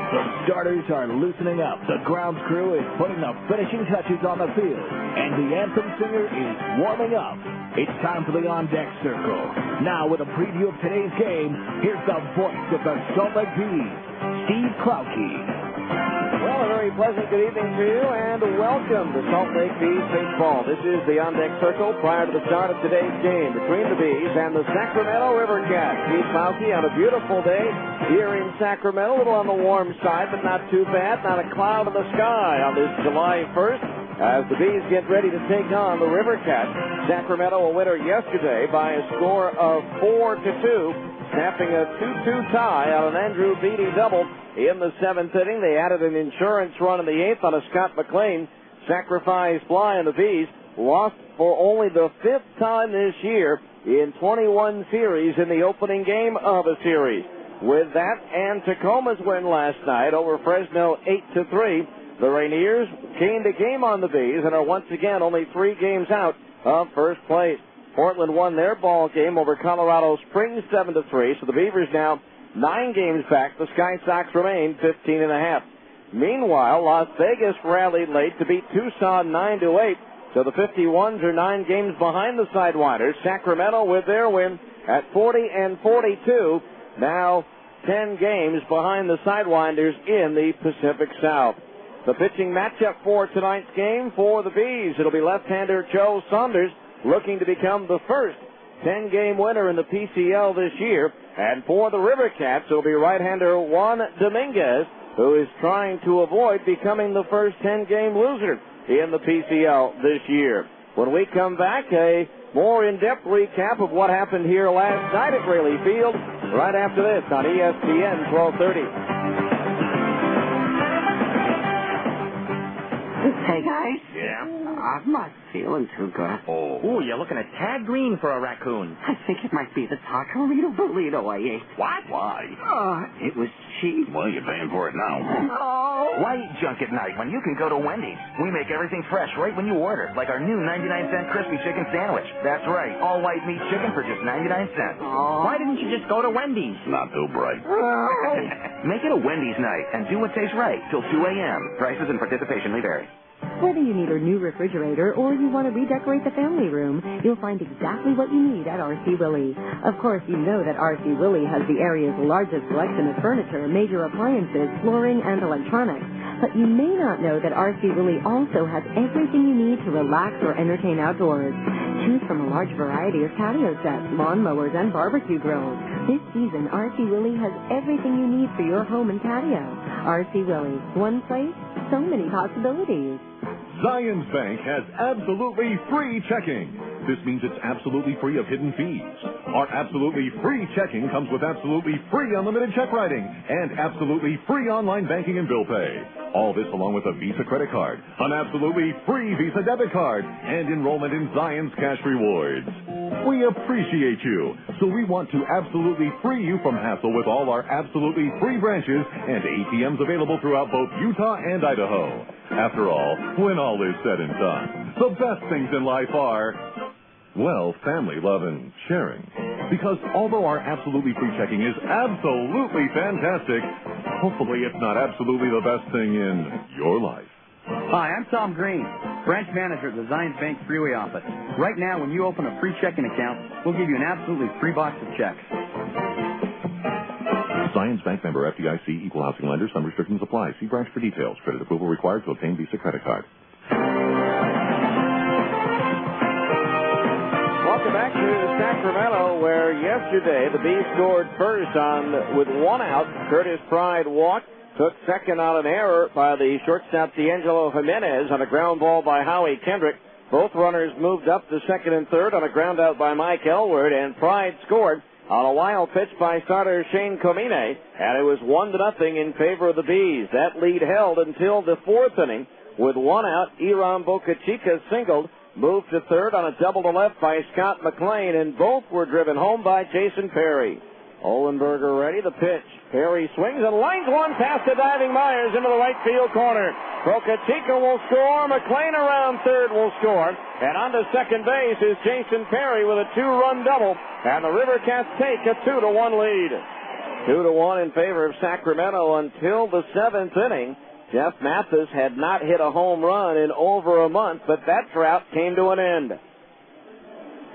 The starters are loosening up. The grounds crew is putting the finishing touches on the field. And the anthem singer is warming up. It's time for the on-deck circle. Now with a preview of today's game, here's the voice of the Salt Lake Bees, Steve Klauke. Well, a very pleasant good evening to you, and welcome to Salt Lake Bees Baseball. This is the on-deck circle prior to the start of today's game between the Bees and the Sacramento River Cats. Steve Klauke on a beautiful day here in Sacramento, a little on the warm side, but not too bad. Not a cloud in the sky on this July 1st as the Bees get ready to take on the River Cats. Sacramento a winner yesterday by a score of 4-2, snapping a 2-2 tie on an Andrew Beatty double in the 7th inning. They added an insurance run in the 8th on a Scott McLean sacrifice fly, and the Bees lost for only the 5th time this year in 21 series in the opening game of a series. With that and Tacoma's win last night over Fresno 8-3, the Rainiers gained a game on the Bees and are once again only 3 games out of first place. Portland won their ball game over Colorado Springs 7-3, so the Beavers now 9 games back. The Sky Sox remain 15.5. Meanwhile, Las Vegas rallied late to beat Tucson 9-8, so the 51s are 9 games behind the Sidewinders. Sacramento with their win at 40-42, now 10 games behind the Sidewinders in the Pacific South. The pitching matchup for tonight's game for the Bees, it'll be left-hander Joe Saunders looking to become the first 10-game winner in the PCL this year. And for the River Cats, it'll be right-hander Juan Dominguez, who is trying to avoid becoming the first 10-game loser in the PCL this year. When we come back, a more in-depth recap of what happened here last night at Raley Field right after this on ESPN 1230. Hey, guys. Yeah? I'm not feeling too good. Oh, you're looking at tad green for a raccoon. I think it might be the taco burrito I ate. What? Why? It was cheap. Well, you're paying for it now. No. Why eat junk at night when you can go to Wendy's? We make everything fresh right when you order, like our new 99-cent crispy chicken sandwich. That's right, all white meat chicken for just 99 cents. Oh. Why didn't you just go to Wendy's? Not too bright. Make it a Wendy's night and do what tastes right till 2 a.m. Prices and participation may vary. Whether you need a new refrigerator or you want to redecorate the family room, you'll find exactly what you need at R.C. Willey. Of course, you know that R.C. Willey has the area's largest selection of furniture, major appliances, flooring, and electronics. But you may not know that R.C. Willey also has everything you need to relax or entertain outdoors. Choose from a large variety of patio sets, lawn mowers, and barbecue grills. This season, R.C. Willey has everything you need for your home and patio. R.C. Willey, one place, so many possibilities. Zions Bank has absolutely free checking. This means it's absolutely free of hidden fees. Our absolutely free checking comes with absolutely free unlimited check writing and absolutely free online banking and bill pay. All this along with a Visa credit card, an absolutely free Visa debit card, and enrollment in Zions Cash Rewards. We appreciate you, so we want to absolutely free you from hassle with all our absolutely free branches and ATMs available throughout both Utah and Idaho. After all, when all is said and done, the best things in life are, well, family, love, and sharing. Because although our absolutely free checking is absolutely fantastic, hopefully it's not absolutely the best thing in your life. Hi, I'm Tom Green, branch manager at the Zions Bank Freeway office. Right now, when you open a free checking account, we'll give you an absolutely free box of checks. Zions Bank member FDIC, equal housing lender. Some restrictions apply. See branch for details. Credit approval required to obtain Visa credit card. Welcome back to Sacramento, where yesterday the Bees scored first with 1 out. Curtis Pride walked, took second on an error by the shortstop D'Angelo Jimenez on a ground ball by Howie Kendrick. Both runners moved up to second and third on a ground out by Mike Elward, and Pride scored on a wild pitch by starter Shane Comine, and it was 1-0 in favor of the Bees. That lead held until the 4th inning. With 1 out, Iram Bocachica singled, moved to third on a double to left by Scott McLean, and both were driven home by Jason Perry. Olenberger ready, the pitch. Perry swings and lines one past the diving Myers into the right field corner. Bocachica will score. McLean around third will score. And on to second base is Jason Perry with a 2-run double. And the River Cats take a 2-1 lead. 2-1 in favor of Sacramento until the 7th inning. Jeff Mathis had not hit a home run in over a month, but that drought came to an end.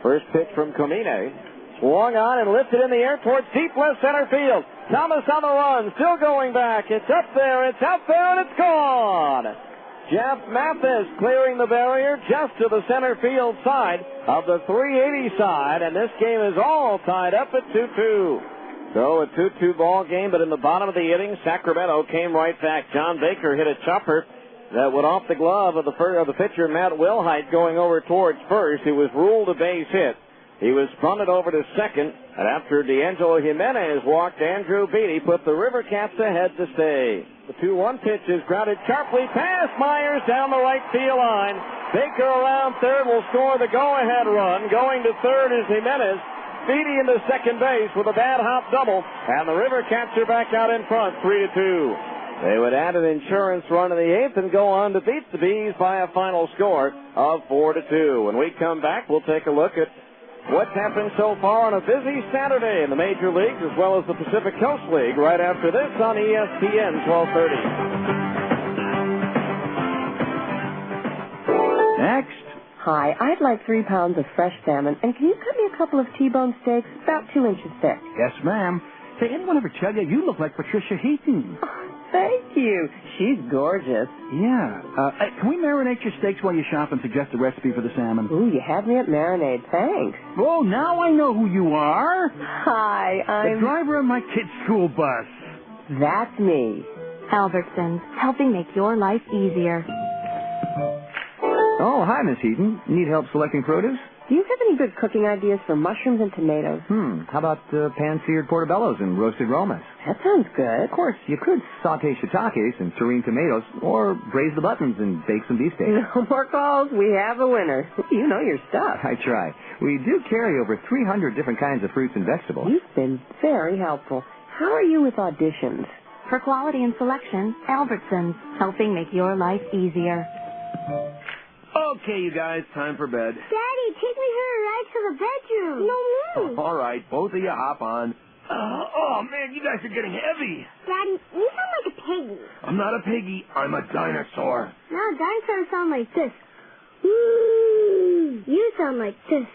First pitch from Comine. Swung on and lifted in the air towards deep left center field. Thomas on the run, still going back. It's up there, it's out there, and it's gone. Jeff Mathis clearing the barrier just to the center field side of the 380 side, and this game is all tied up at 2-2. So a 2-2 ball game, but in the bottom of the inning, Sacramento came right back. John Baker hit a chopper that went off the glove of the pitcher, Matt Wilhite, going over towards first. He was ruled a base hit. He was punted over to second, and after D'Angelo Jimenez walked, Andrew Beatty put the River Cats ahead to stay. The 2-1 pitch is grounded sharply past Myers down the right field line. Baker around third will score the go-ahead run. Going to third is Jimenez. Beatty into second base with a bad hop double, and the River Cats are back out in front, 3-2. They would add an insurance run in the 8th and go on to beat the Bees by a final score of 4-2. When we come back, we'll take a look at what's happened so far on a busy Saturday in the major leagues as well as the Pacific Coast League right after this on ESPN 1230. Next. Hi, I'd like 3 pounds of fresh salmon, and can you cut me a couple of T-bone steaks about 2 inches thick? Yes, ma'am. Say, anyone ever tell you you look like Patricia Heaton? Thank you. She's gorgeous. Yeah. Can we marinate your steaks while you shop and suggest a recipe for the salmon? Ooh, you have me at marinade. Thanks. Oh, now I know who you are. Hi, I'm... The driver of my kid's school bus. That's me. Albertsons, helping make your life easier. Oh, hi, Miss Heaton. Need help selecting produce? Do you have any good cooking ideas for mushrooms and tomatoes? How about pan-seared portobellos and roasted romas? That sounds good. Of course, you could saute shiitakes and serene tomatoes, or braise the buttons and bake some beefsteak. No more calls. We have a winner. You know your stuff. I try. We do carry over 300 different kinds of fruits and vegetables. You've been very helpful. How are you with auditions? For quality and selection, Albertsons, helping make your life easier. Okay, you guys, time for bed. Daddy, take me for a ride to the bedroom. No, me. All right, both of you hop on. Oh, man, you guys are getting heavy. Daddy, you sound like a piggy. I'm not a piggy. I'm a dinosaur. No, dinosaurs sound like this. You sound like this.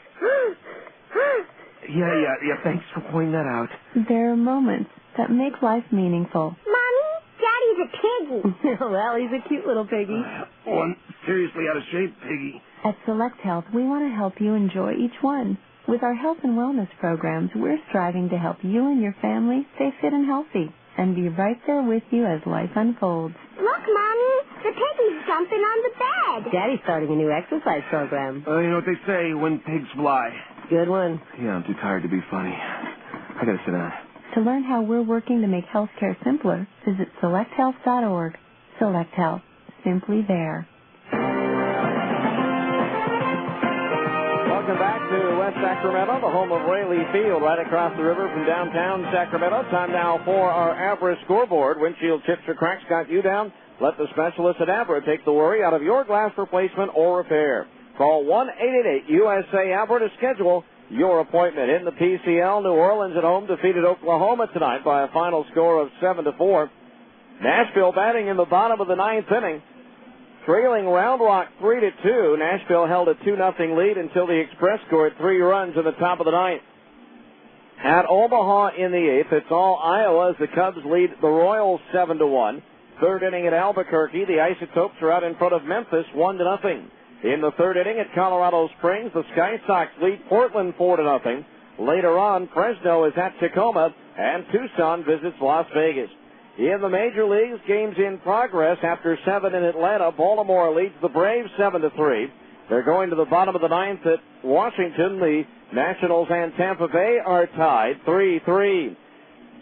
Yeah, thanks for pointing that out. There are moments that make life meaningful. Mommy, Daddy's a piggy. Well, he's a cute little piggy. One seriously out of shape piggy. At Select Health, we want to help you enjoy each one. With our health and wellness programs, we're striving to help you and your family stay fit and healthy and be right there with you as life unfolds. Look, Mommy, the piggy's jumping on the bed. Daddy's starting a new exercise program. You know what they say, when pigs fly. Good one. Yeah, I'm too tired to be funny. I gotta sit down. To learn how we're working to make healthcare simpler, visit selecthealth.org. Select Health. Simply there. Welcome back to West Sacramento, the home of Rayleigh Field, right across the river from downtown Sacramento. Time now for our Abra scoreboard. Windshield chips or cracks got you down? Let the specialists at Abra take the worry out of your glass replacement or repair. Call 1-888-USA-ABRA to schedule your appointment. In the PCL, New Orleans at home defeated Oklahoma tonight by a final score of 7-4. Nashville batting in the bottom of the 9th inning. Trailing Round Rock 3-2, Nashville held a 2-0 lead until the Express scored 3 runs in the top of the 9th. At Omaha in the 8th, it's all Iowa as the Cubs lead the Royals 7-1. Third inning at Albuquerque, the Isotopes are out in front of Memphis 1-0. In the third inning at Colorado Springs, the Sky Sox lead Portland 4-0. Later on, Fresno is at Tacoma, and Tucson visits Las Vegas. In the major leagues, games in progress after 7 in Atlanta. Baltimore leads the Braves 7-3. They're going to the bottom of the 9th at Washington. The Nationals and Tampa Bay are tied 3-3.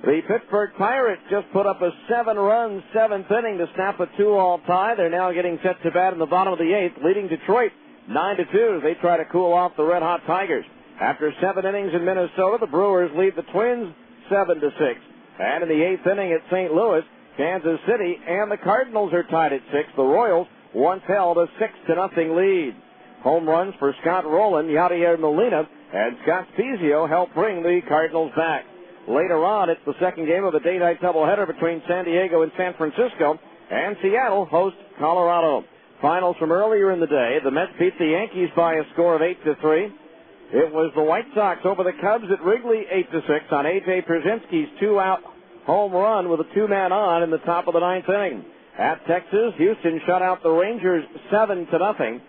The Pittsburgh Pirates just put up a 7-run 7th inning to snap a 2-all tie. They're now getting set to bat in the bottom of the 8th, leading Detroit 9-2 as they try to cool off the red-hot Tigers. After 7 innings in Minnesota, the Brewers lead the Twins 7-6. And in the 8th inning at St. Louis, Kansas City and the Cardinals are tied at 6. The Royals once held a 6-0 lead. Home runs for Scott Rowland, Yadier Molina, and Scott Spezio helped bring the Cardinals back. Later on, it's the second game of a day-night doubleheader between San Diego and San Francisco, and Seattle hosts Colorado. Finals from earlier in the day, the Mets beat the Yankees by a score of 8-3. It was the White Sox over the Cubs at Wrigley 8-6 on A.J. Pierzynski's two-out home run with a two-man on in the top of the ninth inning. At Texas, Houston shut out the Rangers 7-0.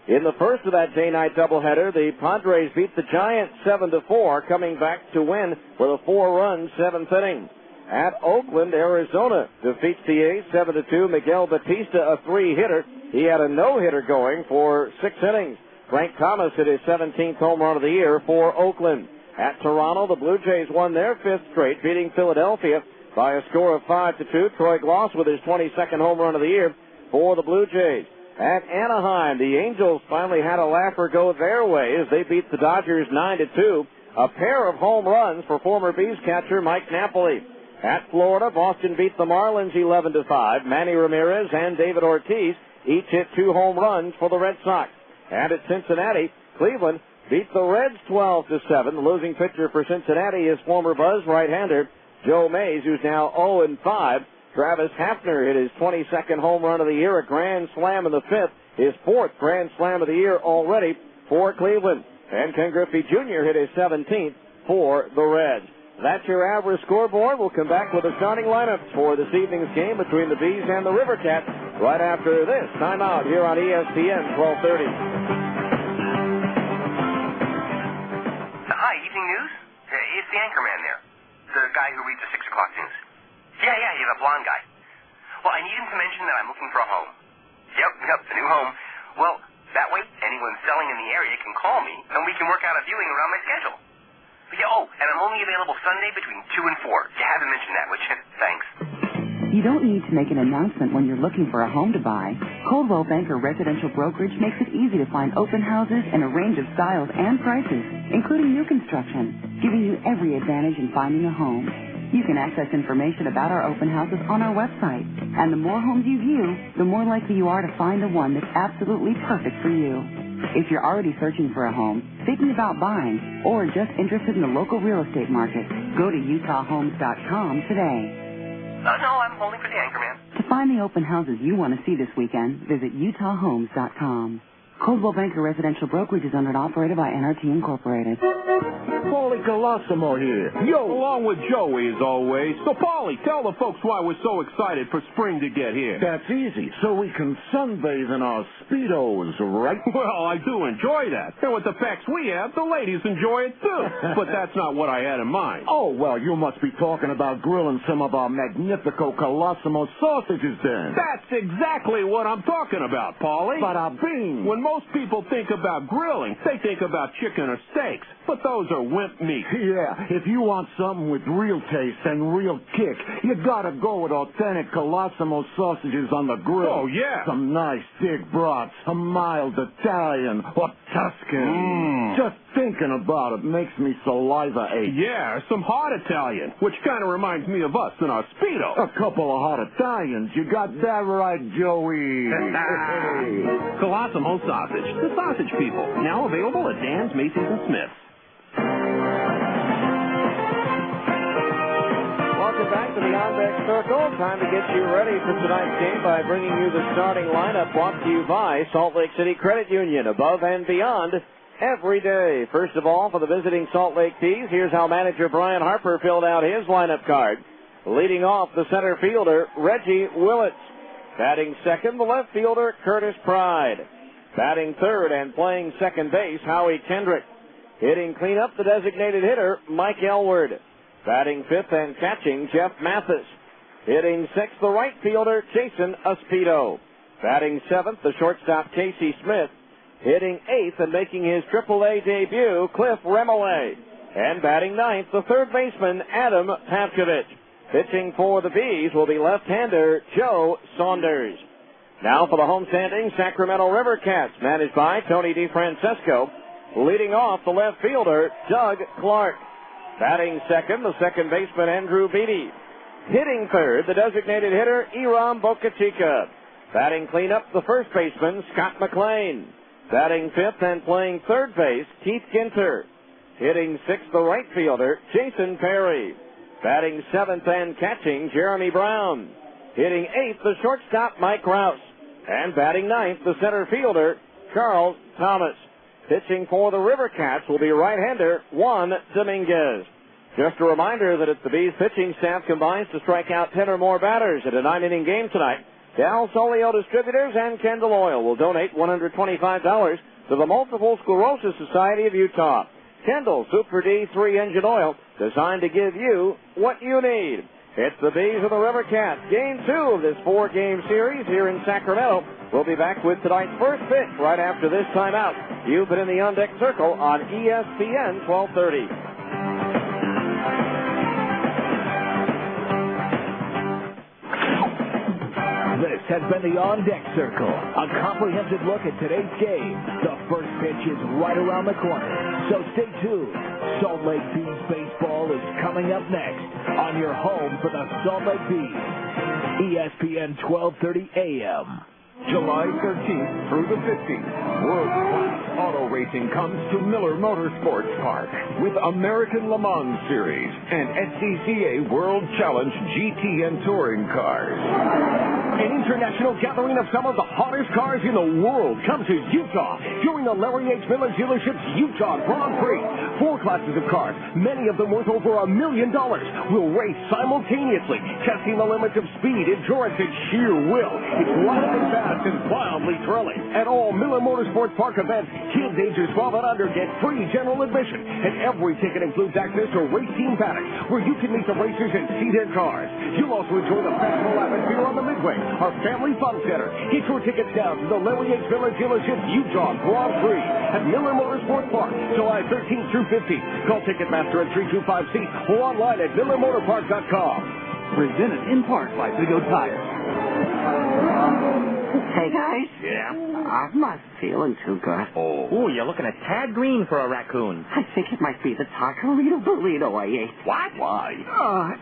In the first of that day-night doubleheader, the Padres beat the Giants 7-4, coming back to win with a 4-run seventh inning. At Oakland, Arizona defeats the A's 7-2. Miguel Batista, a three-hitter. He had a no-hitter going for 6 innings. Frank Thomas hit his 17th home run of the year for Oakland. At Toronto, the Blue Jays won their 5th straight, beating Philadelphia by a score of 5-2. Troy Gloss with his 22nd home run of the year for the Blue Jays. At Anaheim, the Angels finally had a laugher go their way as they beat the Dodgers 9-2. A pair of home runs for former Bees catcher Mike Napoli. At Florida, Boston beat the Marlins 11-5. Manny Ramirez and David Ortiz each hit 2 home runs for the Red Sox. And at Cincinnati, Cleveland beat the Reds 12-7. The losing pitcher for Cincinnati is former Buzz right-hander Joe Mays, who's now 0-5. Travis Hafner hit his 22nd home run of the year, a grand slam in the 5th, his 4th grand slam of the year already for Cleveland. And Ken Griffey Jr. hit his 17th for the Reds. That's your average scoreboard. We'll come back with the starting lineups for this evening's game between the Bees and the River Cats right after this timeout here on ESPN 1230. Hi, Evening News? It's the anchorman there. The guy who reads the 6 o'clock news. Yeah, the blonde guy. Well, I need him to mention that I'm looking for a home. Yep, a new home. Well, that way, anyone selling in the area can call me, and we can work out a viewing around my schedule. But and I'm only available Sunday between 2 and 4. You haven't mentioned that, would you? Thanks. You don't need to make an announcement when you're looking for a home to buy. Coldwell Banker Residential Brokerage makes it easy to find open houses in a range of styles and prices, including new construction, giving you every advantage in finding a home. You can access information about our open houses on our website. And the more homes you view, the more likely you are to find the one that's absolutely perfect for you. If you're already searching for a home, thinking about buying, or just interested in the local real estate market, go to utahhomes.com today. No, I'm holding for the anchorman. To find the open houses you want to see this weekend, visit utahhomes.com. Coldwell Banker Residential Brokerage is owned and operated by NRT Incorporated. Paulie Colosimo here. Yo, along with Joey as always. So, Paulie, tell the folks why we're so excited for spring to get here. That's easy. So we can sunbathe in our Speedos, right? Well, I do enjoy that. And with the packs we have, the ladies enjoy it too. But that's not what I had in mind. Oh, well, you must be talking about grilling some of our Magnifico Colosimo sausages then. That's exactly what I'm talking about, Paulie. Bada bing. When most people think about grilling, they think about chicken or steaks. But those are wimp meat. Yeah, if you want something with real taste and real kick, you gotta go with authentic Colosimo sausages on the grill. Oh, yeah. Some nice thick brats, a mild Italian or Tuscan. Just thinking about it makes me saliva ache. Yeah, some hot Italian, which kind of reminds me of us in our Speedo. A couple of hot Italians. You got that right, Joey. Colosimo sausage. The sausage people. Now available at Dan's, Macy's, and Smith's. Welcome back to the On-Deck Circle. Time to get you ready for tonight's game by bringing you the starting lineup brought to you by Salt Lake City Credit Union, above and beyond every day. First of all, for the visiting Salt Lake Bees, here's how manager Brian Harper filled out his lineup card. Leading off, the center fielder, Reggie Willits. Batting second, the left fielder, Curtis Pride. Batting third and playing second base, Howie Kendrick. Hitting cleanup, the designated hitter, Mike Elward. Batting fifth and catching, Jeff Mathis. Hitting sixth, the right fielder, Jason Espedo. Batting seventh, the shortstop, Casey Smith. Hitting eighth and making his AAA debut, Cliff Remoway. And batting ninth, the third baseman, Adam Pavkovich. Pitching for the Bees will be left-hander, Joe Saunders. Now for the homestanding Sacramento River Cats, managed by Tony DeFrancesco. Leading off, the left fielder, Doug Clark. Batting second, the second baseman, Andrew Beatty. Hitting third, the designated hitter, Iram Bocachica. Batting cleanup, the first baseman, Scott McLean. Batting fifth and playing third base, Keith Ginter. Hitting sixth, the right fielder, Jason Perry. Batting 7th and catching, Jeremy Brown. Hitting 8th, the shortstop, Mike Rouse. And batting 9th, the center fielder, Charles Thomas. Pitching for the River Cats will be right-hander Juan Dominguez. Just a reminder that if the Bees pitching staff combines to strike out 10 or more batters at a 9-inning game tonight, Dal Soleo Distributors and Kendall Oil will donate $125 to the Multiple Sclerosis Society of Utah. Kendall Super D 3-engine oil designed to give you what you need. It's the Bees and the River Cats. Game 2 of this 4-game series here in Sacramento. We'll be back with tonight's first pitch right after this timeout. You've been in the On Deck Circle on ESPN 1230. This has been the On Deck Circle, a comprehensive look at today's game. The first pitch is right around the corner, so stay tuned. Salt Lake Bees baseball is coming up next on your home for the Salt Lake Bees. ESPN 1230 AM. July 13th through the 15th, world-class auto racing comes to Miller Motorsports Park with American Le Mans Series and SCCA World Challenge GT and Touring cars. An international gathering of some of the hottest cars in the world come to Utah during the Larry H. Miller Dealership's Utah Grand Prix. 4 classes of cars, many of them worth over $1 million, will race simultaneously, testing the limits of speed, endurance, and sheer will. It's wild and fast and wildly thrilling. At all Miller Motorsports Park events, kids ages 12 and under get free general admission, and every ticket includes access to race team paddocks where you can meet the racers and see their cars. You'll also enjoy the festival atmosphere on the Midway, our family fun center. Get your tickets now to the Larry H. Miller Dealership Utah Grand Prix at Miller Motorsports Park, July 13th through 15th. Call Ticketmaster at 325C or online at MillerMotorPark.com. Presented in part by Big O Tires. Hey, guys. Yeah? I'm not feeling too good. Oh, you're looking a tad green for a raccoon. I think it might be the taco burrito I ate. What? Why?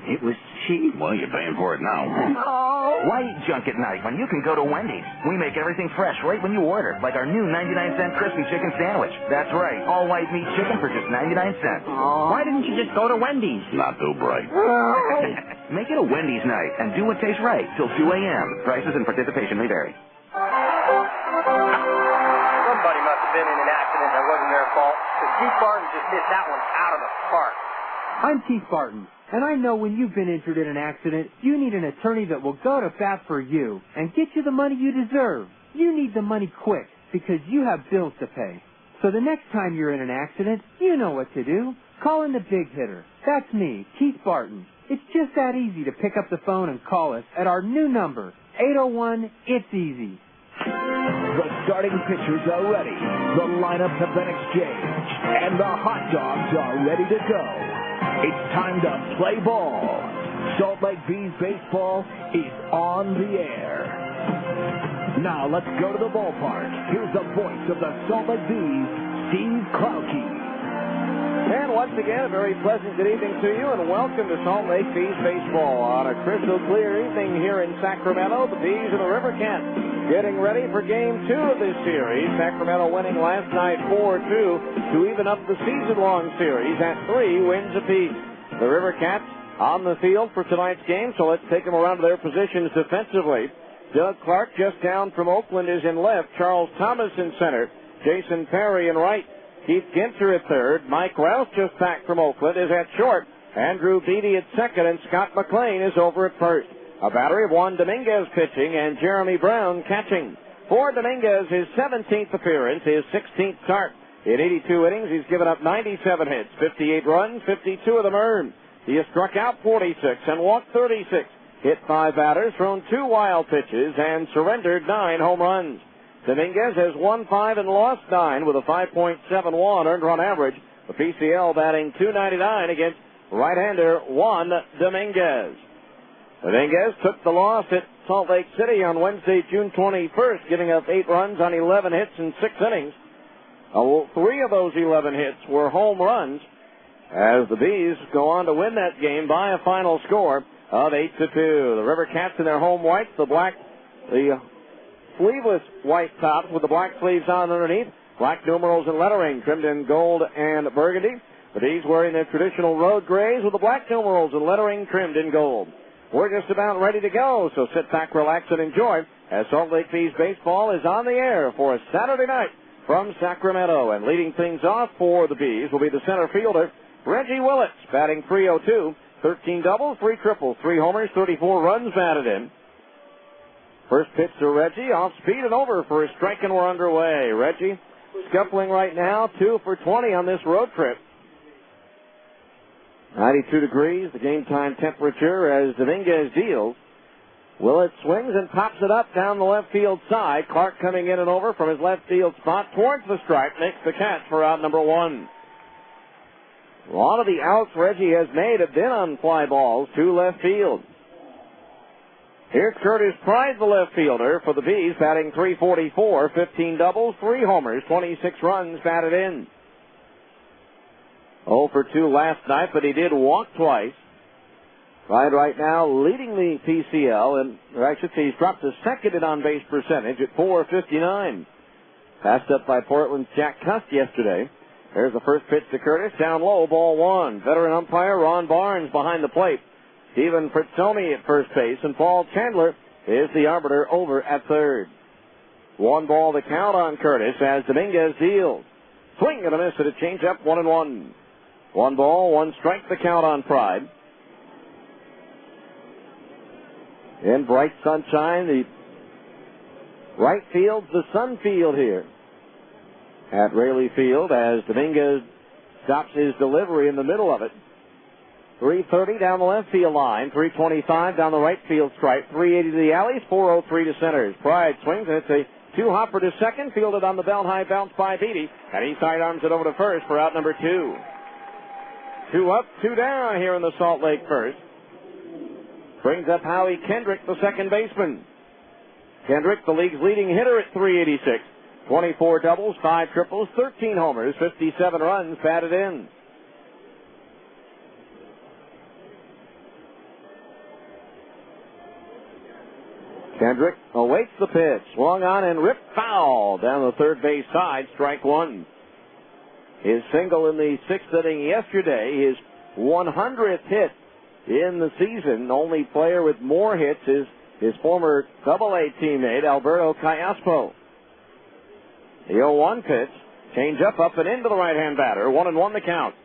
It was cheap. Well, you're paying for it now. Oh. Why eat junk at night when you can go to Wendy's? We make everything fresh right when you order, like our new 99-cent crispy chicken sandwich. That's right, all white meat chicken for just 99 cents. Why didn't you just go to Wendy's? Not too bright. Make it a Wendy's night and do what tastes right till 2 a.m. Prices and participation may vary. Somebody must have been in an accident that wasn't their fault, because Keith Barton just hit that one out of the park. I'm Keith Barton, and I know when you've been injured in an accident, you need an attorney that will go to bat for you and get you the money you deserve. You need the money quick because you have bills to pay. So the next time you're in an accident, you know what to do. Call in the big hitter. That's me, Keith Barton. It's just that easy to pick up the phone and call us at our new number, 801-IT'S-EASY. The starting pitchers are ready. The lineups have been exchanged. And the hot dogs are ready to go. It's time to play ball. Salt Lake Bees baseball is on the air. Now let's go to the ballpark. Here's the voice of the Salt Lake Bees, Steve Klauke. And once again, a very pleasant good evening to you, and welcome to Salt Lake Bees baseball on a crystal clear evening here in Sacramento. The Bees and the River Cats getting ready for Game 2 of this series. Sacramento winning last night 4-2 to even up the season-long series at 3 wins apiece. The River Cats on the field for tonight's game, so let's take them around to their positions defensively. Doug Clark, just down from Oakland, is in left. Charles Thomas in center. Jason Perry in right. Keith Ginter at third. Mike Rouse, just back from Oakland, is at short. Andrew Beatty at second, and Scott McLean is over at first. A battery of Juan Dominguez pitching and Jeremy Brown catching. For Dominguez, his 17th appearance, his 16th start. In 82 innings, he's given up 97 hits, 58 runs, 52 of them earned. He has struck out 46 and walked 36, hit 5 batters, thrown 2 wild pitches, and surrendered 9 home runs. Dominguez has won 5 and lost 9 with a 5.71 earned run average. The PCL batting .299 against right-hander Juan Dominguez. Dominguez took the loss at Salt Lake City on Wednesday, June 21st, giving up 8 runs on 11 hits in 6 innings. 3 of those 11 hits were home runs as the Bees go on to win that game by a final score of 8-2. The River Cats in their home whites, the sleeveless white tops with the black sleeves on underneath, black numerals and lettering trimmed in gold and burgundy. The Bees wearing their traditional road grays with the black numerals and lettering trimmed in gold. We're just about ready to go, so sit back, relax, and enjoy as Salt Lake Bees baseball is on the air for a Saturday night from Sacramento. And leading things off for the Bees will be the center fielder, Reggie Willits, batting .302, 13 doubles, 3 triples, 3 homers, 34 runs batted in. First pitch to Reggie, off speed and over for a strike, and we're underway. Reggie scuffling right now, 2 for 20 on this road trip. 92 degrees, the game time temperature as Dominguez deals. Willits swings and pops it up down the left field side. Clark coming in and over from his left field spot towards the stripe, makes the catch for out number 1. A lot of the outs Reggie has made have been on fly balls to left field. Here's Curtis Pride, the left fielder for the Bees, batting .344, 15 doubles, 3 homers, 26 runs batted in. 0 for 2 last night, but he did walk twice. Pride right now leading the PCL, and I should say he's dropped to second in on-base percentage at .459. Passed up by Portland's Jack Cust yesterday. There's the first pitch to Curtis, down low, ball 1. Veteran umpire Ron Barnes behind the plate. Stephen Fritzoni at first base, and Paul Chandler is the arbiter over at third. 1 ball to count on Curtis as Dominguez deals. Swing and a miss at a changeup, 1-1. 1 ball, 1 strike to count on Pride. In bright sunshine, the right field's the sun field here at Raley Field as Dominguez stops his delivery in the middle of it. 330 down the left field line, 325 down the right field stripe, 380 to the alleys, 403 to centers. Pride swings, and it's a 2-hopper to second, fielded on the belt high bounce by Beatty, and he sidearms it over to first for out number 2. 2 up, 2 down here in the Salt Lake first. Brings up Howie Kendrick, the second baseman. Kendrick, the league's leading hitter at .386. 24 doubles, 5 triples, 13 homers, 57 runs batted in. Kendrick awaits the pitch. Swung on and ripped foul down the third base side. Strike 1. His single in the 6th inning yesterday, his 100th hit in the season. Only player with more hits is his former Double-A teammate, Alberto Callaspo. The 0-1 pitch. Change up and into the right-hand batter. 1-1 the count.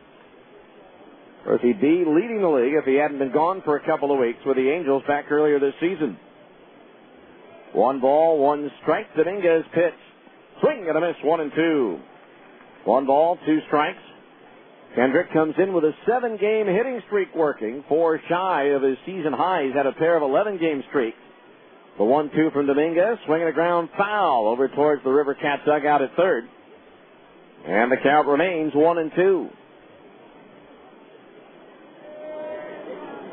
Or if he'd be leading the league if he hadn't been gone for a couple of weeks with the Angels back earlier this season. 1 ball, 1 strike. Dominguez pitch. Swing and a miss, 1-2. 1 ball, 2 strikes. Kendrick comes in with a 7-game hitting streak working, 4 shy of his season high. He's had a pair of 11-game streaks. The 1-2 from Dominguez, swinging a ground foul over towards the River Cat dugout at third. And the count remains 1-2.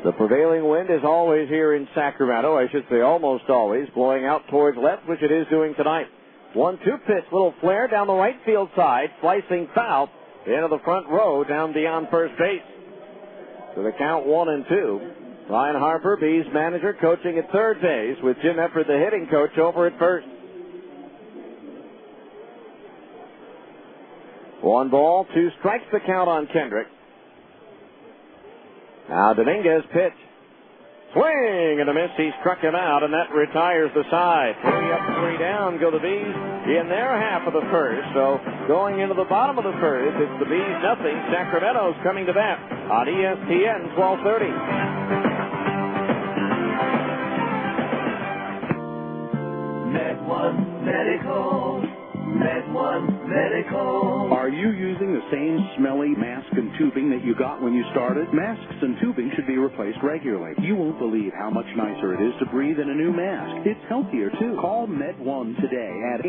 The prevailing wind is always here in Sacramento, I should say almost always, blowing out towards left, which it is doing tonight. 1-2 pitch, little flare down the right field side, slicing foul into the front row down beyond first base. So the count 1-2. Ryan Harper, Bees manager, coaching at third base with Jim Efford, the hitting coach, over at first. 1 ball, 2 strikes to count on Kendrick. Now Dominguez pitch. Swing and a miss. He struck him out, and that retires the side. 3 up, 3 down go the Bees in their half of the first. So going into the bottom of the first, it's the Bees nothing. Sacramento's coming to bat on ESPN 1230. Med1 Medical. Med1 Medical. Are you using the same smelly mask and tubing that you got when you started? Masks and tubing should be replaced regularly. You won't believe how much nicer it is to breathe in a new mask. It's healthier, too. Call Med1 today at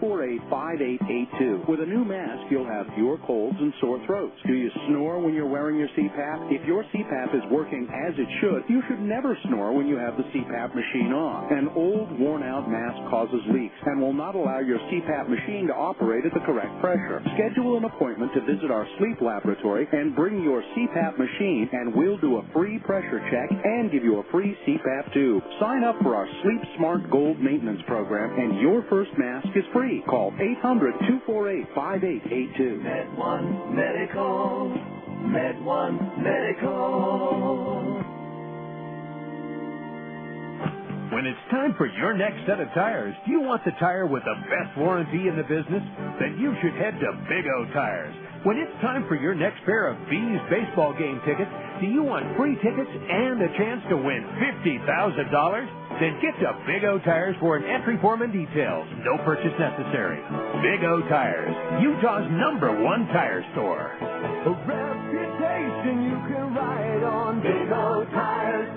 800-248-5882. With a new mask, you'll have fewer colds and sore throats. Do you snore when you're wearing your CPAP? If your CPAP is working as it should, you should never snore when you have the CPAP machine on. An old, worn-out mask causes leaks and will not allow your CPAP machine to operate at the correct pressure. Schedule an appointment appointment to visit our sleep laboratory and bring your CPAP machine, and we'll do a free pressure check and give you a free CPAP tube. Sign up for our Sleep Smart Gold maintenance program, and your first mask is free. Call 800-248-5882. Med One Medical. Med One Medical. When it's time for your next set of tires, do you want the tire with the best warranty in the business? Then you should head to Big O Tires. When it's time for your next pair of Bees baseball game tickets, do you want free tickets and a chance to win $50,000? Then get to Big O Tires for an entry form and details. No purchase necessary. Big O Tires, Utah's #1 tire store. A reputation you can ride on. Big O Tires.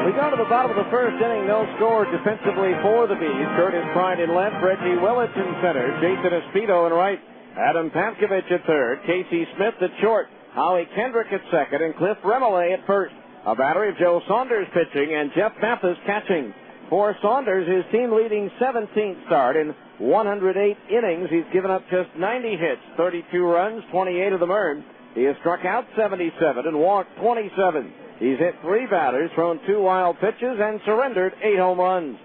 We go to the bottom of the first inning. No score defensively for the Bees. Curtis Pride in left. Reggie Willits in center. Jason Espedo in right. Adam Pamkovich at third. Casey Smith at short. Howie Kendrick at second. And Cliff Remillé at first. A battery of Joe Saunders pitching and Jeff Mathis catching. For Saunders, his team-leading 17th start in 108 innings. He's given up just 90 hits, 32 runs, 28 of them earned. He has struck out 77 and walked 27. He's hit 3 batters, thrown 2 wild pitches, and surrendered 8 home runs.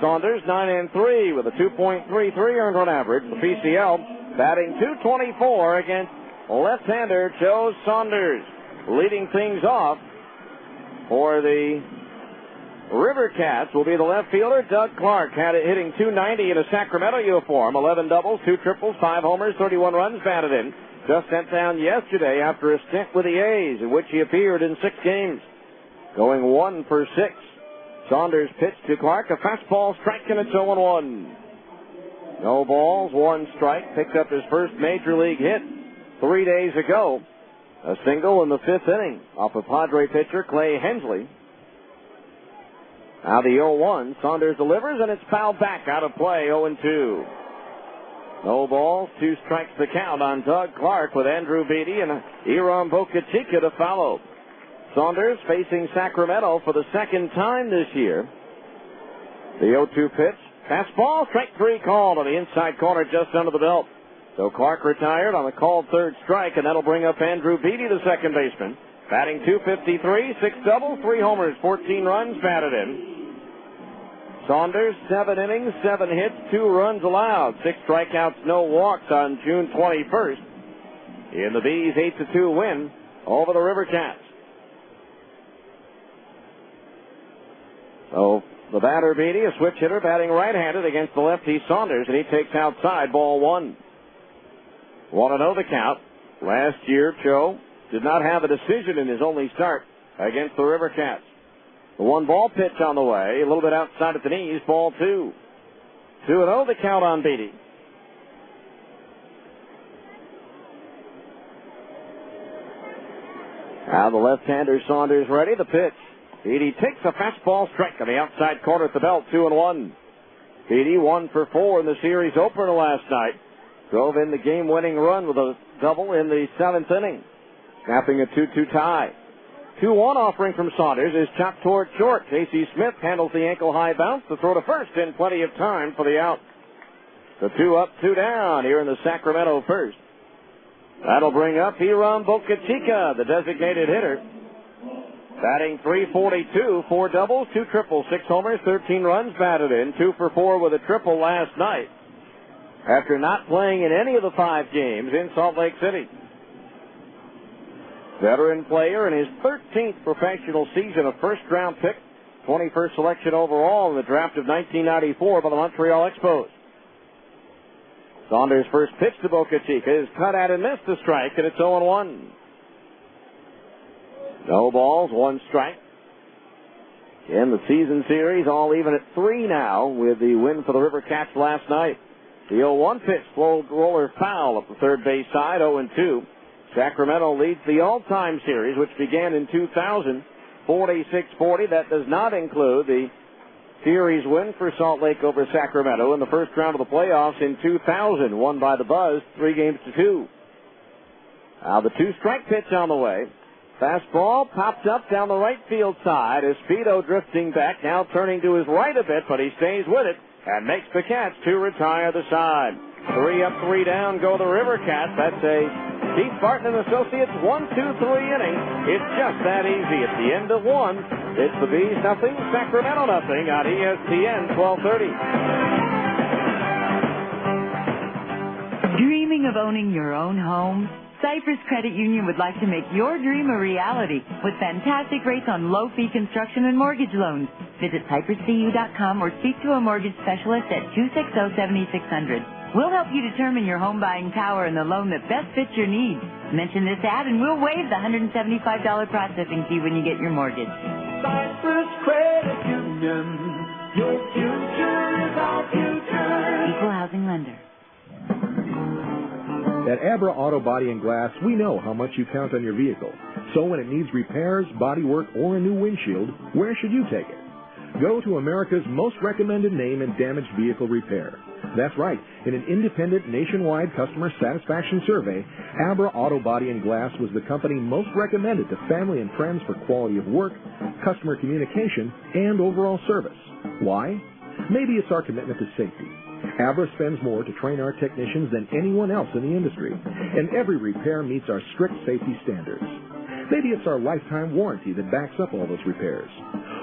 Saunders 9-3 with a 2.33 earned run average. The PCL batting .224 against left-hander Joe Saunders. Leading things off for the River Cats will be the left fielder Doug Clark. Had it hitting .290 in a Sacramento uniform. 11 doubles, 2 triples, 5 homers, 31 runs batted in. Just sent down yesterday after a stint with the A's, in which he appeared in 6 games. Going 1 for 6. Saunders pitched to Clark, a fastball strike, and it's 0-1. No balls, 1 strike. Picked up his first major league hit 3 days ago. A single in the 5th inning off of Padre pitcher Clay Hensley. Now the 0-1. Saunders delivers, and it's fouled back out of play, 0-2. No balls, 2 strikes the count on Doug Clark with Andrew Beatty and Iram Bocachica to follow. Saunders facing Sacramento for the 2nd time this year. The 0-2 pitch. Fastball, strike 3 called on the inside corner just under the belt. So Clark retired on the called 3rd strike, and that'll bring up Andrew Beatty, the second baseman. Batting .253, 6 doubles, 3 homers, 14 runs batted in. Saunders, 7 innings, 7 hits, 2 runs allowed, 6 strikeouts, no walks on June 21st. In the Bees' 8-2 win over the River Cats. So the batter Beatty, a switch hitter, batting right-handed against the lefty Saunders, and he takes outside, ball 1. Want to know the count. Last year, Joe did not have a decision in his only start against the River Cats. The 1-ball pitch on the way, a little bit outside at the knees, ball 2. 2-0 the count on Beatty. Now the left-hander Saunders ready, the pitch. Beatty takes a fastball strike on the outside corner at the belt, 2-1. Beatty 1 for 4 in the series opener last night. Drove in the game-winning run with a double in the 7th inning, snapping a 2-2 tie. 2-1 offering from Saunders is chopped toward short. Casey Smith handles the ankle-high bounce to throw to first in plenty of time for the out. The 2 up, 2 down here in the Sacramento first. That'll bring up Iram Bocachica, the designated hitter. Batting .342, 4 doubles, 2 triples, 6 homers, 13 runs batted in, 2 for 4 with a triple last night, after not playing in any of the 5 games in Salt Lake City. Veteran player in his 13th professional season, a first-round pick, 21st selection overall in the draft of 1994 by the Montreal Expos. Saunders' first pitch to Bocachica is cut at and missed the strike, and it's 0-1. No balls, 1 strike. In the season series, all even at 3 now with the win for the River Cats last night. The 0-1 pitch, slow roller foul up the third base side, 0-2. Sacramento leads the all-time series, which began in 2000, 46-40. That does not include the series win for Salt Lake over Sacramento in the first round of the playoffs in 2000, won by the Buzz 3-2. Now the 2-strike pitch on the way. Fastball popped up down the right field side. Espedo drifting back, now turning to his right a bit, but he stays with it. and makes the catch to retire the side. 3 up, 3 down go the River Cats. That's a Keith Barton and Associates 1-2-3 inning. It's just that easy. At the end of one, it's the Bees nothing, Sacramento nothing on ESPN 1230. Dreaming of owning your own home? Cypress Credit Union would like to make your dream a reality with fantastic rates on low-fee construction and mortgage loans. Visit cypresscu.com or speak to a mortgage specialist at 260-7600. We'll help you determine your home buying power and the loan that best fits your needs. Mention this ad and we'll waive the $175 processing fee when you get your mortgage. Cypress Credit Union, your future is our future. Equal housing lender. At Abra Auto Body and Glass, we know how much you count on your vehicle. So when it needs repairs, body work, or a new windshield, where should you take it? Go to America's most recommended name in damaged vehicle repair. That's right. In an independent nationwide customer satisfaction survey, Abra Auto Body and Glass was the company most recommended to family and friends for quality of work, customer communication, and overall service. Why? Maybe it's our commitment to safety. Abra spends more to train our technicians than anyone else in the industry, and every repair meets our strict safety standards. Maybe it's our lifetime warranty that backs up all those repairs,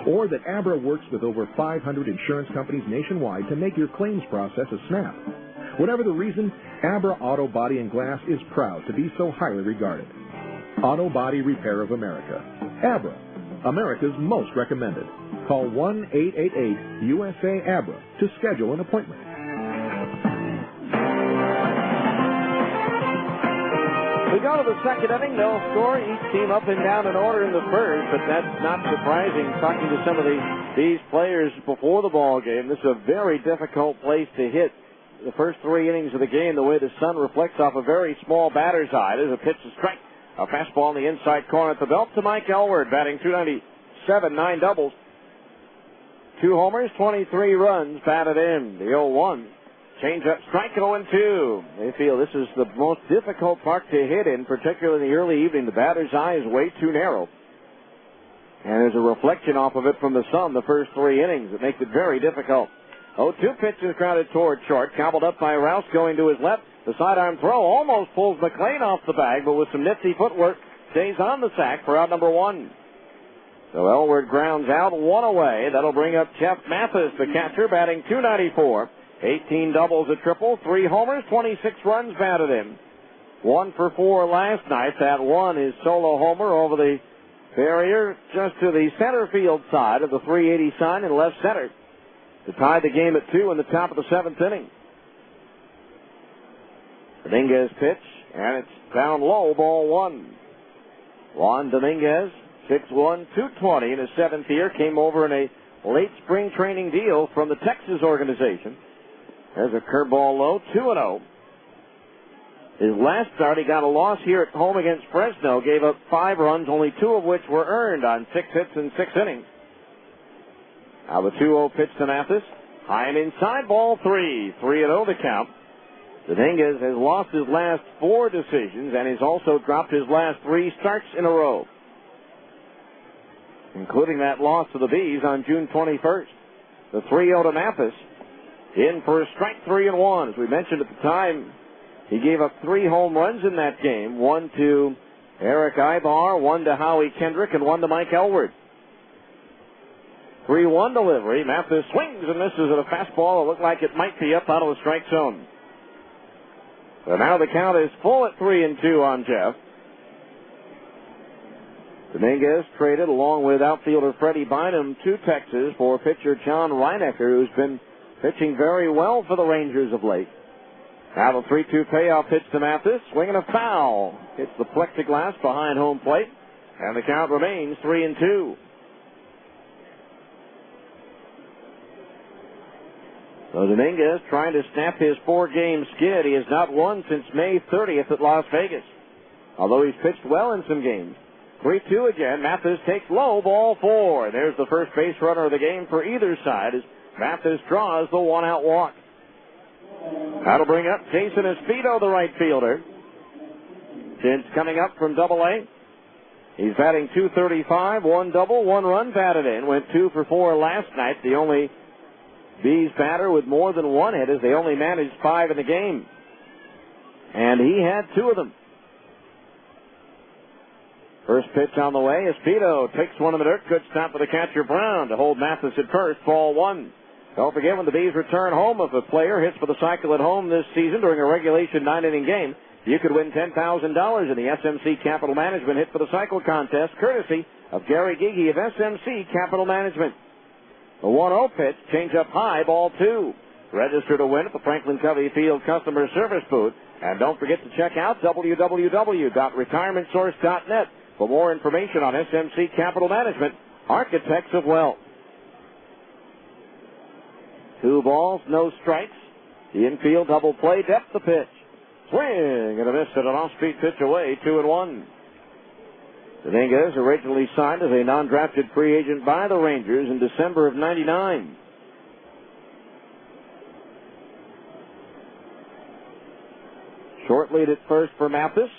or that Abra works with over 500 insurance companies nationwide to make your claims process a snap. Whatever the reason, Abra Auto Body and Glass is proud to be so highly regarded. Auto Body Repair of America. Abra, America's most recommended. Call 1-888-USA-ABRA to schedule an appointment. We go to the second inning. They'll score. Each team up and down in order in the first, but that's not surprising. Talking to some of these players before the ball game, this is a very difficult place to hit the first 3 innings of the game. The way the sun reflects off a very small batter's eye. There's a pitch to strike. A fastball in the inside corner at the belt to Mike Elward, batting .297, 9 doubles, 2 homers, 23 runs batted in. The 0-1. Change up, strike, 0-2. They feel this is the most difficult park to hit in, particularly in the early evening. The batter's eye is way too narrow. And there's a reflection off of it from the sun the first 3 innings. It makes it very difficult. 0-2 pitch is grounded toward short. Gobbled up by Rouse going to his left. The sidearm throw almost pulls McLean off the bag, but with some nifty footwork, stays on the sack for out number 1. So Elward grounds out, 1 away. That'll bring up Jeff Mathis, the catcher, batting .294. 18 doubles, a triple, 3 homers, 26 runs batted in. 1 for 4 last night. That one is solo homer over the barrier just to the center field side of the 380 sign in left center to tie the game at 2 in the top of the 7th inning. Dominguez pitch, and it's down low, ball 1. Juan Dominguez, 6'1", 220 in his 7th year, came over in a late spring training deal from the Texas organization. There's a curveball low, 2-0. His last start, he got a loss here at home against Fresno, gave up 5 runs, only 2 of which were earned on 6 hits in 6 innings. Now the 2-0 pitch to Mathis. High and inside, ball 3. 3-0 the count. Dominguez has lost his last 4 decisions, and he's also dropped his last 3 starts in a row, including that loss to the Bees on June 21st. The 3-0 to Mathis. In for a strike, 3-1. As we mentioned at the time, he gave up 3 home runs in that game. 1 to Eric Ibar, 1 to Howie Kendrick, and 1 to Mike Elward. 3-1 delivery. Mathis swings and misses at a fastball that looked like it might be up out of the strike zone. So now the count is full at 3-2 on Jeff. Dominguez traded along with outfielder Freddie Bynum to Texas for pitcher John Reinecker, who's been pitching very well for the Rangers of late. Now the 3-2 payoff pitch to Mathis. Swinging a foul. Hits the plexiglass behind home plate. And the count remains 3-2. So Dominguez trying to snap his 4-game skid. He has not won since May 30th at Las Vegas, although he's pitched well in some games. 3-2 again. Mathis takes low, ball 4. There's the first base runner of the game for either side as Mathis draws the 1-out walk. That'll bring up Jason Espedo, the right fielder. Since coming up from Double-A, he's batting .235, 1 double, 1 run batted in. Went 2 for 4 last night. The only Bees batter with more than one hit as they only managed 5 in the game. And he had 2 of them. First pitch on the way. Espedo takes one in the dirt. Good stop for the catcher Brown to hold Mathis at first. Ball 1. Don't forget, when the Bees return home, if a player hits for the cycle at home this season during a regulation 9-inning game, you could win $10,000 in the SMC Capital Management Hit for the Cycle contest, courtesy of Gary Gigi of SMC Capital Management. The 1-0 pitch, change up high, ball 2. Register to win at the Franklin Covey Field Customer Service Booth. And don't forget to check out www.retirementsource.net for more information on SMC Capital Management, Architects of Wealth. 2 balls, no strikes. The infield double play, depth the pitch. Swing and a miss at an off-speed pitch away, 2-1. Dominguez originally signed as a non-drafted free agent by the Rangers in December of '99. Short lead at first for Mathis.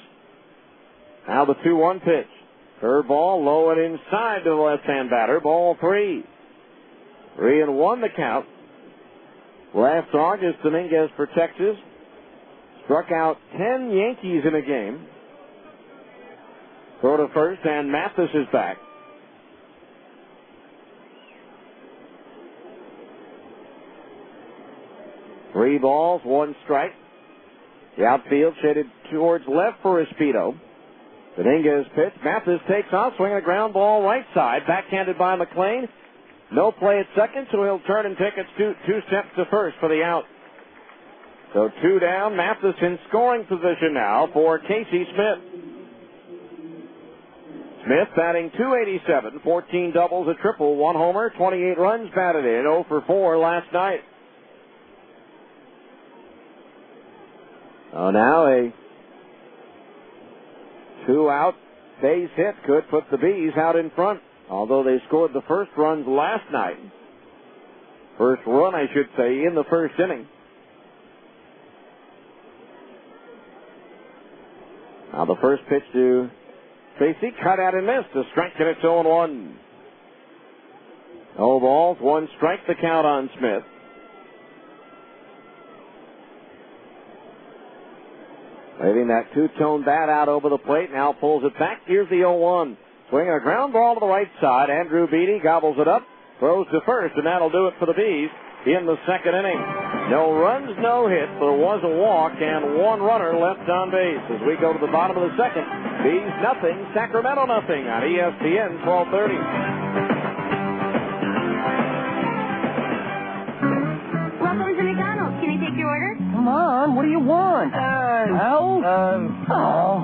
Now the 2-1 pitch. Curveball low and inside to the left-hand batter. Ball 3. 3-1 the count. Last August, Dominguez for Texas struck out 10 Yankees in a game. Throw to first, and Mathis is back. Three balls, 1 strike. The outfield shaded towards left for Espedo. Dominguez pitch. Mathis takes off, swinging a ground ball right side. Backhanded by McLean. No play at second, so he'll turn and take it 2 steps to first for the out. So 2 down. Mathis in scoring position now for Casey Smith. Smith batting .287, 14 doubles, a triple, 1 homer, 28 runs batted in, 0 for 4 last night. Now a 2-out base hit could put the Bees out in front, although they scored the first runs last night. First run, I should say, in the first inning. Now the first pitch to Stacy, cut out and missed. A strike, and it's 0-1. No balls, 1 strike, the count on Smith. Waving that 2-tone bat out over the plate, now pulls it back. Here's the 0-1. Swinging a ground ball to the right side. Andrew Beatty gobbles it up, throws to first, and that'll do it for the Bees in the second inning. No runs, no hits. There was a walk and 1 runner left on base. As we go to the bottom of the second, Bees nothing, Sacramento nothing on ESPN 1230. Welcome to McDonald's. Can I take your order? Come on, what do you want?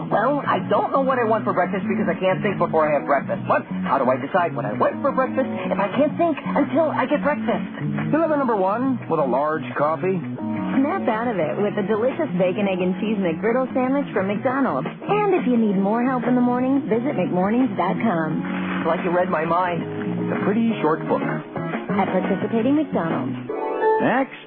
Well, I don't know what I want for breakfast because I can't think before I have breakfast. But how do I decide what I want for breakfast if I can't think until I get breakfast? Deliver number 1 with a large coffee. Snap out of it with a delicious bacon, egg, and cheese McGriddle sandwich from McDonald's. And if you need more help in the morning, visit McMornings.com. It's like you read my mind. It's a pretty short book. At participating McDonald's. Next.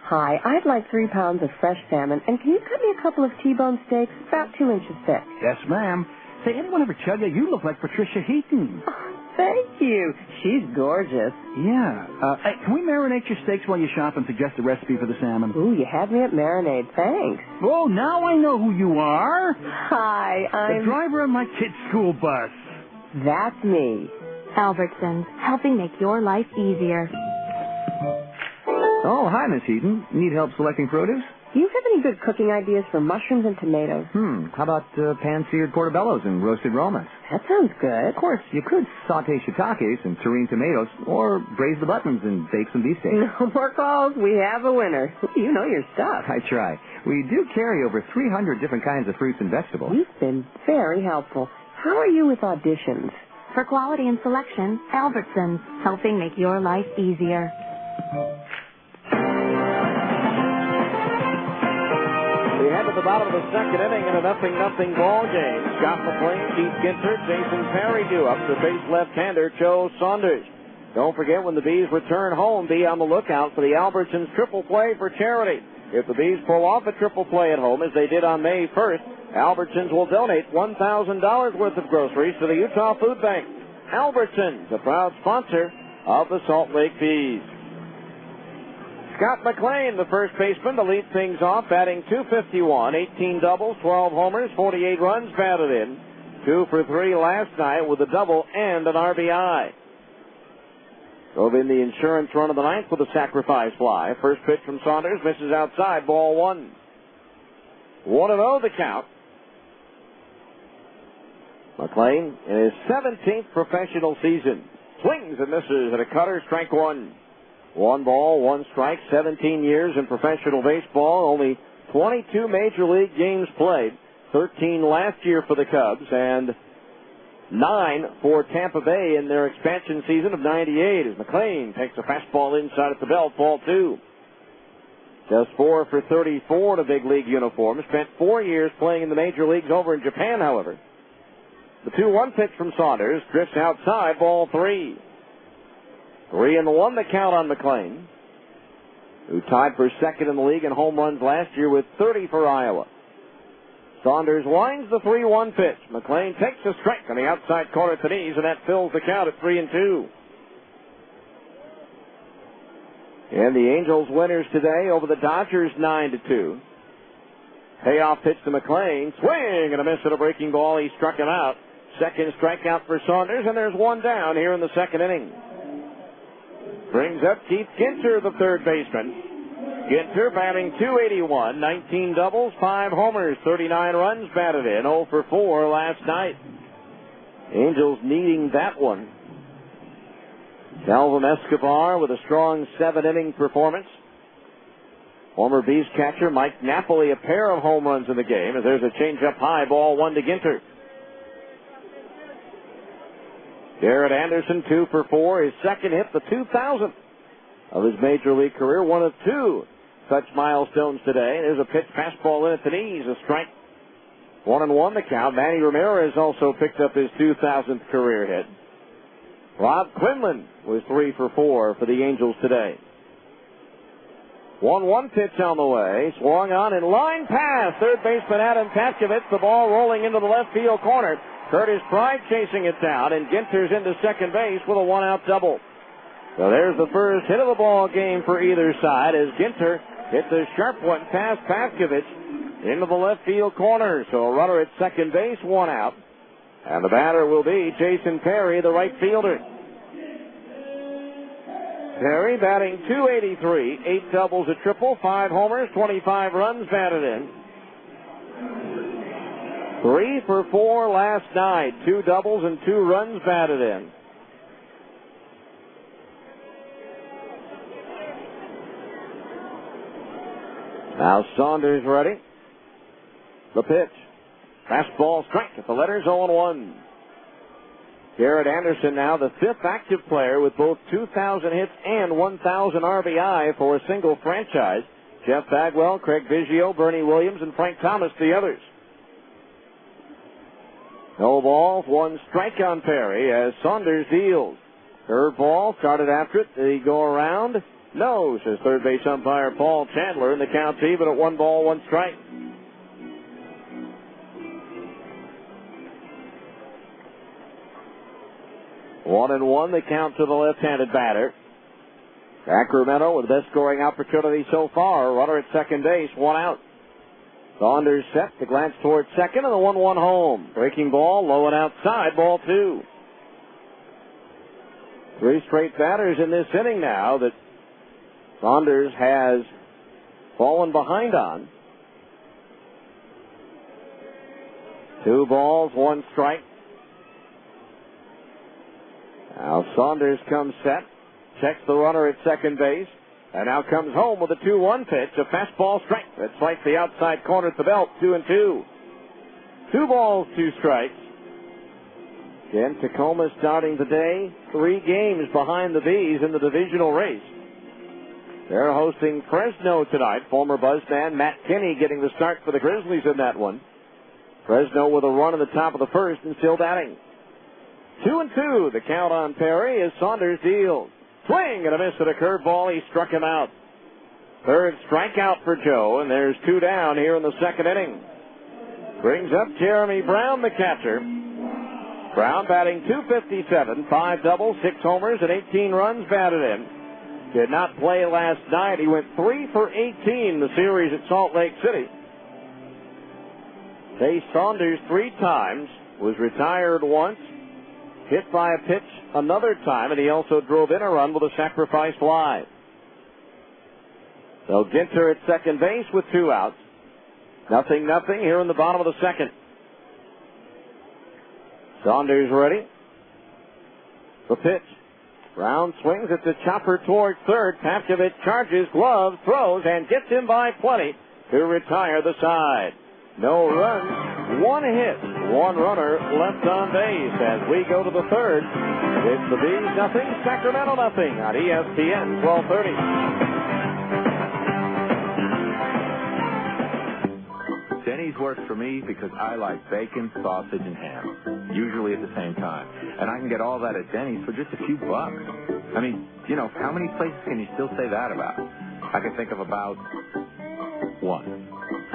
Hi, I'd like 3 pounds of fresh salmon, and can you cut me a couple of T-bone steaks about 2 inches thick? Yes, ma'am. Say, anyone ever chug you? You look like Patricia Heaton. Oh, thank you. She's gorgeous. Yeah. Hey, can we marinate your steaks while you shop and suggest a recipe for the salmon? Ooh, you had me at marinade. Thanks. Oh, now I know who you are. Hi, I'm... the driver of my kid's school bus. That's me. Albertsons, helping make your life easier. Oh, hi, Miss Heaton. Need help selecting produce? Do you have any good cooking ideas for mushrooms and tomatoes? How about pan-seared portobellos and roasted romas? That sounds good. Of course, you could saute shiitakes and tureen tomatoes, or braise the buttons and bake some beefsteak. No more calls. We have a winner. You know your stuff. I try. We do carry over 300 different kinds of fruits and vegetables. You've been very helpful. How are you with auditions? For quality and selection, Albertsons, helping make your life easier. We head to the bottom of the second inning in a 0-0 ball game. Scott McLean, Keith Ginter, Jason Perry due up to face left-hander Joe Saunders. Don't forget, when the Bees return home, be on the lookout for the Albertsons triple play for charity. If the Bees pull off a triple play at home, as they did on May 1st, Albertsons will donate $1,000 worth of groceries to the Utah Food Bank. Albertsons, a proud sponsor of the Salt Lake Bees. Scott McLean, the first baseman, to lead things off, batting .251, 18 doubles, 12 homers, 48 runs batted in. 2 for 3 last night with a double and an RBI. Drove in the insurance run of the ninth with a sacrifice fly. First pitch from Saunders, misses outside, ball 1. 1-0 the count. McLean in his 17th professional season. Swings and misses at a cutter, strike 1. 1 ball, 1 strike, 17 years in professional baseball, only 22 major league games played, 13 last year for the Cubs, and 9 for Tampa Bay in their expansion season of 98 as McLean takes a fastball inside at the belt, ball 2. Just 4 for 34 in a big league uniform. Spent 4 years playing in the major leagues over in Japan, however. The 2-1 pitch from Saunders drifts outside, ball 3. 3-1 the count on McLean, who tied for second in the league in home runs last year with 30 for Iowa. Saunders winds the 3-1 pitch. McLean takes a strike on the outside corner at the knees, and that fills the count at 3-2. And the Angels winners today over the Dodgers 9-2. Payoff pitch to McLean. Swing and a miss at a breaking ball. He struck him out. Second strikeout for Saunders, and there's 1 down here in the second inning. Brings up Keith Ginter, the third baseman. Ginter batting .281, 19 doubles, 5 homers, 39 runs batted in, 0 for 4 last night. Angels needing that one. Calvin Escobar with a strong 7-inning performance. Former Bees catcher Mike Napoli, a pair of home runs in the game, as there's a change-up high, ball 1 to Ginter. Garrett Anderson, 2 for 4, his second hit, the 2000th of his major league career, 1 of 2 such milestones today. There's a pitch, fastball in at the knees, a strike. 1-1 the count. Manny Ramirez also picked up his 2000th career hit. Rob Quinlan was 3 for 4 for the Angels today. 1-1 pitch on the way, swung on in line pass. Third baseman Adam Tatkovich, the ball rolling into the left field corner. Curtis Pride chasing it down, and Ginter's into second base with a 1-out double. So there's the first hit of the ball game for either side as Ginter hits a sharp one past Tatkovich into the left field corner. So a runner at second base, 1 out. And the batter will be Jason Perry, the right fielder. Perry batting .283, 8 doubles, a triple, 5 homers, 25 runs batted in. 3 for 4 last night, 2 doubles and 2 runs batted in. Now Saunders ready. The pitch. Fastball strike at the letters, 0-1. Garrett Anderson now the 5th active player with both 2,000 hits and 1,000 RBI for a single franchise. Jeff Bagwell, Craig Biggio, Bernie Williams, and Frank Thomas the others. No balls, 1 strike on Perry as Saunders deals. Curveball started after it. Did he go around? No, says third base umpire Paul Chandler, and the count's even at 1 ball, 1 strike. One and one, the count to the left-handed batter. Sacramento with the best scoring opportunity so far. Runner at second base, 1 out. Saunders set to glance towards second, and the 1-1 home. Breaking ball, low and outside, ball 2. 3 straight batters in this inning now that Saunders has fallen behind on. 2 balls, 1 strike. Now Saunders comes set, checks the runner at second base, and now comes home with a 2-1 pitch, a fastball strike that slices the outside corner at the belt, 2-2. 2 balls, 2 strikes. Again, Tacoma starting today 3 games behind the Bees in the divisional race. They're hosting Fresno tonight. Former Buzzman Matt Kinney getting the start for the Grizzlies in that one. Fresno with a run in the top of the first and still batting. 2-2, the count on Perry as Saunders deals. Swing and a miss at a curveball. He struck him out. Third strikeout for Joe, and there's 2 down here in the second inning. Brings up Jeremy Brown, the catcher. Brown batting .257, 5 doubles, 6 homers, and 18 runs batted in. did not play last night. He went 3 for 18 the series at Salt Lake City. Faced Saunders 3 times, was retired once, hit by a pitch another time, and he also drove in a run with a sacrifice fly. So Ginter at second base with 2 outs. 0-0 here in the bottom of the second. Saunders ready. The pitch. Brown swings at the chopper toward third. Pavkovich charges, gloves, throws, and gets him by plenty to retire the side. No runs, 1 hit, 1 runner left on base as we go to the third. It's the Bees 0, Sacramento 0 on ESPN 1230. Denny's works for me because I like bacon, sausage, and ham, usually at the same time. And I can get all that at Denny's for just a few bucks. I mean, how many places can you still say that about? I can think of about 1.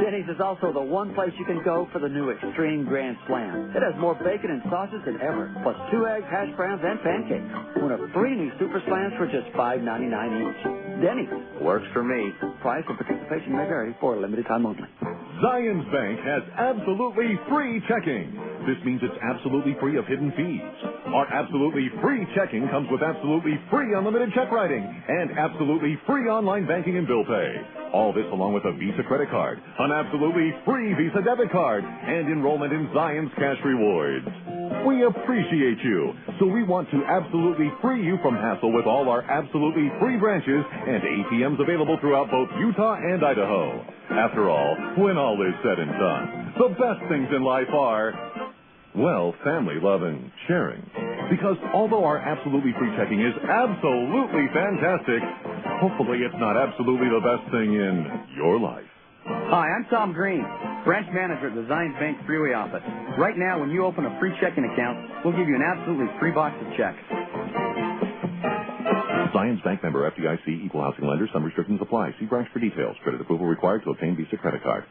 Denny's is also the one place you can go for the new Extreme Grand Slam. It has more bacon and sausage than ever, plus 2 eggs, hash browns, and pancakes. One of 3 new Super Slams for just $5.99 each. Denny's. Works for me. Price and participation may vary for a limited time only. Zions Bank has absolutely free checking. This means it's absolutely free of hidden fees. Our absolutely free checking comes with absolutely free unlimited check writing and absolutely free online banking and bill pay. All this along with a Visa credit card, an absolutely free Visa debit card, and enrollment in Zions Cash Rewards. We appreciate you, so we want to absolutely free you from hassle with all our absolutely free branches and ATMs available throughout both Utah and Idaho. After all, when all is said and done, the best things in life are, well, family love and sharing. Because although our absolutely free checking is absolutely fantastic, hopefully it's not absolutely the best thing in your life. Hi, I'm Tom Green, branch manager at the Zions Bank Freeway office. Right now, when you open a free checking account, we'll give you an absolutely free box of checks. Zions Bank member FDIC, equal housing lender. Some restrictions apply. See branch for details. Credit approval required to obtain Visa credit card.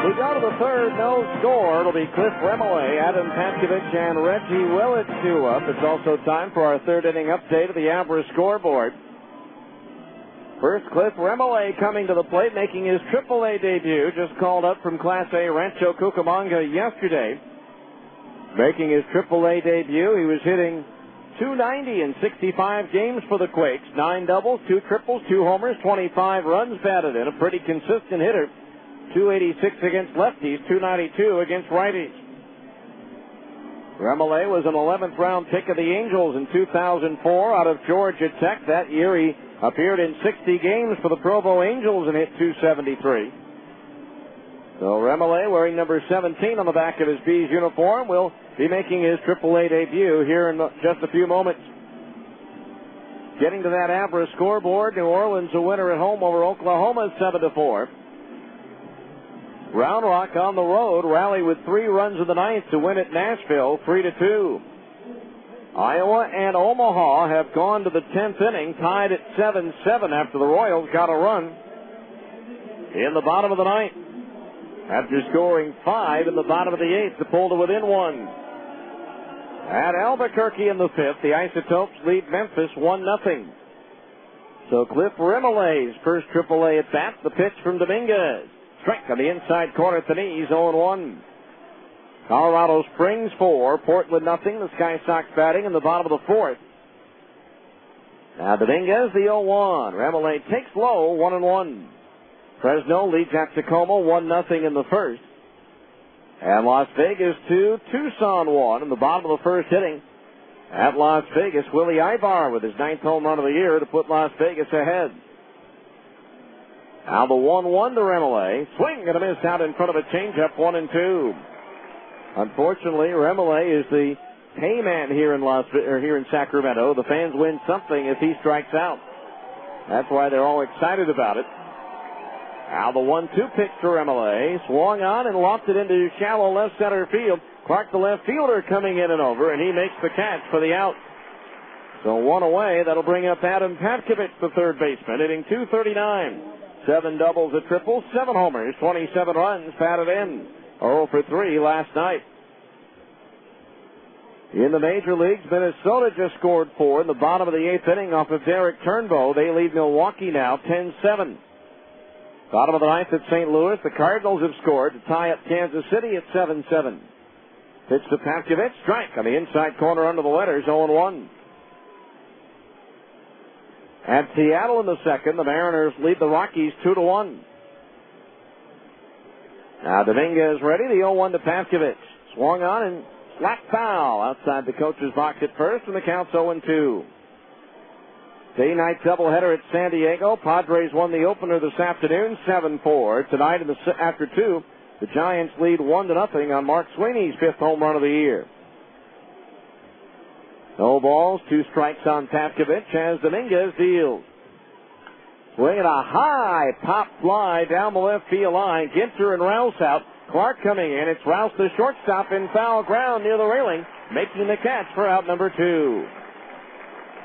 We go to the third, no score. It'll be Cliff Remillé, Adam Pavkovich, and Reggie Willett 2 up. It's also time for our third inning update of the Abra scoreboard. First, Cliff Remillé coming to the plate, making his AAA debut, just called up from Class A Rancho Cucamonga yesterday. Making his AAA debut, he was hitting .290 in 65 games for the Quakes. 9 doubles, 2 triples, 2 homers, 25 runs batted in. A pretty consistent hitter. .286 against lefties, .292 against righties. Remillé was an 11th round pick of the Angels in 2004 out of Georgia Tech. That year he appeared in 60 games for the Provo Angels and hit .273. So Remillé, wearing number 17 on the back of his Bees uniform, will be making his AAA debut here in just a few moments. Getting to that Abra scoreboard, New Orleans a winner at home over Oklahoma 7-4. Round Rock on the road rallied with 3 runs in the ninth to win at Nashville 3-2. Iowa and Omaha have gone to the 10th inning, tied at 7-7 after the Royals got a run in the bottom of the ninth. After scoring 5 in the bottom of the 8th to pull to within 1. At Albuquerque in the 5th, the Isotopes lead Memphis 1-0. So Cliff Remillé's first AAA at bat, the pitch from Dominguez. Strike on the inside corner at the knees, 0-1. Colorado Springs 4, Portland 0. The Sky Sox batting in the bottom of the 4th. Now Dominguez the 0-1. Remillé takes low, 1-1. Fresno leads at Tacoma 1-0 in the first. And Las Vegas 2, Tucson 1 in the bottom of the first inning. At Las Vegas, Willie Ibar with his 9th home run of the year to put Las Vegas ahead. Now the 1-1 to Remillé. Swing and a miss out in front of a changeup, 1-2. Unfortunately, Remillé is the pay man here in Sacramento. The fans win something if he strikes out. That's why they're all excited about it. Now the 1-2 pitch to Remillé. Swung on and lofted into shallow left center field. Clark, the left fielder, coming in and over, and he makes the catch for the out. So 1 away. That'll bring up Adam Pavkovich, the third baseman, hitting .239. 7 doubles, a triple, 7 homers, 27 runs batted in. 0 for 3 last night. In the major leagues, Minnesota just scored 4 in the bottom of the 8th inning off of Derek Turnbow. They lead Milwaukee now 10-7. Bottom of the 9th at St. Louis, the Cardinals have scored to tie up Kansas City at 7-7. Pitch to Pavkovich, strike on the inside corner under the letters, 0-1. At Seattle in the second, the Mariners lead the Rockies 2-1. Now Dominguez ready, the 0-1 to Pavkovich. Swung on and slap foul outside the coach's box at first, and the count's 0-2. Day-night doubleheader at San Diego. Padres won the opener this afternoon, 7-4. Tonight after 2, the Giants lead 1-0 on Mark Sweeney's 5th home run of the year. No balls, 2 strikes on Pavkovich as Dominguez deals. Swinging a high pop fly down the left field line. Ginter and Rouse out. Clark coming in. It's Rouse, the shortstop, in foul ground near the railing, making the catch for out number 2.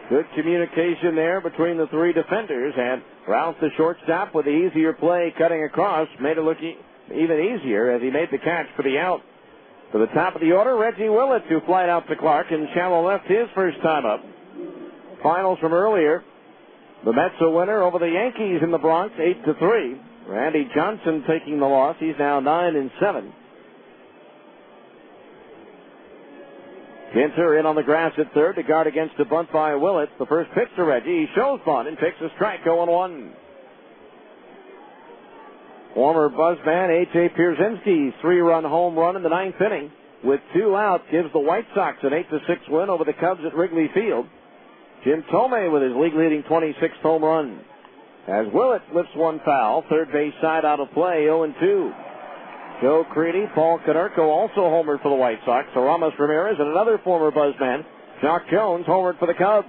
Good communication there between the 3 defenders, and Rouse, the shortstop, with the easier play cutting across, made it look even easier as he made the catch for the out. To the top of the order, Reggie Willett to fly out to Clark, and shallow left his first time up. Finals from earlier. The Mets a winner over the Yankees in the Bronx, 8-3. Randy Johnson taking the loss. He's now 9-7. Ginter in on the grass at third to guard against a bunt by Willett. The first pitch to Reggie. He shows bunt and takes a strike, 0-1. Former Buzzman A.J. Pierzynski's 3-run home run in the 9th inning with 2 outs gives the White Sox an 8-6 win over the Cubs at Wrigley Field. Jim Thome with his league-leading 26th home run. As Willett lifts one foul, third base side out of play, 0-2. Joe Creedy, Paul Konerko also homered for the White Sox. So Ramos Ramirez and another former Buzzman, Jock Jones, homered for the Cubs.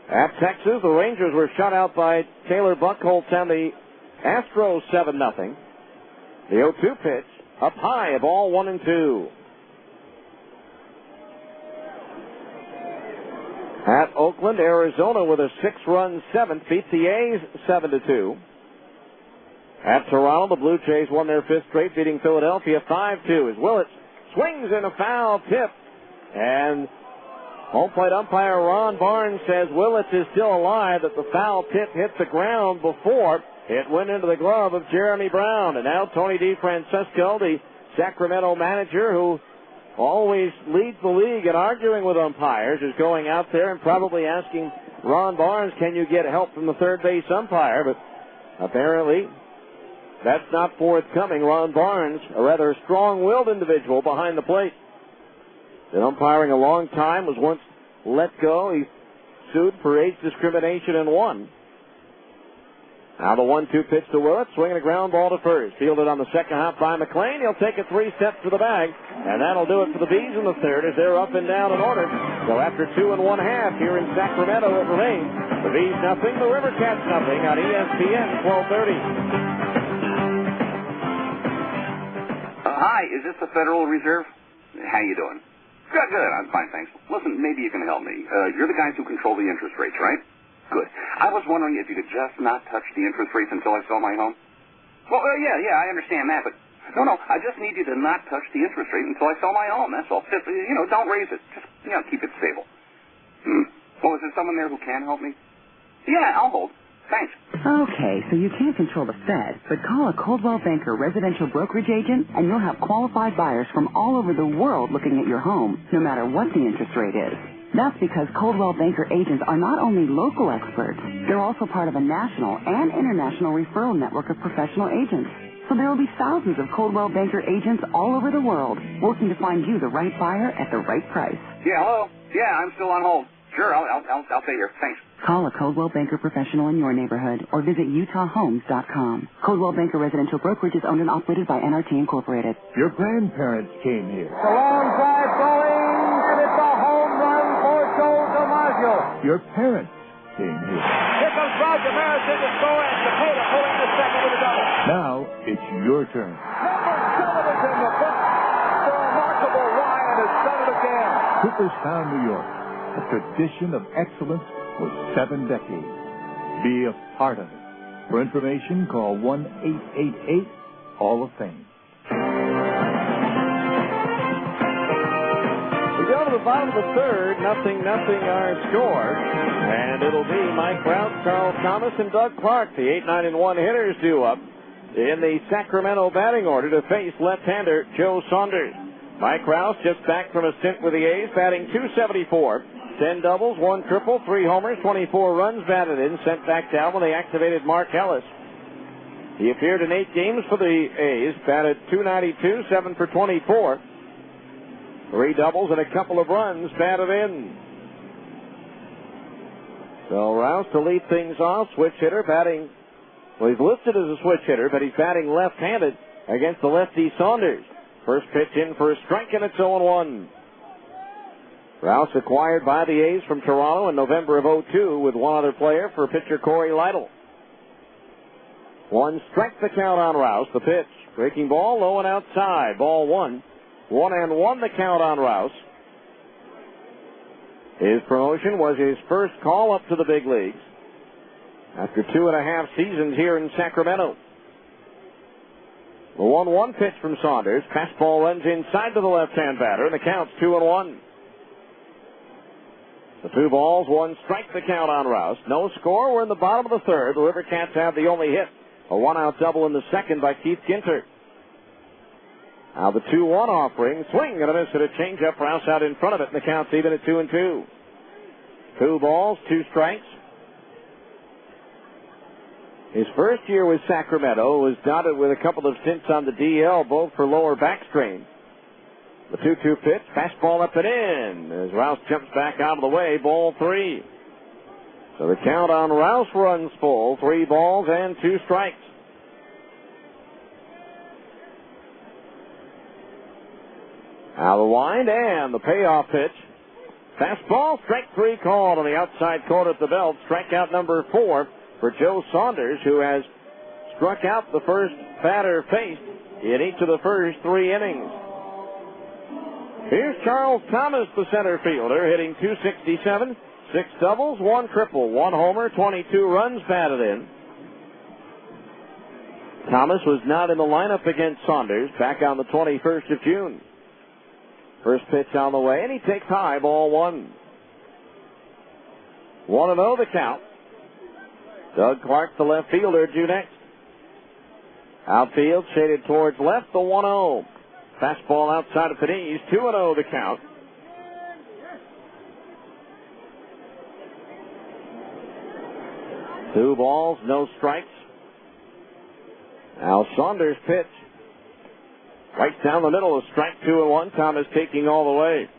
At Texas, the Rangers were shut out by Taylor Buchholz and the Astros 7-0. The 0-2 pitch, up high, a ball 1-2. At Oakland, Arizona with a 6-run 7th beat the A's 7-2. At Toronto, the Blue Jays won their 5th straight, beating Philadelphia 5-2 as Willett swings in a foul tip. And home plate umpire Ron Barnes says Willett is still alive, that the foul tip hit the ground before it went into the glove of Jeremy Brown. And now Tony DeFrancesco, the Sacramento manager who always leads the league in arguing with umpires, is going out there and probably asking Ron Barnes, can you get help from the third base umpire? But apparently that's not forthcoming. Ron Barnes, a rather strong-willed individual behind the plate. Been umpiring a long time, was once let go. He sued for age discrimination and won. Now the 1-2 pitch to Willett, swinging a ground ball to first. Fielded on the second hop by McLean. He'll take it 3 steps to the bag, and that'll do it for the Bees in the third as they're up and down in order. So after 2 1/2 here in Sacramento, it remains the Bees nothing, the River Cats nothing on ESPN 1230. Hi, is this the Federal Reserve? How you doing? Good. I'm fine, thanks. Listen, maybe you can help me. You're the guys who control the interest rates, right? Good. I was wondering if you could just not touch the interest rates until I sell my home. Well, yeah, I understand that, but no, I just need you to not touch the interest rate until I sell my home. That's all. Just, don't raise it. Just, keep it stable. Well, is there someone there who can help me? Yeah, I'll hold. Thanks. Okay, so you can't control the Fed, but call a Coldwell Banker residential brokerage agent, and you'll have qualified buyers from all over the world looking at your home, no matter what the interest rate is. That's because Coldwell Banker agents are not only local experts, they're also part of a national and international referral network of professional agents. So there will be thousands of Coldwell Banker agents all over the world working to find you the right buyer at the right price. Yeah, hello? Yeah, I'm still on hold. Sure, I'll stay here. Thanks. Call a Coldwell Banker professional in your neighborhood or visit UtahHomes.com. Coldwell Banker Residential Brokerage is owned and operated by NRT Incorporated. Your grandparents came here. The long drive going, and it's a home run for Joe DiMaggio. Your parents came here. Here comes Roger Maris in to score, and Cepeda pulling the second with a double. Now it's your turn. Number 7 is in the book. The remarkable Ryan has done it again. Cooperstown, New York. A tradition of excellence for 7 decades. Be a part of it. For information, call 1-888-HALL-OF-FAME. The to the bottom of the third. 0-0 our score. And it'll be Mike Rouse, Charles Thomas, and Doug Clark, the 8-9-1 hitters, due up in the Sacramento batting order to face left-hander Joe Saunders. Mike Rouse just back from a stint with the A's, batting .274. 10 doubles, 1 triple, 3 homers, 24 runs batted in, sent back down when they activated Mark Ellis. He appeared in 8 games for the A's, batted .292, 7 for 24. 3 doubles and a couple of runs batted in. So Rouse to lead things off, switch hitter, batting. Well, he's listed as a switch hitter, but he's batting left-handed against the lefty Saunders. First pitch in for a strike, and it's 0-1. Rouse acquired by the A's from Toronto in November of 2002 with one other player for pitcher Corey Lytle. 1 strike the count on Rouse. The pitch. Breaking ball, low and outside. Ball 1. 1-1 the count on Rouse. His promotion was his first call up to the big leagues after 2.5 seasons here in Sacramento. The 1-1 pitch from Saunders. Fastball runs inside to the left-hand batter, and the count's 2-1. The 2 balls, 1 strike the count on Rouse. No score. We're in the bottom of the third. The River Cats have the only hit. A 1-out double in the second by Keith Ginter. Now the 2-1 offering. Swing and a miss at a changeup. Rouse out in front of it, and the count's even at 2-2. 2 balls, 2 strikes. His first year with Sacramento was dotted with a couple of stints on the DL, both for lower back strain. The 2-2 pitch, fastball up and in as Rouse jumps back out of the way, ball 3. So the count on Rouse runs full, 3 balls and 2 strikes. Now the wind and the payoff pitch. Fastball, strike 3 called on the outside corner at the belt. Strikeout number 4 for Joe Saunders, who has struck out the first batter faced in each of the first 3 innings. Here's Charles Thomas, the center fielder, hitting .267, 6 doubles, 1 triple, 1 homer, 22 runs batted in. Thomas was not in the lineup against Saunders back on the 21st of June. First pitch on the way, and he takes high, ball 1. 1-0 the count. Doug Clark, the left fielder, due next. Outfield shaded towards left, the 1-0. Fastball outside of Panisse, 2-0 the count. Two balls, no strikes. Now Saunders' pitch. Right down the middle, a strike 2-1. Thomas taking all the way.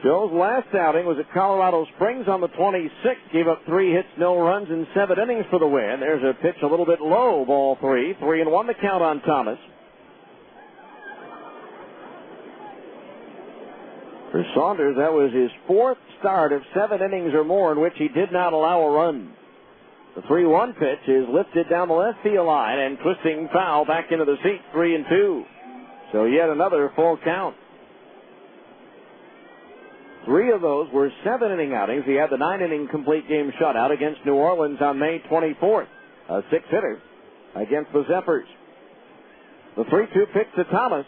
Joe's last outing was at Colorado Springs on the 26th. Gave up 3 hits, no runs, in 7 innings for the win. There's a pitch a little bit low, ball 3. 3-1 the count on Thomas. For Saunders, that was his 4th start of 7 innings or more in which he did not allow a run. The 3-1 pitch is lifted down the left field line and twisting foul back into the seat, 3-2. So yet another full count. 3 of those were 7-inning outings. He had the 9-inning complete game shutout against New Orleans on May 24th. A 6-hitter against the Zephyrs. The 3-2 pitch to Thomas.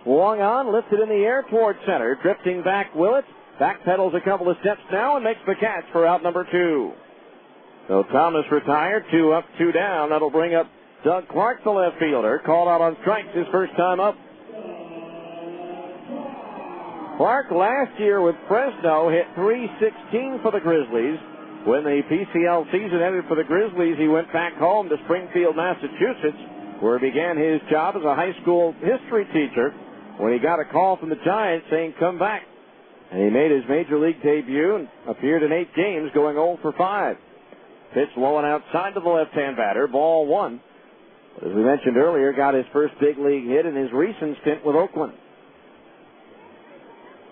Swung on, lifted in the air toward center. Drifting back, Willett. Backpedals a couple of steps now and makes the catch for out number 2. So Thomas retired, 2 up, 2 down. That'll bring up Doug Clark, the left fielder. Called out on strikes his first time up. Clark last year with Fresno hit .316 for the Grizzlies. When the PCL season ended for the Grizzlies, he went back home to Springfield, Massachusetts, where he began his job as a high school history teacher when he got a call from the Giants saying, come back. And he made his major league debut and appeared in 8 games, going 0 for 5. Pitch low and outside to the left-hand batter, ball 1. As we mentioned earlier, got his first big league hit in his recent stint with Oakland.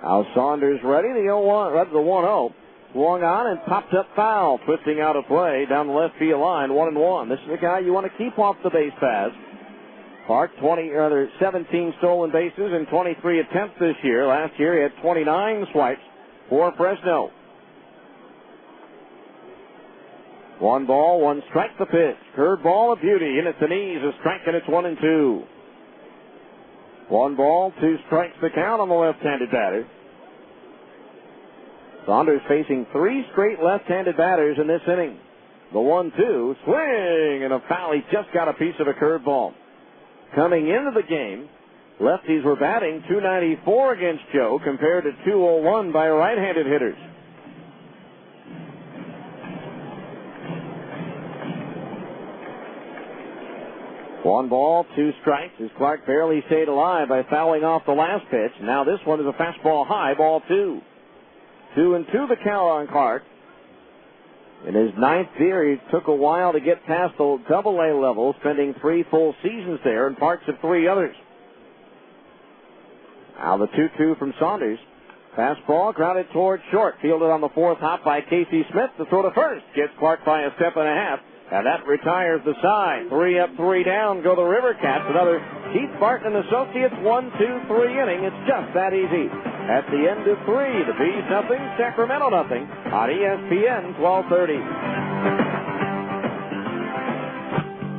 Now Saunders ready, the 1-0. Swung on and popped up foul, twisting out of play down the left field line, 1-1. This is the guy you want to keep off the base paths. Clark, 17 stolen bases and 23 attempts this year. Last year he had 29 swipes for Fresno. 1 ball, 1 strike the pitch. Curved ball, a beauty, in at the knees, a strike, and it's 1-2. 1 ball, 2 strikes the count on the left-handed batter. Saunders facing 3 straight left-handed batters in this inning. The 1-2, swing, and a foul. He just got a piece of a curveball. Coming into the game, lefties were batting .294 against Joe compared to .201 by right-handed hitters. One ball, 2 strikes as Clark barely stayed alive by fouling off the last pitch. Now this one is a fastball high, ball 2. 2-2 the count on Clark. In his 9th year, he took a while to get past the Double-A level, spending 3 full seasons there and parts of 3 others. Now the 2-2 from Saunders. Fastball grounded towards short, fielded on the 4th hop by Casey Smith. The throw to first gets Clark by a step and a half. And that retires the side. 3 up, 3 down go the River Cats. Another Keith Barton and Associates 1-2-3 inning. It's just that easy. At the end of 3, the Bees nothing, Sacramento nothing on ESPN 1230.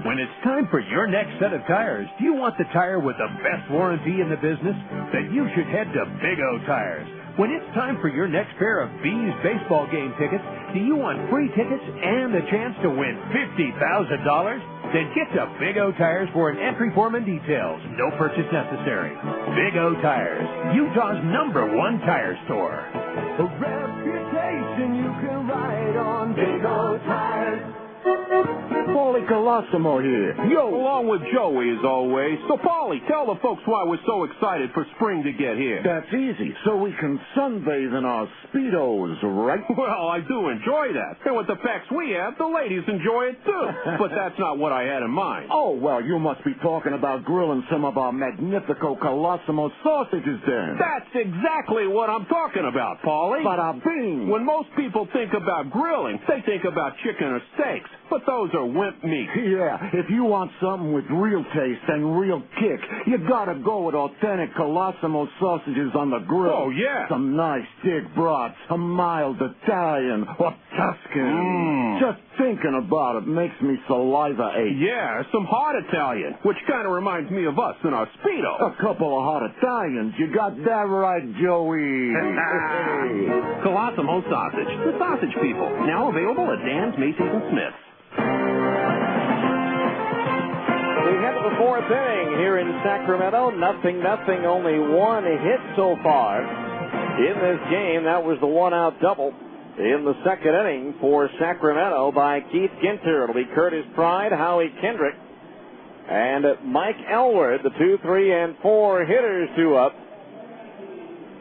When it's time for your next set of tires, do you want the tire with the best warranty in the business? Then you should head to Big O Tires. When it's time for your next pair of Bees baseball game tickets, do you want free tickets and a chance to win $50,000? Then get to Big O Tires for an entry form and details. No purchase necessary. Big O Tires, Utah's #1 tire store. A reputation you can ride on. Big O Tires. Paulie Colosimo here. Yo, along with Joey as always. So, Paulie, tell the folks why we're so excited for spring to get here. That's easy. So we can sunbathe in our Speedos, right? Well, I do enjoy that. And with the packs we have, the ladies enjoy it too. But that's not what I had in mind. Oh, well, you must be talking about grilling some of our Magnifico Colosimo sausages then. That's exactly what I'm talking about, Paulie. Bada bing. When most people think about grilling, they think about chicken or steaks. But those are wimp meat. Yeah, if you want something with real taste and real kick, you gotta go with authentic Colosimo sausages on the grill. Oh, yeah. Some nice thick brats, a mild Italian or Tuscan. Just thinking about it makes me saliva ache. Yeah, some hot Italian, which kind of reminds me of us in our Speedo. A couple of hot Italians. You got that right, Joey. Colosimo sausage. The sausage people. Now available at Dan's, Macy's, and Smith's. We head to the 4th inning here in Sacramento. Nothing, only 1 hit so far in this game. That was the 1-out double in the 2nd inning for Sacramento by Keith Ginter. It'll be Curtis Pride, Howie Kendrick, and Mike Elwood, the 2, 3, and 4 hitters 2 up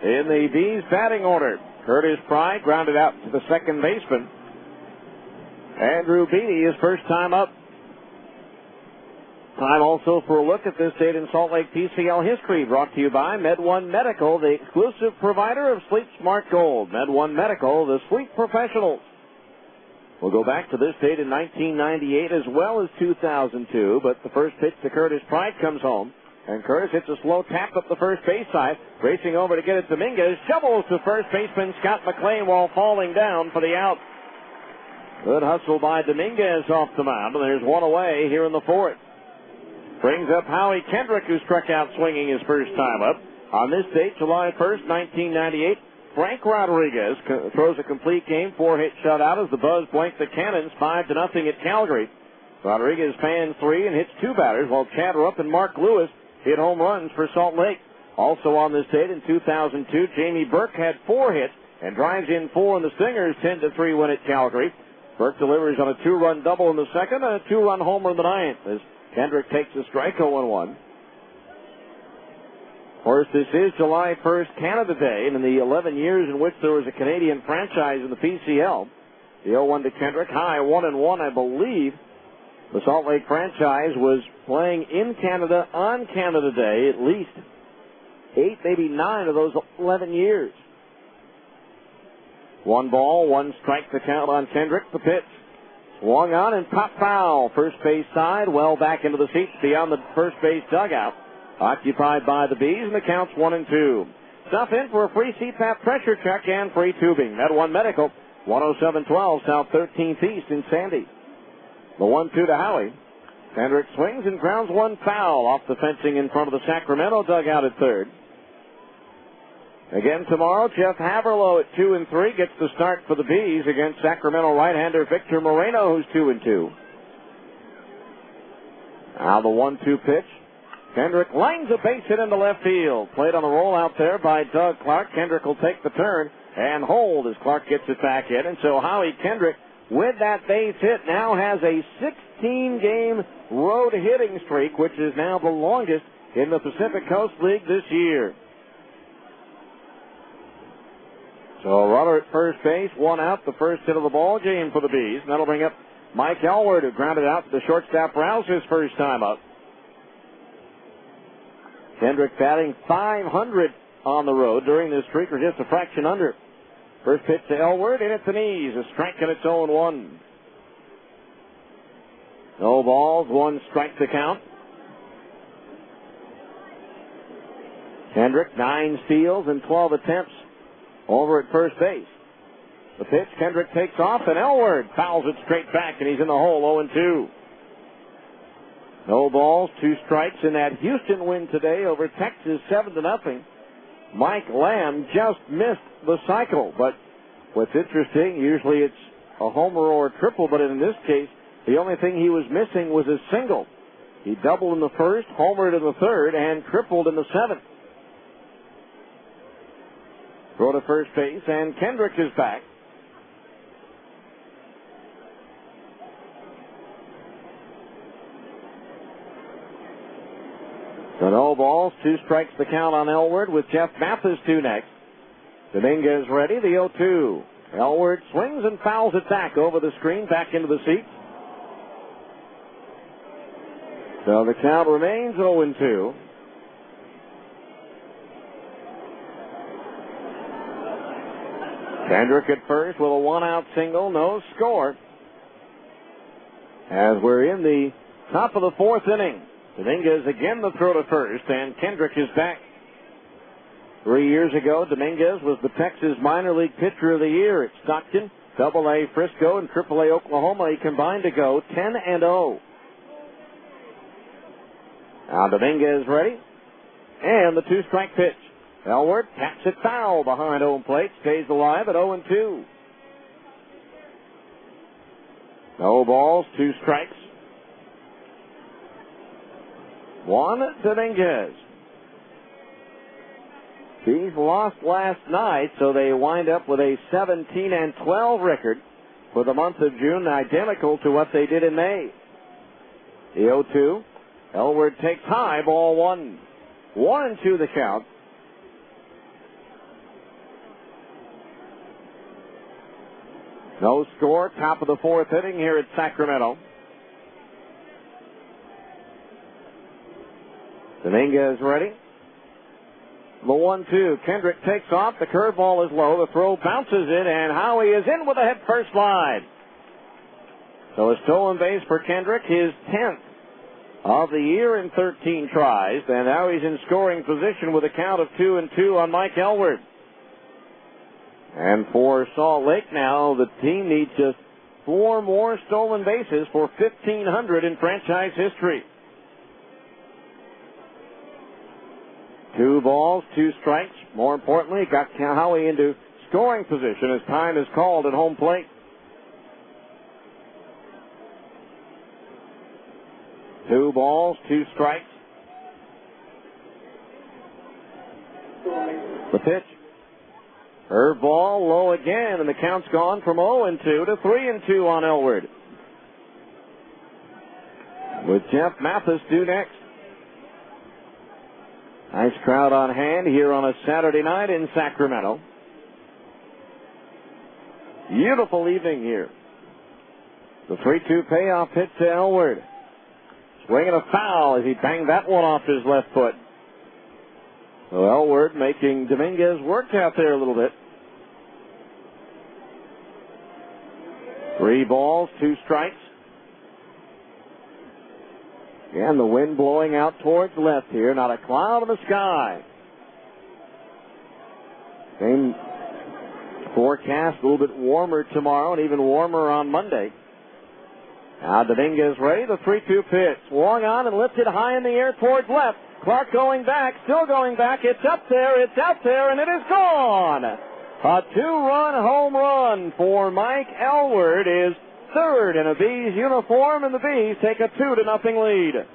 in the Bees batting order. Curtis Pride grounded out to the second baseman. Andrew Beatty, his first time up. Time also for a look at this date in Salt Lake PCL history, brought to you by Med1 Medical, the exclusive provider of Sleep Smart Gold. Med1 Medical, the sleep professionals. We'll go back to this date in 1998 as well as 2002, but the first pitch to Curtis Pride comes home, and Curtis hits a slow tap up the first base side, racing over to get it. Dominguez shovels to first baseman Scott McLean while falling down for the out. Good hustle by Dominguez off the mound, and there's 1 away here in the 4th. Brings up Howie Kendrick, who struck out swinging his first time up. On this date, July 1st, 1998, Frank Rodriguez throws a complete game, 4-hit shutout as the Buzz blank the Cannons 5-0 at Calgary. Rodriguez fans 3 and hits 2 batters, while Chad Rupp and Mark Lewis hit home runs for Salt Lake. Also on this date in 2002, Jamie Burke had 4 hits and drives in 4 in the Stingers' 10-3 win at Calgary. Burke delivers on a 2-run double in the 2nd and a 2-run homer in the 9th as Kendrick takes a strike 0-1. Of course, this is July 1st, Canada Day, and in the 11 years in which there was a Canadian franchise in the PCL, the 0-1 to Kendrick, high 1-1, I believe. The Salt Lake franchise was playing in Canada on Canada Day at least 8, maybe 9 of those 11 years. 1 ball, 1 strike to count on Kendrick. The pitch swung on and pop foul. First base side, well back into the seats beyond the first base dugout. Occupied by the Bees, and the count's 1-2. Stuff in for a free CPAP pressure check and free tubing. Med1 Medical, 10712 South 13th East in Sandy. The 1-2 to Howie. Kendrick swings and grounds one foul off the fencing in front of the Sacramento dugout at third. Again tomorrow, Jeff Haverlow at 2-3 gets the start for the Bees against Sacramento right-hander Victor Moreno, who's 2-2. Now the 1-2 pitch. Kendrick lines a base hit into left field. Played on the roll out there by Doug Clark. Kendrick will take the turn and hold as Clark gets it back in. And so Howie Kendrick, with that base hit, now has a 16-game road hitting streak, which is now the longest in the Pacific Coast League this year. So a runner at first base, one out, the first hit of the ball game for the Bees. And that'll bring up Mike Elward, who grounded out to the shortstop Rouse his first time up. Kendrick batting .500 on the road during this streak, or just a fraction under. First pitch to Elward, and it's the knees. A strike and it's 0-1. No balls, one strike to count. Kendrick, 9 steals and 12 attempts over at first base. The pitch, Kendrick takes off, and Elward fouls it straight back, and he's in the hole, 0-2. No balls, 2 strikes in that Houston win today over Texas, 7-0. Mike Lamb just missed the cycle, but what's interesting, usually it's a homer or a triple, but in this case, the only thing he was missing was a single. He doubled in the first, homered in the third, and tripled in the seventh. Throw to first base, and Kendrick is back. So no balls, 2 strikes the count on Elward with Jeff Mathis to next. Dominguez ready, the 0-2. Elward swings and fouls it back over the screen, back into the seats. So the count remains 0-2. Kendrick at first with a 1-out single, no score. As we're in the top of the 4th inning. Dominguez again the throw to first, and Kendrick is back. 3 years ago, Dominguez was the Texas minor league pitcher of the year at Stockton, AA Frisco, and AAA Oklahoma. He combined to go 10-0. Now Dominguez ready, and the 2-strike pitch. Elward taps it foul behind home plate, stays alive at 0-2. No balls, 2 strikes. 1 Dominguez. Bees lost last night, so they wind up with a 17-12 record for the month of June, identical to what they did in May. The 0-2. Elward takes high, ball 1. 1-2 the count. No score, top of the 4th inning here at Sacramento. Dominguez ready. The 1-2. Kendrick takes off. The curveball is low. The throw bounces in, and Howie is in with a head first slide. So a stolen base for Kendrick, his 10th of the year in 13 tries. And now he's in scoring position with a count of 2-2 on Mike Elward. And for Salt Lake now, the team needs just 4 more stolen bases for 1,500 in franchise history. 2 balls, 2 strikes. More importantly, got Howie into scoring position as time is called at home plate. 2 balls, 2 strikes. The pitch. Curveball low again, and the count's gone from 0-2 to 3-2 on Elward. With Jeff Mathis due next. Nice crowd on hand here on a Saturday night in Sacramento. Beautiful evening here. The 3-2 payoff hit to Elward. Swinging a foul as he banged that one off his left foot. So Elward making Dominguez work out there a little bit. 3 balls, 2 strikes. And the wind blowing out towards left here. Not a cloud in the sky. Same forecast, a little bit warmer tomorrow and even warmer on Monday. Now Dominguez ready, the 3-2 pitch. Swung on and lifted high in the air towards left. Clark going back, still going back. It's up there, and it is gone. A 2-run home run for Mike Elward is third in a B's uniform, and the B's take a 2-0 lead.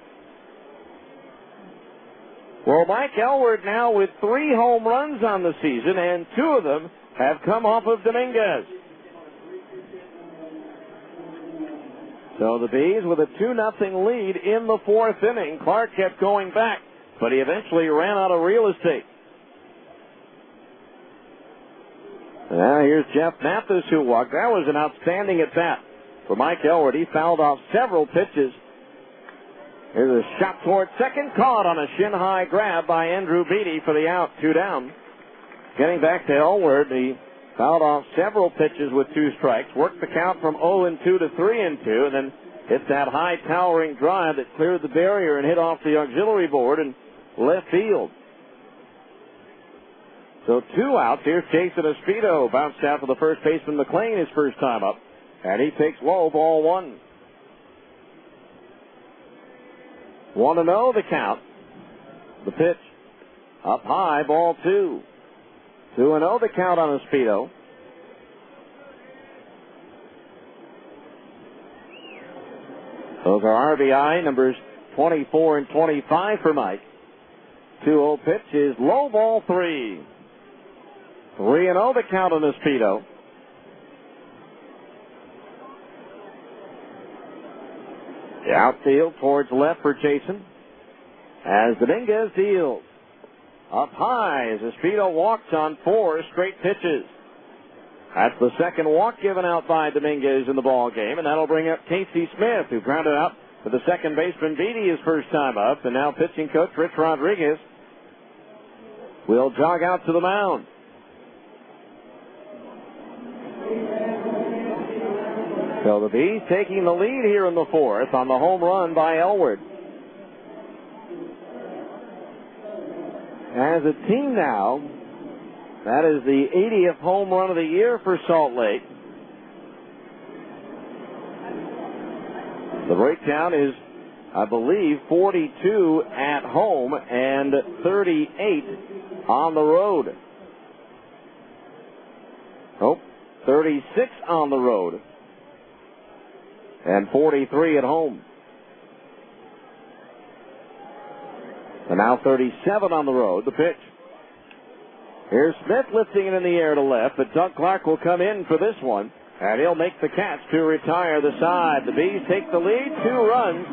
Well, Mike Elward now with 3 home runs on the season, and 2 of them have come off of Dominguez. So the B's with a 2-0 lead in the 4th inning. Clark kept going back, but he eventually ran out of real estate. Now here's Jeff Mathis who walked. That was an outstanding at bat for Mike Elward. He fouled off several pitches. Here's a shot toward second, caught on a shin-high grab by Andrew Beatty for the out, 2 down. Getting back to Elward, he fouled off several pitches with 2 strikes, worked the count from 0-2 to 3-2, and then hit that high towering drive that cleared the barrier and hit off the auxiliary board in left field. So 2 outs. Here's Jason Espedo, bounced out for the first baseman McLean his first time up, and he takes low, ball 1. 1-0 the count. The pitch up high, ball 2. 2-0 the count on Espedo. Those are RBI numbers 24 and 25 for Mike. 2-0 pitch is low, ball 3. 3-0 the count on Espedo. The outfield towards left for Jason as Dominguez deals. Up high as Espedo walks on 4 straight pitches. That's the second walk given out by Dominguez in the ball game, and that'll bring up Casey Smith, who grounded out for the second baseman Beatty his first time up, and now pitching coach Rich Rodriguez will jog out to the mound. So the Bees taking the lead here in the 4th on the home run by Elward. As a team now, that is the 80th home run of the year for Salt Lake. The breakdown is, I believe, 42 at home and 38 on the road. 36 on the road and 43 at home. And now 37 on the road. The pitch. Here's Smith lifting it in the air to left, but Doug Clark will come in for this one, and he'll make the catch to retire the side. The Bees take the lead, 2 runs,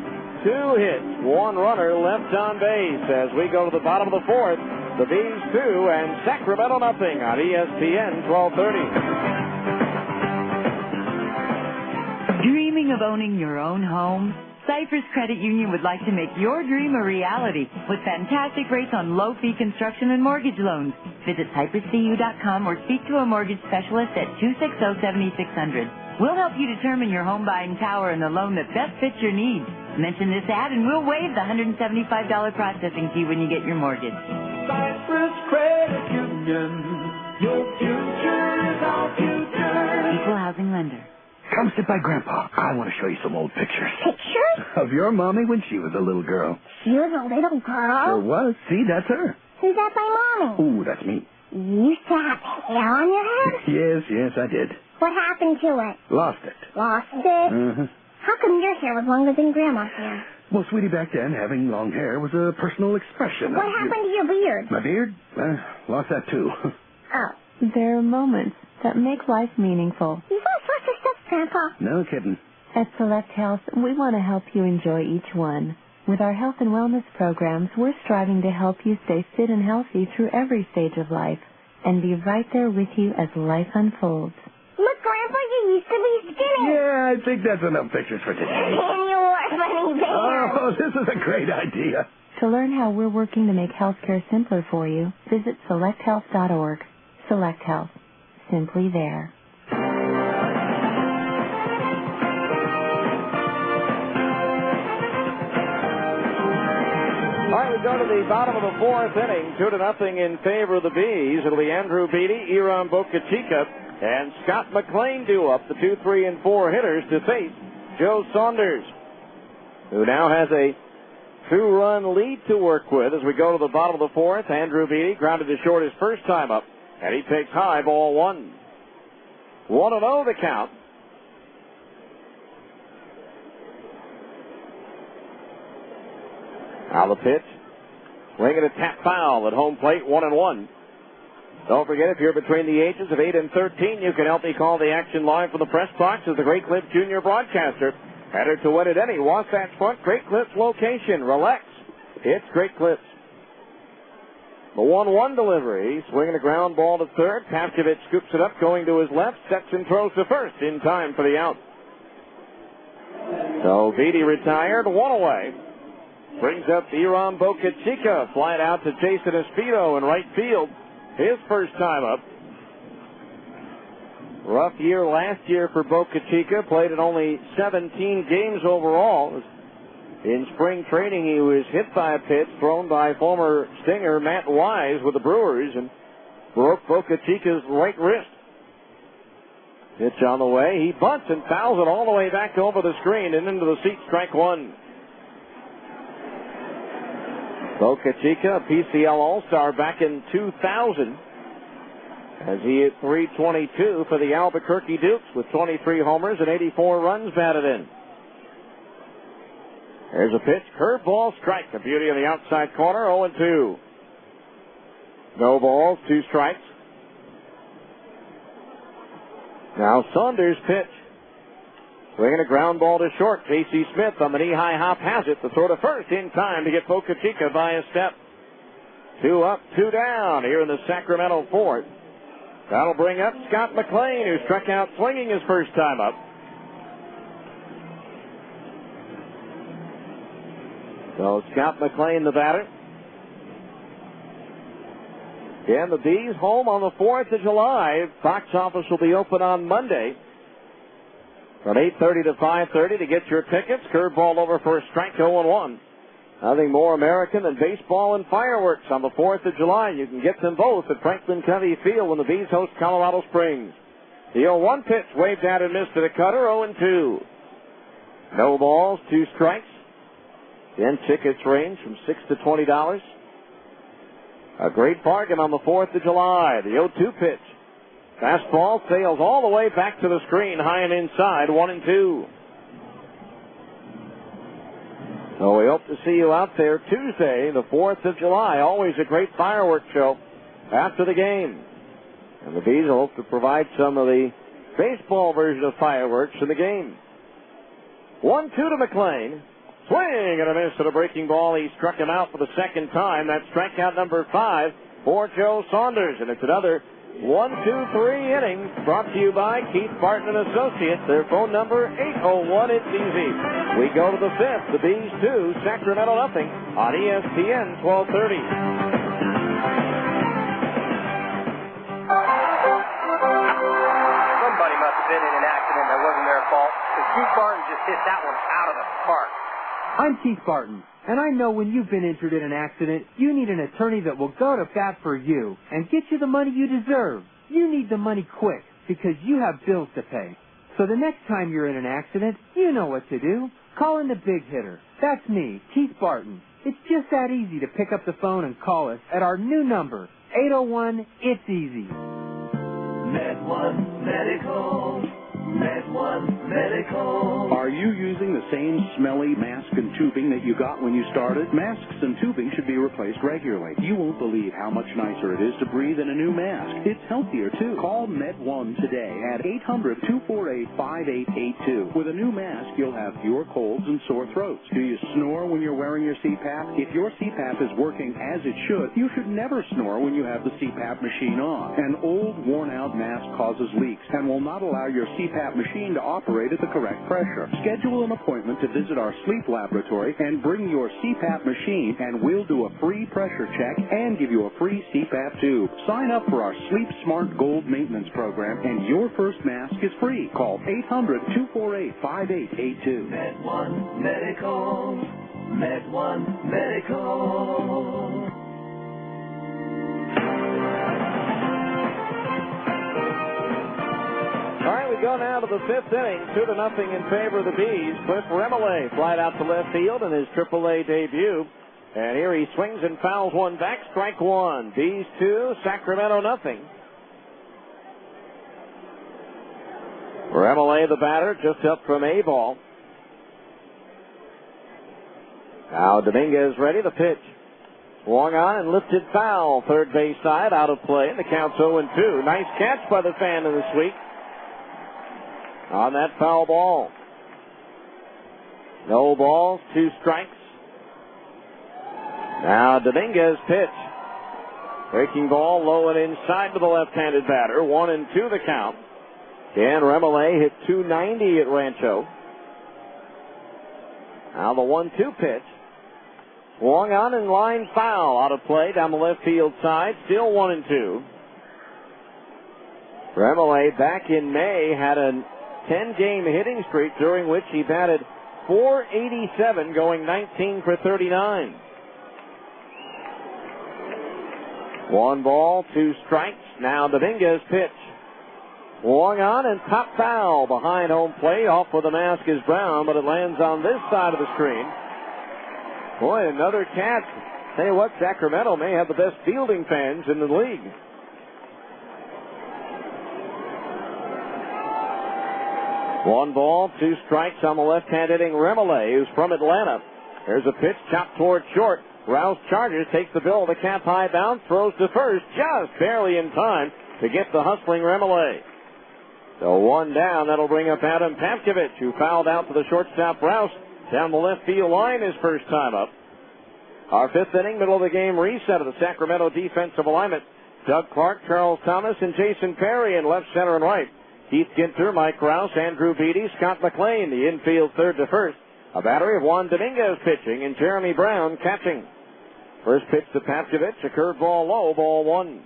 2 hits, 1 runner left on base. As we go to the bottom of the 4th, the Bees 2 and Sacramento nothing on ESPN 1230. Dreaming of owning your own home? Cypress Credit Union would like to make your dream a reality with fantastic rates on low-fee construction and mortgage loans. Visit cypresscu.com or speak to a mortgage specialist at 260-7600. We'll help you determine your home buying power and the loan that best fits your needs. Mention this ad and we'll waive the $175 processing fee when you get your mortgage. Cypress Credit Union, your future is our future. Equal housing lender. Come sit by Grandpa. I want to show you some old pictures. Pictures? Of your mommy when she was a little girl. She was a little girl? Sure was. See, that's her. Who's that, my mommy? Ooh, that's me. You used to have hair on your head? Yes, I did. What happened to it? Lost it. Lost it? Uh-huh. How come your hair was longer than Grandma's hair? Well, sweetie, back then, having long hair was a personal expression. What happened to your beard? My beard? Lost that, too. Oh. There are moments that make life meaningful. You got such a stuff, Grandpa. No kidding. At Select Health, we want to help you enjoy each one. With our health and wellness programs, we're striving to help you stay fit and healthy through every stage of life and be right there with you as life unfolds. Look, Grandpa, you used to be skinny. Yeah, I think that's enough pictures for today. And you wore funny bears. Oh, this is a great idea. To learn how we're working to make healthcare simpler for you, visit selecthealth.org. Select Health. Simply there. All right, we go to the bottom of the 4th inning, 2-0 in favor of the Bees. It'll be Andrew Beatty, Iram Bocachica, and Scott McLean due up, the 2, 3, and 4 hitters to face Joe Saunders, who now has a 2-run lead to work with as we go to the bottom of the fourth. Andrew Beatty grounded to short his first time up, and he takes high, ball 1. 1-0 the count. Now the pitch. Swing and a tap foul at home plate, 1-1. Don't forget, if you're between the ages of 8 and 13, you can help me call the action line from the press box as the Great Clips Junior broadcaster. Better to win at any Wasatch Front Great Clips location. Relax. It's Great Clips. The 1-1 delivery. Swinging a ground ball to third. Pavkovich scoops it up, going to his left. Sets and throws to first in time for the out. So Beatty retired, 1 away. Brings up Iram Bocachica, flying out to Jason Espedo in right field. His first time up. Rough year last year for Bocachica. Played in only 17 games overall. In spring training, he was hit by a pitch thrown by former Stinger Matt Wise with the Brewers and broke Bocachica's right wrist. Pitch on the way. He bunts and fouls it all the way back over the screen and into the seat. Strike 1. Bocachica, a PCL All-Star back in 2000, as he hit .322 for the Albuquerque Dukes with 23 homers and 84 runs batted in. There's a pitch, curveball, strike. The beauty of the outside corner, 0-2. No balls, 2 strikes. Now Saunders' pitch. Swinging a ground ball to short. J.C. Smith on the knee-high hop has it. The throw to first in time to get Bocachica by a step. 2 up, 2 down here in the Sacramento fourth. That'll bring up Scott McLean, who struck out swinging his first time up. So Scott McLean, the batter. Again, the Bees home on the 4th of July. Box office will be open on Monday from 8:30 to 5:30 to get your tickets. Curveball over for a strike, 0-1. Nothing more American than baseball and fireworks on the 4th of July. You can get them both at Franklin Covey Field when the Bees host Colorado Springs. The 0-1 pitch waved out and missed to the cutter, 0-2. No balls, 2 strikes. Again, tickets range from $6 to $20. A great bargain on the 4th of July. The 0-2 pitch. Fastball sails all the way back to the screen, high and inside, 1-2. So we hope to see you out there Tuesday, the 4th of July. Always a great fireworks show after the game. And the Bees hope to provide some of the baseball version of fireworks in the game. 1-2 to McLean. Swing and a miss to the breaking ball. He struck him out for the second time. That's strikeout number 5 for Joe Saunders. And it's another 1-2-3 innings brought to you by Keith Barton and Associates. Their phone number 801. It's easy. We go to the 5th. The Bees 2, Sacramento nothing on ESPN 1230. Somebody must have been in an accident that wasn't their fault, because Keith Barton just hit that one out of the park. I'm Keith Barton, and I know when you've been injured in an accident, you need an attorney that will go to bat for you and get you the money you deserve. You need the money quick because you have bills to pay. So the next time you're in an accident, you know what to do. Call in the big hitter. That's me, Keith Barton. It's just that easy to pick up the phone and call us at our new number, 801, It's Easy. Med One Medical. Med One Medical. Are you using the same smelly mask and tubing that you got when you started? Masks and tubing should be replaced regularly. You won't believe how much nicer it is to breathe in a new mask. It's healthier, too. Call Med One today at 800-248-5882. With a new mask, you'll have fewer colds and sore throats. Do you snore when you're wearing your CPAP? If your CPAP is working as it should, you should never snore when you have the CPAP machine on. An old, worn-out mask causes leaks and will not allow your CPAP machine to operate at the correct pressure. Schedule an appointment to visit our sleep laboratory and bring your CPAP machine, and we'll do a free pressure check and give you a free CPAP tube. Sign up for our Sleep Smart Gold maintenance program, and your first mask is free. Call 800-248-5882. Med One Medical. Med One Medical. All right, we go now to the fifth inning. 2-0 in favor of the Bees. Cliff Remillé flied out to left field in his AAA debut. And here he swings and fouls one back. Strike one. Bees 2, Sacramento nothing. Remillé, the batter, just up from A ball. Now Dominguez ready. The pitch. Swung on and lifted foul. Third base side out of play. And the count's 0-2. Nice catch by the fan in the sweep on that foul ball. No balls, 2 strikes. Now Dominguez pitch. Breaking ball low and inside to the left-handed batter. 1-2 the count. Dan Remillé hit .290 at Rancho. Now the 1-2 pitch. Swung on and line foul out of play down the left field side. Still 1-2. Remillé back in May had a 10-game hitting streak during which he batted .487, going 19 for 39. 1 ball, 2 strikes. Now Dominguez pitch. Swung on and top foul behind home plate. Off with the mask is Brown, but it lands on this side of the screen. Boy, another catch. Tell you what, Sacramento may have the best fielding fans in the league. One ball, 2 strikes on the left-hand hitting Remillé, who's from Atlanta. There's a pitch chopped toward short. Rouse charges, takes the bill, the cap high bounce, throws to first, just barely in time to get the hustling Remillé. So 1 down, that'll bring up Adam Pavkovich, who fouled out to the shortstop Rouse down the left field line his first time up. Our 5th inning, middle of the game reset of the Sacramento defensive alignment. Doug Clark, Charles Thomas, and Jason Perry in left, center, and right. Keith Ginter, Mike Rouse, Andrew Beatty, Scott McLean, the infield third to first. A battery of Juan Dominguez pitching and Jeremy Brown catching. First pitch to Pavkovich, a curveball low, ball 1.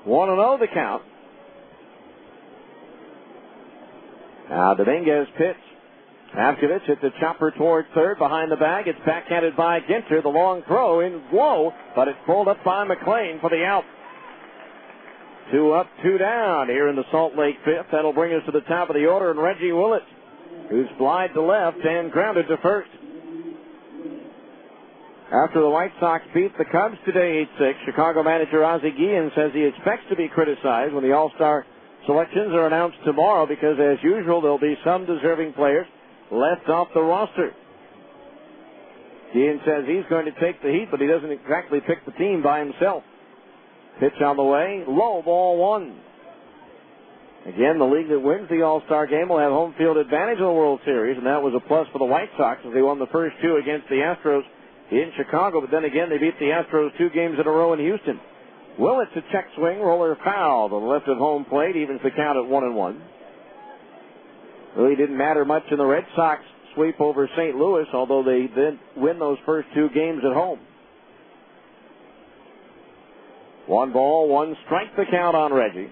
1-0 the count. Now Dominguez pitch. Pavkovich hit the chopper toward third behind the bag. It's backhanded by Ginter. The long throw in low, but it's pulled up by McLean for the out. 2 up, 2 down here in the Salt Lake 5th. That'll bring us to the top of the order, and Reggie Willett, who's flied to left and grounded to first. After the White Sox beat the Cubs today 8-6, Chicago manager Ozzie Guillen says he expects to be criticized when the All-Star selections are announced tomorrow because, as usual, there'll be some deserving players left off the roster. Guillen says he's going to take the heat, but he doesn't exactly pick the team by himself. Pitch on the way, low, ball 1. Again, the league that wins the All-Star game will have home field advantage in the World Series, and that was a plus for the White Sox as they won the first 2 against the Astros in Chicago, but then again they beat the Astros 2 games in a row in Houston. Willett's a check swing, roller foul to the left of home plate, evens the count at 1-1. Really didn't matter much in the Red Sox sweep over St. Louis, although they did win those first 2 games at home. 1 ball, 1 strike the count on Reggie.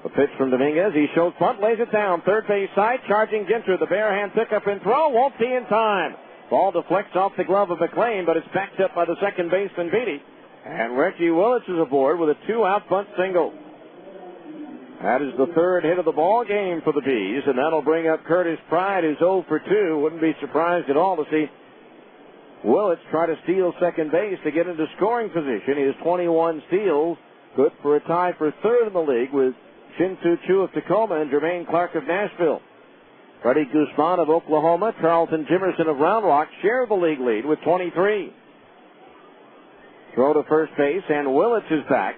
A pitch from Dominguez. He shows bunt, lays it down. Third base side, charging Ginter. The bare hand pickup and throw won't be in time. Ball deflects off the glove of McLean, but it's backed up by the second baseman Beatty. And Reggie Willits is aboard with a 2-out bunt single. That is the 3rd hit of the ball game for the Bees, and that'll bring up Curtis Pride, who's 0 for 2. Wouldn't be surprised at all to see Willits try to steal second base to get into scoring position. He has 21 steals, good for a tie for 3rd in the league with Shin-Soo Choo of Tacoma and Jermaine Clark of Nashville. Freddie Guzman of Oklahoma, Charlton Jimerson of Round Rock share the league lead with 23. Throw to first base, and Willits is back.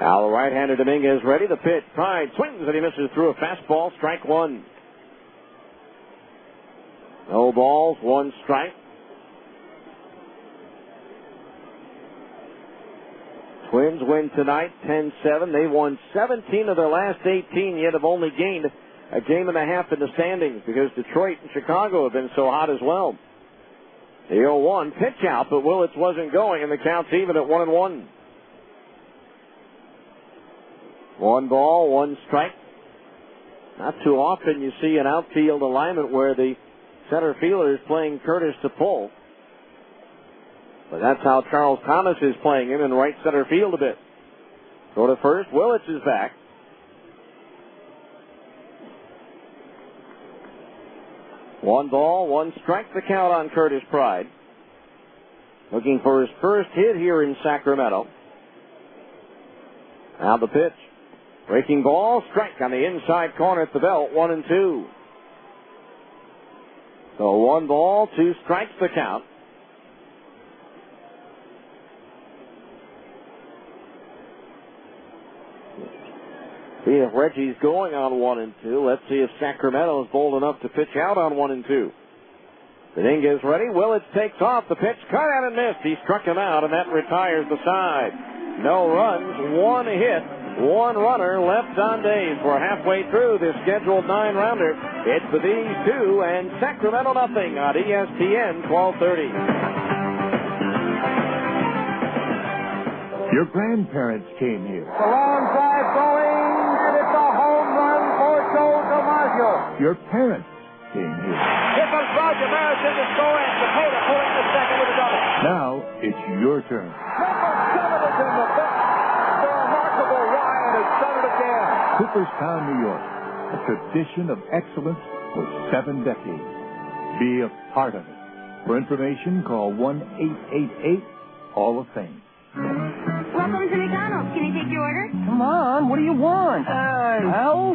Now the right-hander Dominguez ready. The pitch. Pride swings and he misses through a fastball. Strike 1. No balls, 1 strike. Twins win tonight 10-7. They won 17 of their last 18, yet have only gained a game and a half in the standings because Detroit and Chicago have been so hot as well. The 0-1 pitch out, but Willits wasn't going, and the count's even at 1-1. 1 ball, 1 strike. Not too often you see an outfield alignment where the center fielder is playing Curtis to pull. But that's how Charles Thomas is playing him in right center field a bit. Go to first. Willits is back. One ball, one strike the count on Curtis Pride. Looking for his first hit here in Sacramento. Now the pitch. Breaking ball, strike on the inside corner at the belt, 1-2. So 1 ball, 2 strikes the count. See if Reggie's going on 1-2. Let's see if Sacramento is bold enough to pitch out on 1-2. Dominguez ready. Willits takes off. The pitch cut out and missed. He struck him out, and that retires the side. No runs, 1 hit, 1 runner left on base. We're halfway through this scheduled 9-rounder. It's the Bees 2 and Sacramento nothing on ESPN 1230. Your grandparents came here. The long drive going, and it's a home run for Joe DiMaggio. Your parents came here. Here comes Roger Maris in to score, and Cepeda pulling the second with a double. Now it's your turn. Number 7 is in the book. The remarkable Ryan has done it again. Cooperstown, New York. A tradition of excellence for 7 decades. Be a part of it. For information, call 1-888-HALL of Fame. Welcome to McDonald's. Can I take your order? Come on, what do you want? Well,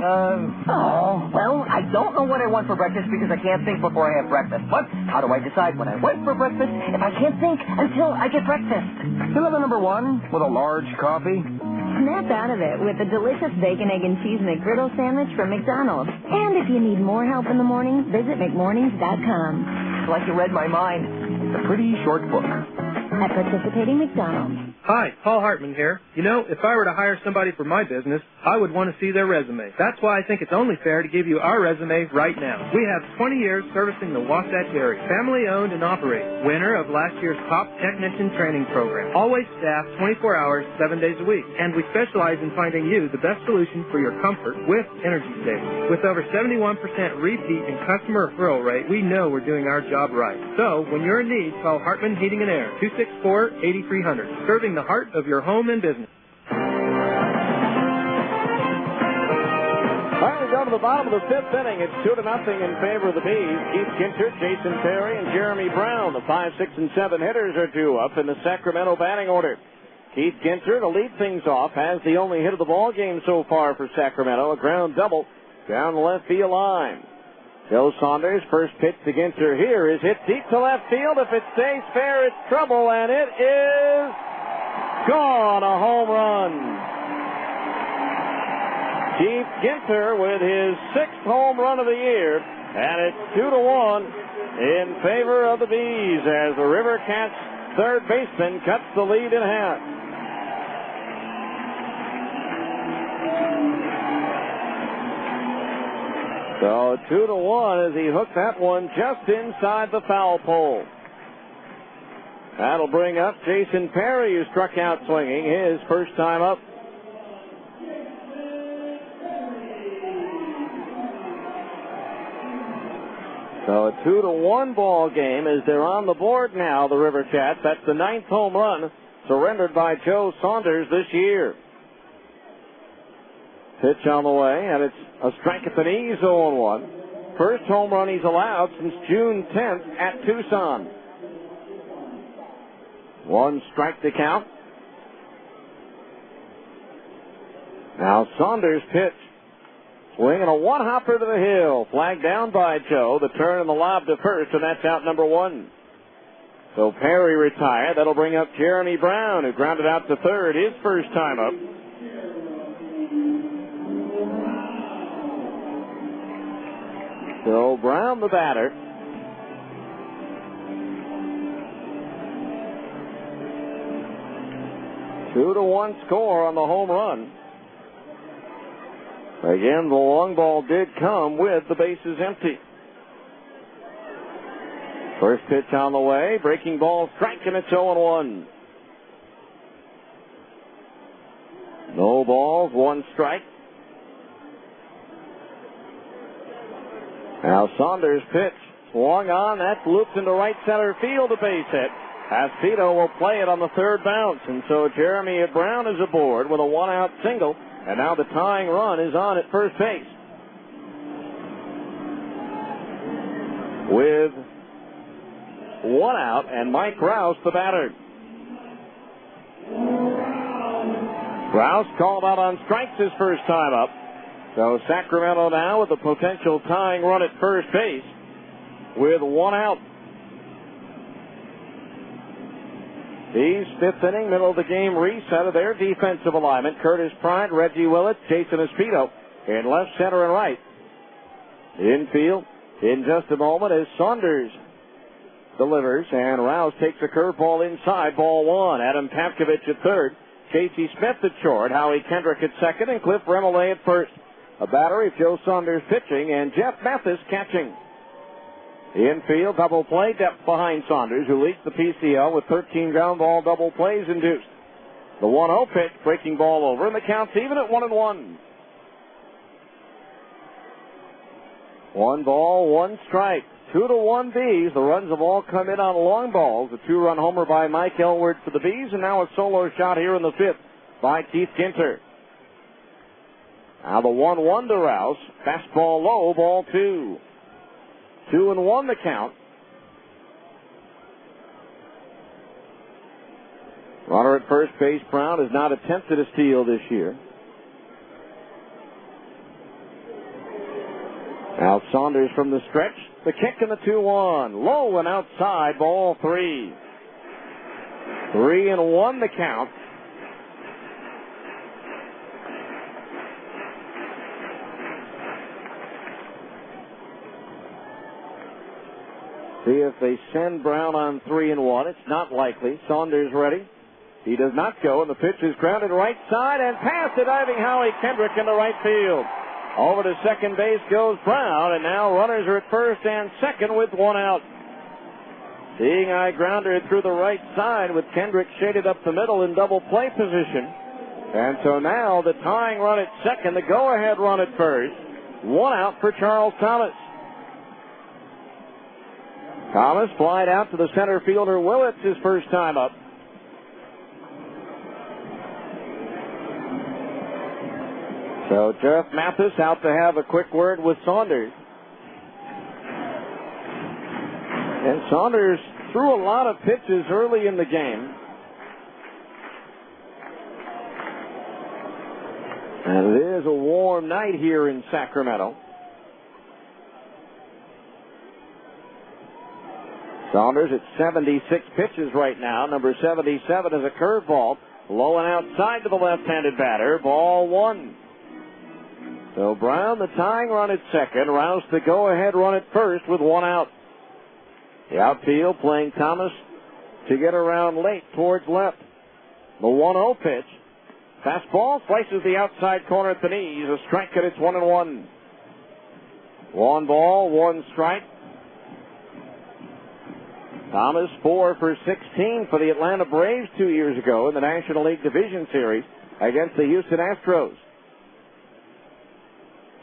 I don't know what I want for breakfast because I can't think before I have breakfast. But how do I decide when I wait for breakfast if I can't think until I get breakfast? Still have a number 1 with a large coffee? Snap out of it with the delicious bacon, egg, and cheese McGriddle sandwich from McDonald's. And if you need more help in the morning, visit McMornings.com. Like you read my mind. It's a pretty short book. At participating McDonald's. Hi, Paul Hartman here. You know, if I were to hire somebody for my business, I would want to see their resume. That's why I think it's only fair to give you our resume right now. We have 20 years servicing the Wasatch area. Family owned and operated. Winner of last year's top technician training program. Always staffed 24 hours, 7 days a week. And we specialize in finding you the best solution for your comfort with energy savings. With over 71% repeat and customer referral rate, we know we're doing our job right. So, when you're in need, call Hartman Heating and Air, 264-8300, serving the heart of your home and business. All right, we go to the bottom of the 5th inning. It's 2-0 in favor of the Bees. Keith Ginter, Jason Perry, and Jeremy Brown. The 5, 6, and 7 hitters are due up in the Sacramento batting order. Keith Ginter, to lead things off, has the only hit of the ball game so far for Sacramento, a ground double down the left field line. Joe Saunders, first pitch to Ginter here is hit deep to left field. If it stays fair, it's trouble, and it is gone, a home run. Keith Ginter with his 6th home run of the year, and it's 2-1 in favor of the Bees as the River Cats third baseman cuts the lead in half. So 2-1 as he hooked that one just inside the foul pole. That'll bring up Jason Perry, who struck out swinging his first time up. So a 2-1 ball game as they're on the board now, the River Cats. That's the 9th home run surrendered by Joe Saunders this year. Pitch on the way, and it's a strike at the knees, 0-1. First home run he's allowed since June 10th at Tucson. 1 strike to count. Now Saunders' pitch. Swinging a one-hopper to the hill. Flagged down by Joe. The turn and the lob to first, and that's out number 1. So Perry retired. That'll bring up Jeremy Brown, who grounded out to third his first time up. So Brown the batter. Two to one score on the home run. Again, the long ball did come with the bases empty. First pitch on the way. Breaking ball, strike, and it's 0-1. No balls, 1 strike. Now Saunders' pitch. Swung on. That's looped into right center field, a base hit. Aspito will play it on the third bounce. And so Jeremy Brown is aboard with a one-out single. And now the tying run is on at first base. With one out, and Mike Rouse, the batter. Rouse called out on strikes his first time up. So Sacramento now with a potential tying run at first base with one out. These fifth inning, middle of the game reset of their defensive alignment. Curtis Pride, Reggie Willett, Jason Aspito in left, center, and right. Infield in just a moment as Saunders delivers, and Rouse takes a curveball inside, ball one. Adam Papkovich at third, Casey Smith at short, Howie Kendrick at second, and Cliff Remolay at first. A battery of Joe Saunders pitching and Jeff Mathis catching. Infield double play, depth behind Saunders, who leads the PCL with 13 ground ball double plays induced. The 1-0 pitch, breaking ball over, and the count's even at 1-1. 1 ball, 1 strike. 2-1 Bees. The runs have all come in on long balls. A 2-run homer by Mike Elward for the Bees, and now a solo shot here in the fifth by Keith Ginter. Now the 1-1 to Rouse. Fastball low, ball 2. 2-1 the count. Runner at first base, Brown, has not attempted a steal this year. Now Saunders from the stretch. The kick and the 2-1. Low and outside, ball 3. 3-1 the count. See if they send Brown on 3-1. It's not likely. Saunders ready. He does not go, and the pitch is grounded right side and past the diving Howie Kendrick into right field. Over to second base goes Brown, and now runners are at first and second with one out. Seeing eye grounder through the right side with Kendrick shaded up the middle in double play position. And so now the tying run at second, the go-ahead run at first. One out for Charles Thomas. Thomas flied out to the center fielder Willits his first time up. So Jeff Mathis out to have a quick word with Saunders. And Saunders threw a lot of pitches early in the game. And it is a warm night here in Sacramento. Saunders at 76 pitches right now. Number 77 is a curveball. Low and outside to the left-handed batter. Ball 1. So Brown, the tying run at second. Rouse the go-ahead run at first with one out. The outfield playing Thomas to get around late towards left. The 1-0 pitch. Fastball slices the outside corner at the knees. A strike, and it's 1-1. 1 ball, 1 strike. Thomas 4 for 16 for the Atlanta Braves 2 years ago in the National League Division Series against the Houston Astros.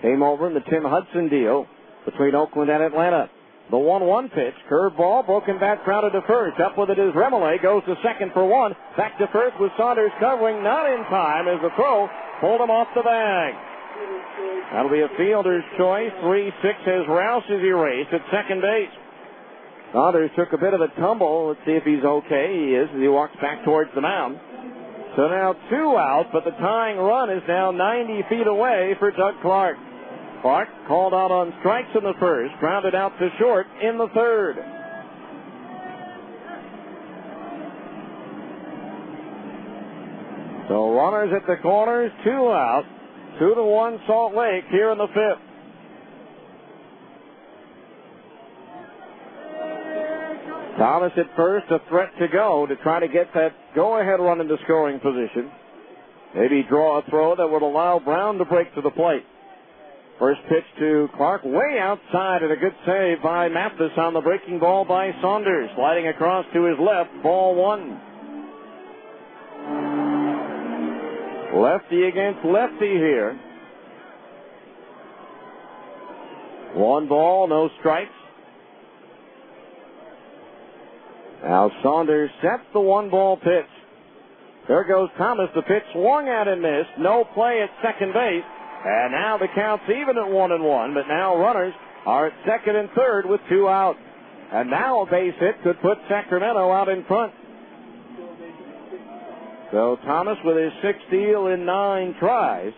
Came over in the Tim Hudson deal between Oakland and Atlanta. The 1-1 pitch, curveball, broken back, grounded to first. Up with it is Remolay, goes to second for 1. Back to first with Saunders covering, not in time as the throw pulled him off the bag. That'll be a fielder's choice. 3-6 as Rouse is erased at second base. Saunders took a bit of a tumble. Let's see if he's okay. He is as he walks back towards the mound. So now 2 out, but the tying run is now 90 feet away for Doug Clark. Clark called out on strikes in the first, grounded out to short in the third. So runners at the corners, 2 out. 2-1 Salt Lake here in the fifth. Thomas at first, a threat to go to try to get that go-ahead run into scoring position. Maybe draw a throw that would allow Brown to break to the plate. First pitch to Clark, way outside, and a good save by Mathis on the breaking ball by Saunders. Sliding across to his left, ball 1. Lefty against lefty here. 1 ball, no strikes. Now Saunders sets the 1-ball pitch. There goes Thomas. The pitch swung at and missed. No play at second base. And now the count's even at 1-1, but now runners are at second and third with 2 out. And now a base hit could put Sacramento out in front. So Thomas with his 6th steal in 9 tries.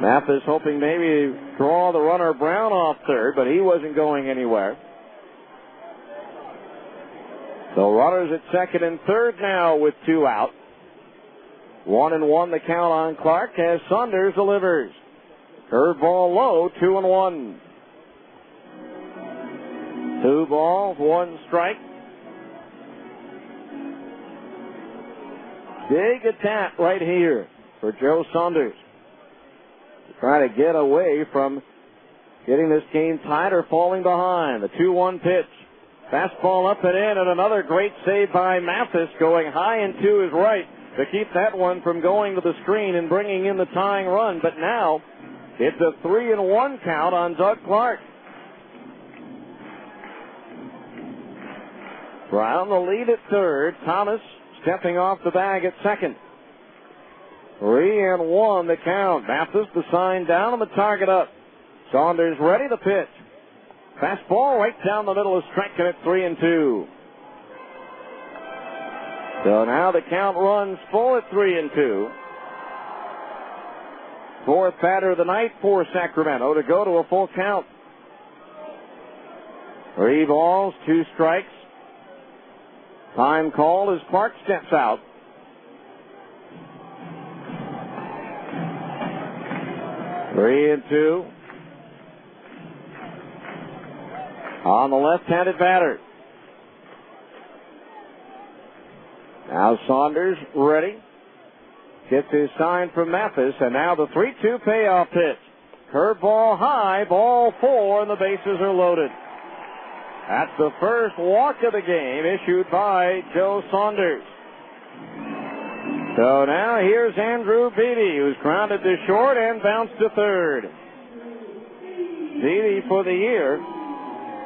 Mathis hoping maybe draw the runner Brown off third, but he wasn't going anywhere. So runners at second and third now with 2 out. 1-1 the count on Clark as Saunders delivers. Curveball low, 2-1. 2 balls, 1 strike. Big attack right here for Joe Saunders. Try to get away from getting this game tied or falling behind. The 2-1 pitch. Fastball up and in, and another great save by Mathis going high and to his right to keep that one from going to the screen and bringing in the tying run. But now it's a 3-1 count on Doug Clark. Brown the lead at third. Thomas stepping off the bag at second. 3-1 the count. Mathis the sign down and the target up. Saunders ready to pitch. Fastball right down the middle is striking at 3-2. So now the count runs full at 3-2. 4th batter of the night for Sacramento to go to a full count. 3 balls, 2 strikes. Time called as Clark steps out. Three and two. On the left-handed batter. Now Saunders ready. Gets his sign from Mathis, and now the 3-2 payoff pitch. Curveball high, ball 4, and the bases are loaded. That's the first walk of the game issued by Joe Saunders. So now here's Andrew Beatty, who's grounded to short and bounced to third. Beatty for the year,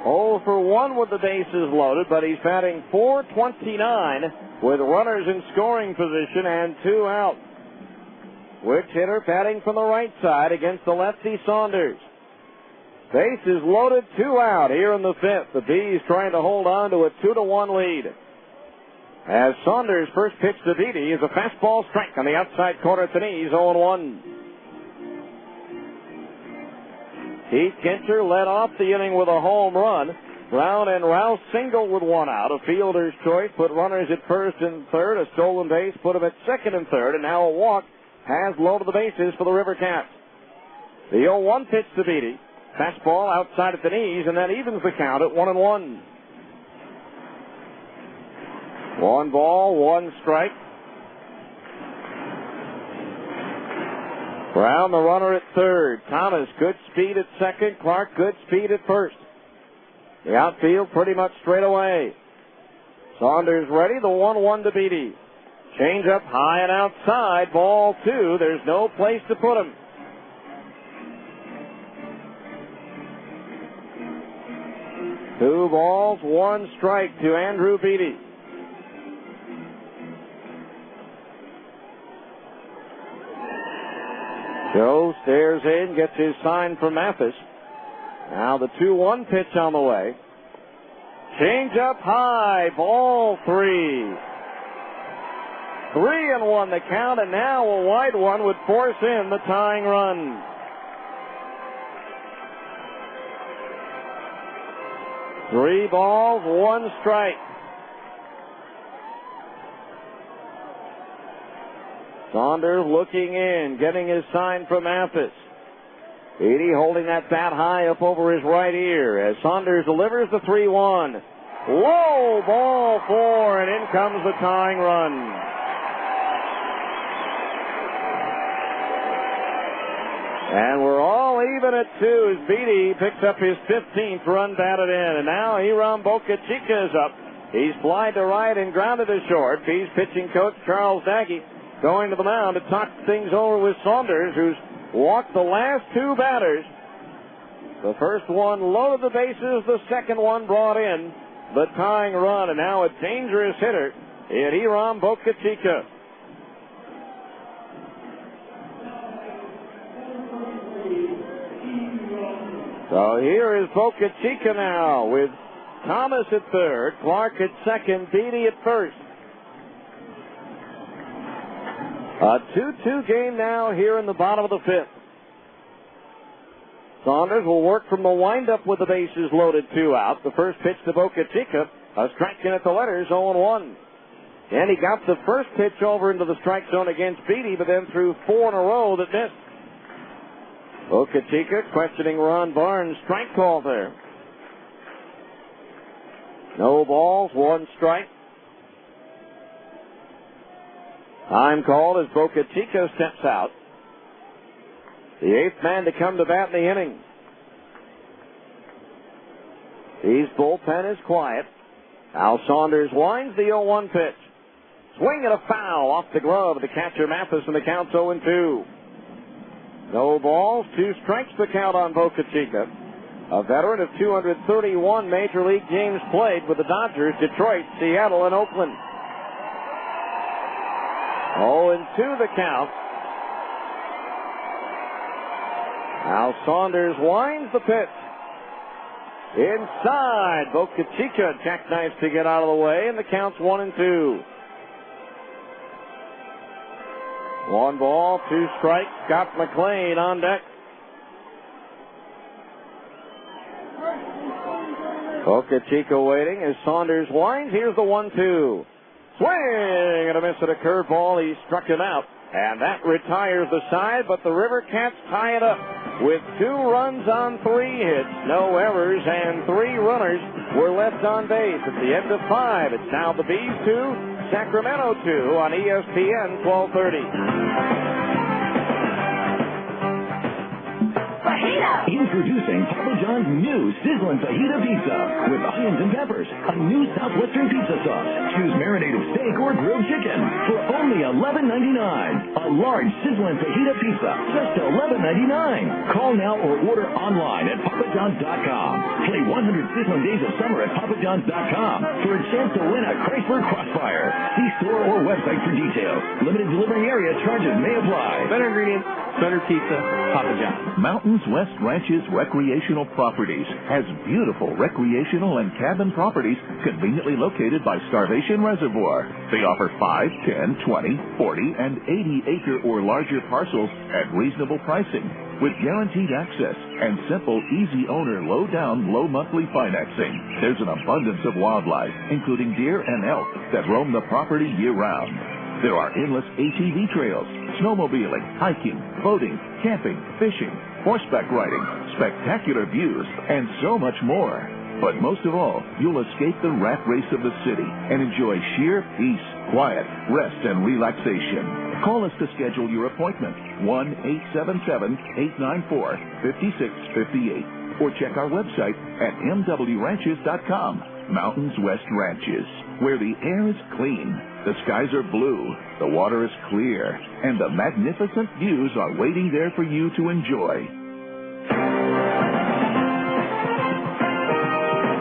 0 for 1 with the bases loaded, but he's batting .429 with runners in scoring position and 2 out. Which hitter batting from the right side against the lefty Saunders. Bases loaded, 2 out here in the 5th. The Bees trying to hold on to a 2-1 lead. As Saunders' first pitch to Beatty is a fastball strike on the outside corner at the knees, 0-1. Keith Kincher led off the inning with a home run. Brown and Rouse singled with 1 out. A fielder's choice put runners at first and third. A stolen base put them at second and third. And now a walk has loaded the bases for the River Cats. The 0-1 pitch to Beatty. Fastball outside at the knees, and that evens the count at 1-1. 1 ball, 1 strike. Brown the runner at third. Thomas good speed at second. Clark good speed at first. The outfield pretty much straight away. Saunders ready. The 1-1 to Beatty. Change up high and outside. Ball 2. There's no place to put him. Two balls, 1 strike to Andrew Beatty. Joe stares in, gets his sign from Mathis. Now the 2-1 pitch on the way. Change up high, ball 3. 3-1 the count, and now a wide one would force in the tying run. Three balls, 1 strike. Saunders looking in, getting his sign from Mathis. Beatty holding that bat high up over his right ear as Saunders delivers the 3-1. Low, ball 4, and in comes the tying run. And we're all even at 2 as Beatty picks up his 15th run batted in. And now Hiram Boca Chica is up. He's flied to right and grounded to short. He's pitching coach Charles Nagy going to the mound to talk things over with Saunders, who's walked the last 2 batters. The first one loaded the bases, the second one brought in. the tying run, and now a dangerous hitter in Hiram Boca Chica. So here is Boca Chica now with Thomas at third, Clark at second, Beatty at first. A 2-2 game now here in the bottom of the fifth. Saunders will work from the windup with the bases loaded, 2 out. The first pitch to Boca Chica, a strike in at the letters, 0-1. And he got the first pitch over into the strike zone against Beatty, but then threw 4 in a row that missed. Boca Chica questioning Ron Barnes' strike call there. No balls, 1 strike. Time called as Boca Chica steps out. The 8th man to come to bat in the inning. His bullpen is quiet. Al Saunders winds the 0-1 pitch. Swing and a foul off the glove of the catcher Mathis, and the count's 0-2. No balls, 2 strikes the count on Boca Chica. A veteran of 231 Major League games played with the Dodgers, Detroit, Seattle, and Oakland. 0-2 the count. Al Saunders winds the pitch. Inside, Boca Chica jackknifes to get out of the way, and the count's 1-2. 1 ball, 2 strikes. Scott McLean on deck. Boca Chica waiting as Saunders winds. Here's the 1-2. Swing and a miss at a curveball. He struck him out. And that retires the side, but the River Cats tie it up with 2 runs on 3 hits, no errors, and 3 runners were left on base. At the end of 5, it's now the Bees 2, Sacramento 2 on ESPN 1230. Introducing Papa John's new Sizzlin' Fajita Pizza with onions and peppers, a new Southwestern pizza sauce. Choose marinated steak or grilled chicken for only $11.99. A large Sizzlin' Fajita Pizza, just $11.99. Call now or order online at papajohns.com. Play 100 Sizzlin' Days of Summer at papajohns.com for a chance to win a Chrysler Crossfire. See store or website for details. Limited delivery area charges may apply. Better ingredients, better pizza, Papa John's. Mountains West Ranches Recreational Properties has beautiful recreational and cabin properties conveniently located by Starvation Reservoir. They offer 5, 10, 20, 40, and 80-acre or larger parcels at reasonable pricing with guaranteed access and simple, easy owner, low down, low monthly financing. There's an abundance of wildlife, including deer and elk, that roam the property year-round. There are endless ATV trails, snowmobiling, hiking, boating, camping, fishing, horseback riding, spectacular views, and so much more. But most of all, you'll escape the rat race of the city and enjoy sheer peace, quiet, rest, and relaxation. Call us to schedule your appointment, 1-877-894-5658, or check our website at mwranches.com. Mountains West Ranches, where the air is clean, the skies are blue, the water is clear, and the magnificent views are waiting there for you to enjoy.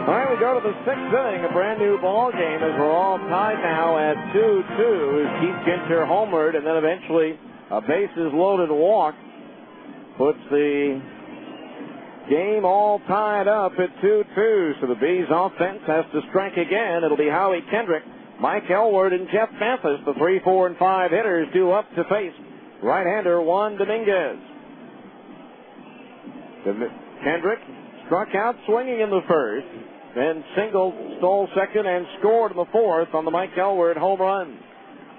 All right, we go to the 6th inning, a brand new ball game as we're all tied now at 2-2 as Keith Ginter homered, and then eventually a bases loaded walk puts the game all tied up at 2-2. So the Bees offense has to strike again. It'll be Howie Kendrick, Mike Elward, and Jeff Mathis, the 3, 4, and 5 hitters, due up to face right-hander Juan Dominguez. Kendrick struck out swinging in the first, then singled, stole second, and scored in the 4th on the Mike Elward home run.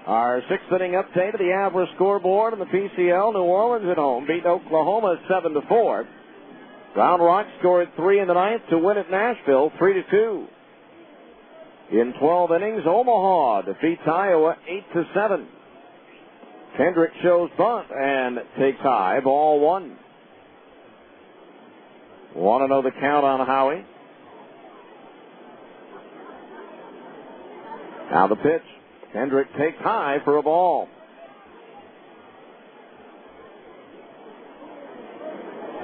Our 6th inning update of the Avra scoreboard in the PCL. New Orleans at home beat Oklahoma 7-4. Round Rock scored 3 in the 9th to win at Nashville 3-2. In 12 innings, Omaha defeats Iowa 8-7. Kendrick shows bunt and takes high, ball 1. Want to know the count on Howie? Now the pitch. Kendrick takes high for a ball.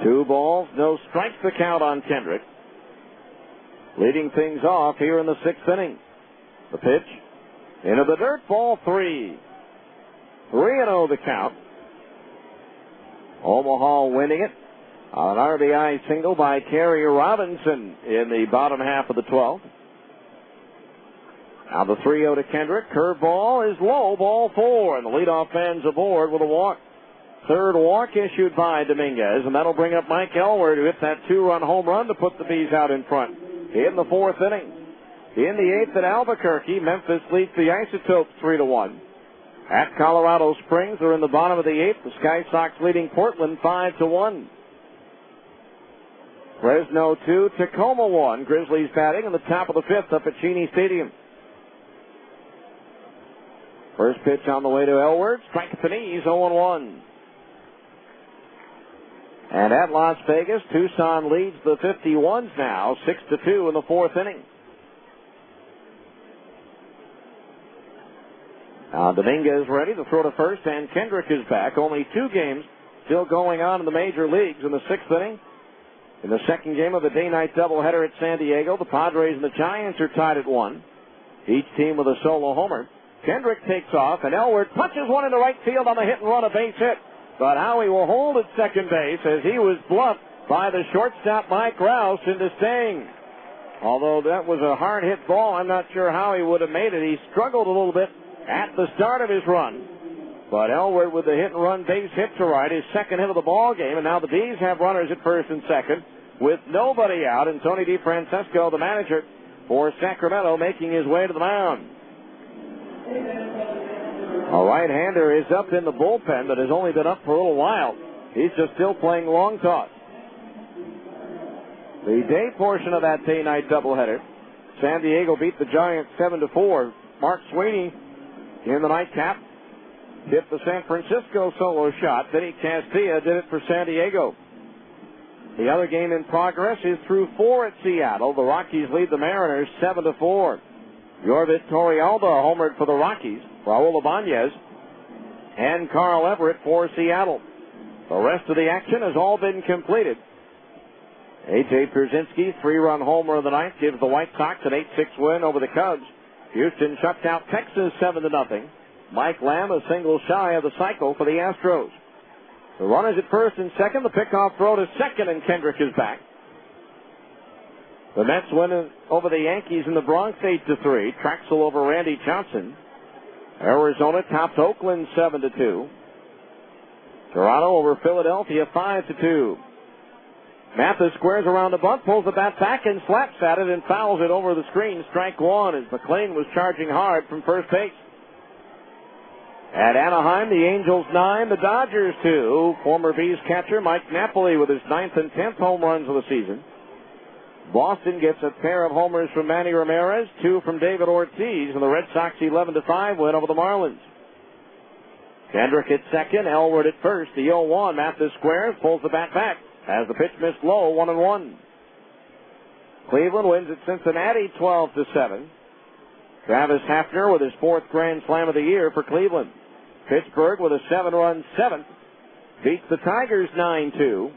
2 balls, no strikes the count on Kendrick. leading things off here in the 6th inning. The pitch into the dirt, ball 3. 3-0 the count. Omaha winning it on an RBI single by Kerry Robinson in the bottom half of the 12th. Now the 3-0 to Kendrick. Curveball is low, ball 4, and the leadoff man's aboard with a walk. Third walk issued by Dominguez, and that'll bring up Mike Elward, who hit that 2-run home run to put the Bees out in front in the 4th inning. In the 8th at Albuquerque, Memphis leads the Isotopes 3-1. At Colorado Springs, they're in the bottom of the 8th. The Sky Sox leading Portland 5-1. Fresno 2, Tacoma 1. Grizzlies batting in the top of the 5th up at Cheney Stadium. First pitch on the way to Elward. Strike at the knees, 0-1. And at Las Vegas, Tucson leads the 51s now, 6-2 in the 4th inning. Now Dominguez ready to throw to first, and Kendrick is back. Only 2 games still going on in the major leagues in the 6th inning. In the second game of the day-night doubleheader at San Diego, the Padres and the Giants are tied at 1. Each team with a solo homer. Kendrick takes off, and Elward punches one into right field on the hit and run, a base hit. But Howie will hold at second base as he was bluffed by the shortstop Mike Rouse into staying. Although that was a hard-hit ball, I'm not sure how he would have made it. He struggled a little bit at the start of his run. But Elward with the hit-and-run base hit to right, his second hit of the ball game, and now the Bees have runners at first and second with nobody out, and Tony DeFrancesco, the manager for Sacramento, making his way to the mound. A right-hander is up in the bullpen, but has only been up for a little while. He's just still playing long toss. The day portion of that day-night doubleheader, San Diego beat the Giants 7-4. Mark Sweeney in the nightcap hit the San Francisco solo shot. Vinny Castilla did it for San Diego. The other game in progress is through 4 at Seattle. The Rockies lead the Mariners 7-4. Yorvit Torrealba homered for the Rockies. Raul Ibanez and Carl Everett for Seattle. The rest of the action has all been completed. A.J. Pierzynski, 3-run homer of the ninth, gives the White Sox an 8-6 win over the Cubs. Houston shuts out Texas 7-0. Mike Lamb a single shy of the cycle for the Astros. The runners at first and second. The pickoff throw to second, and Kendrick is back. The Mets win over the Yankees in the Bronx 8-3. Traxel over Randy Johnson. Arizona tops Oakland 7-2. Toronto over Philadelphia 5-2. Mathis squares around the bunt, pulls the bat back and slaps at it and fouls it over the screen. Strike 1 as McLean was charging hard from first base. At Anaheim, the Angels 9, the Dodgers 2. Former Bees catcher Mike Napoli with his 9th and 10th home runs of the season. Boston gets a pair of homers from Manny Ramirez, 2 from David Ortiz, and the Red Sox 11-5 win over the Marlins. Kendrick at second, Elward at first. The 0-1, Mathis squares, pulls the bat back as the pitch missed low, 1-1. Cleveland wins at Cincinnati 12-7. Travis Hafner with his 4th Grand Slam of the year for Cleveland. Pittsburgh with a 7-run 7th beats the Tigers 9-2.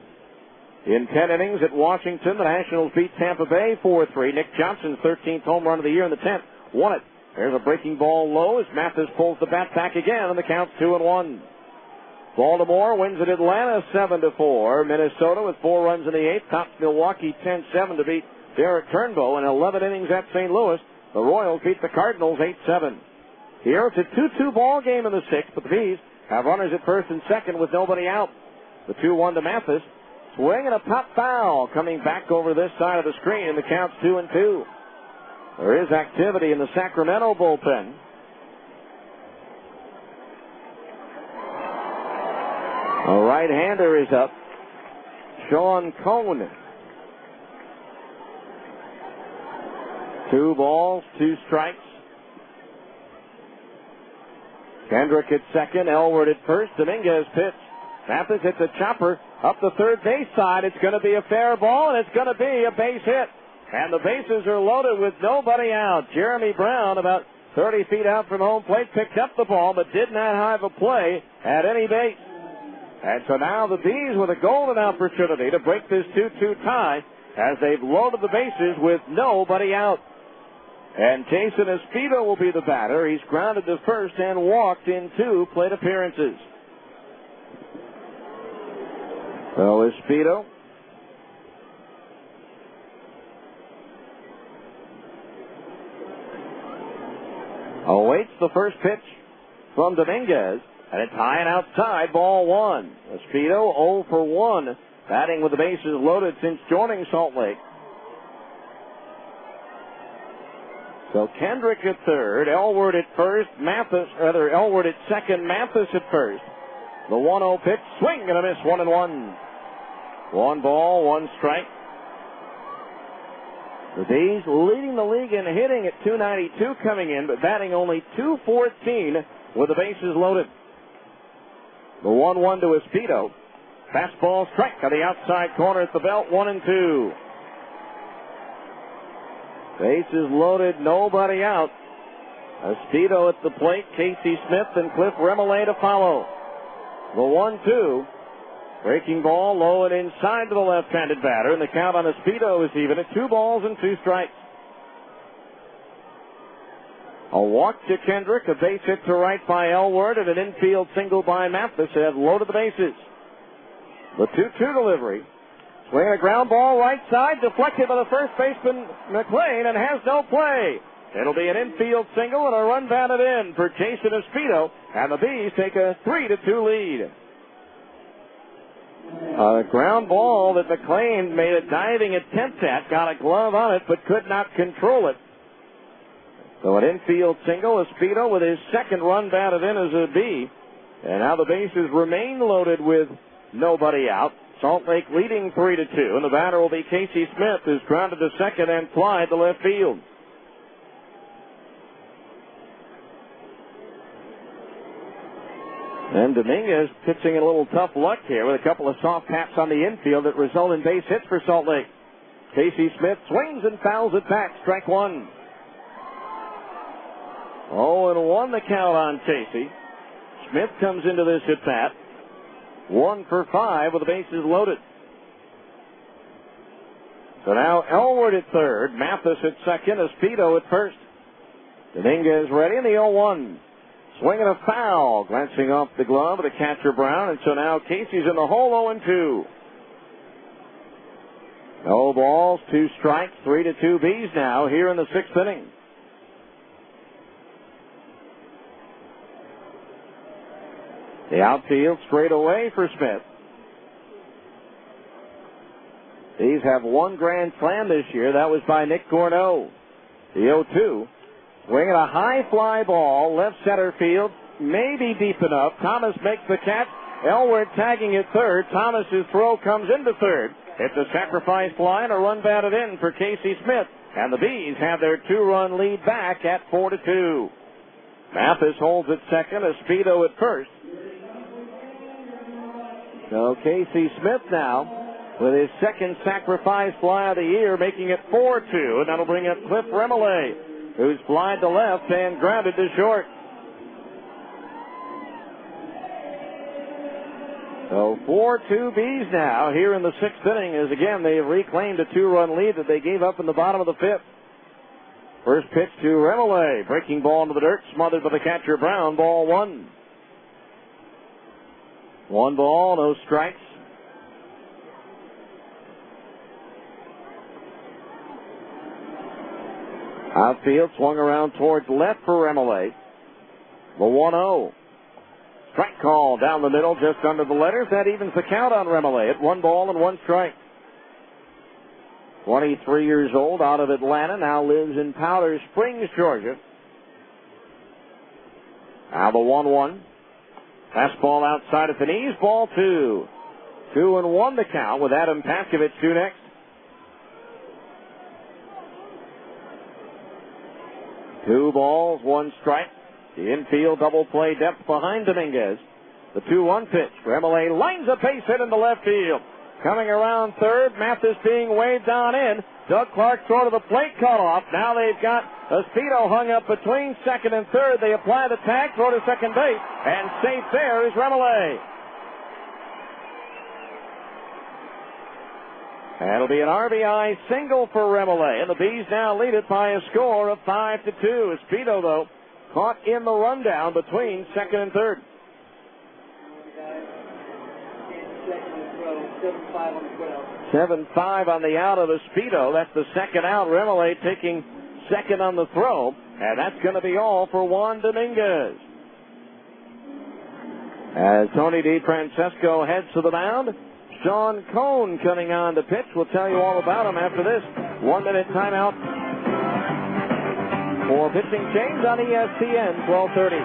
In 10 innings at Washington, the Nationals beat Tampa Bay 4-3. Nick Johnson's 13th home run of the year in the 10th won it. There's a breaking ball low as Mathis pulls the bat back again, and the count's 2-1. Baltimore wins at Atlanta 7-4. Minnesota with 4 runs in the 8th tops Milwaukee 10-7 to beat Derek Turnbow. In 11 innings at St. Louis, the Royals beat the Cardinals 8-7. Here it's a 2-2 ball game in the 6th, but the Bees have runners at first and second with nobody out. The 2-1 to Mathis. Swing and a pop foul coming back over this side of the screen, and the count's 2-2. There is activity in the Sacramento bullpen. A right-hander is up. Sean Cohn. 2 balls, 2 strikes. Kendrick at second, Elward at first. Dominguez pitch. Mathis hits a chopper up the third base side. It's going to be a fair ball, and it's going to be a base hit. And the bases are loaded with nobody out. Jeremy Brown, about 30 feet out from home plate, picked up the ball, but did not have a play at any base. And so now the Bees with a golden opportunity to break this 2-2 tie as they've loaded the bases with nobody out. And Jason Espedo will be the batter. He's grounded to first and walked in 2 plate appearances. So Espedo awaits the first pitch from Dominguez, and it's high and outside, ball 1. Espedo 0 for 1, batting with the bases loaded since joining Salt Lake. So Kendrick at third, Elward at first, Elward at second, Mathis at first. The 1-0 pitch, swing and a miss, 1-1. 1 ball, 1 strike. The Bees leading the league in hitting at .292 coming in, but batting only .214 with the bases loaded. The 1-1 to Espedo. Fastball strike on the outside corner at the belt, 1-2. Bases loaded, nobody out. Espedo at the plate, Casey Smith and Cliff Remolay to follow. The 1-2. Breaking ball low and inside to the left-handed batter, and the count on Espedo is even at 2 balls and 2 strikes. A walk to Kendrick, a base hit to right by Elward, and an infield single by Mathis have loaded the bases. The 2-2 delivery. Swinging a ground ball right side, deflected by the first baseman McLean, and has no play. It'll be an infield single and a run batted in for Jason Espedo, and the Bees take a 3-2 lead. A ground ball that McLean made a diving attempt at, got a glove on it, but could not control it. So an infield single, Espedo with his second run batted in as a Bee. And now the bases remain loaded with nobody out. Salt Lake leading 3-2, and the batter will be Casey Smith, who's grounded to second and flied to left field. And Dominguez pitching in a little tough luck here with a couple of soft taps on the infield that result in base hits for Salt Lake. Casey Smith swings and fouls it back, strike 1. 0-1 the count on Casey. Smith comes into this at bat. 1 for 5 with the bases loaded. So now Elward at third, Mathis at second, Espedo at first. Dominguez ready in the 0-1. Swinging a foul, glancing off the glove of the catcher Brown, and so now Casey's in the hole, 0-2. No balls, 2 strikes, 3-2 Bees now here in the 6th inning. The outfield straight away for Smith. These have 1 grand slam this year. That was by Nick Corneau. The 0-2. Swinging a high fly ball, left center field, maybe deep enough. Thomas makes the catch. Elward tagging at third. Thomas's throw comes into third. It's a sacrifice fly and a run batted in for Casey Smith. And the Bees have their 2-run lead back at 4-2. Mathis holds at second, Espedo at first. So Casey Smith now with his second sacrifice fly of the year, making it 4-2, and that'll bring up Cliff Remolay, who's flied to left and grounded to short. So 4-2 Bees now here in the 6th inning, as again they've reclaimed a 2-run lead that they gave up in the bottom of the 5th. First pitch to Remolay, breaking ball into the dirt, smothered by the catcher Brown, ball 1. 1 ball, no strikes. Outfield swung around towards left for Remolay. The 1-0. Strike call down the middle, just under the letters. That evens the count on Remolay at 1 ball and 1 strike. 23 years old, out of Atlanta, now lives in Powder Springs, Georgia. Now the 1-1. Fastball outside at the knees, ball 2. 2-1 the count with Adam Paskovich due next. Two balls, 1 strike. The infield double play depth behind Dominguez. The 2-1 pitch. Remolay lines a base hit into left field. Coming around third, Mathis being waved on in. Doug Clark throw to the plate, cut off. Now they've got Espedo hung up between second and third. They apply the tag, throw to second base, and safe there is Remolay. That'll be an RBI single for Remolay, and the Bees now lead it by a score of 5-2. Espedo, though, caught in the rundown between second and third. 7-5 on the out of Espedo. That's the second out. Remolay taking second on the throw, and that's going to be all for Juan Dominguez. As Tony DeFrancesco heads to the mound, Sean Cohn coming on to pitch. We'll tell you all about him after this 1-minute timeout for pitching change on ESPN 1230.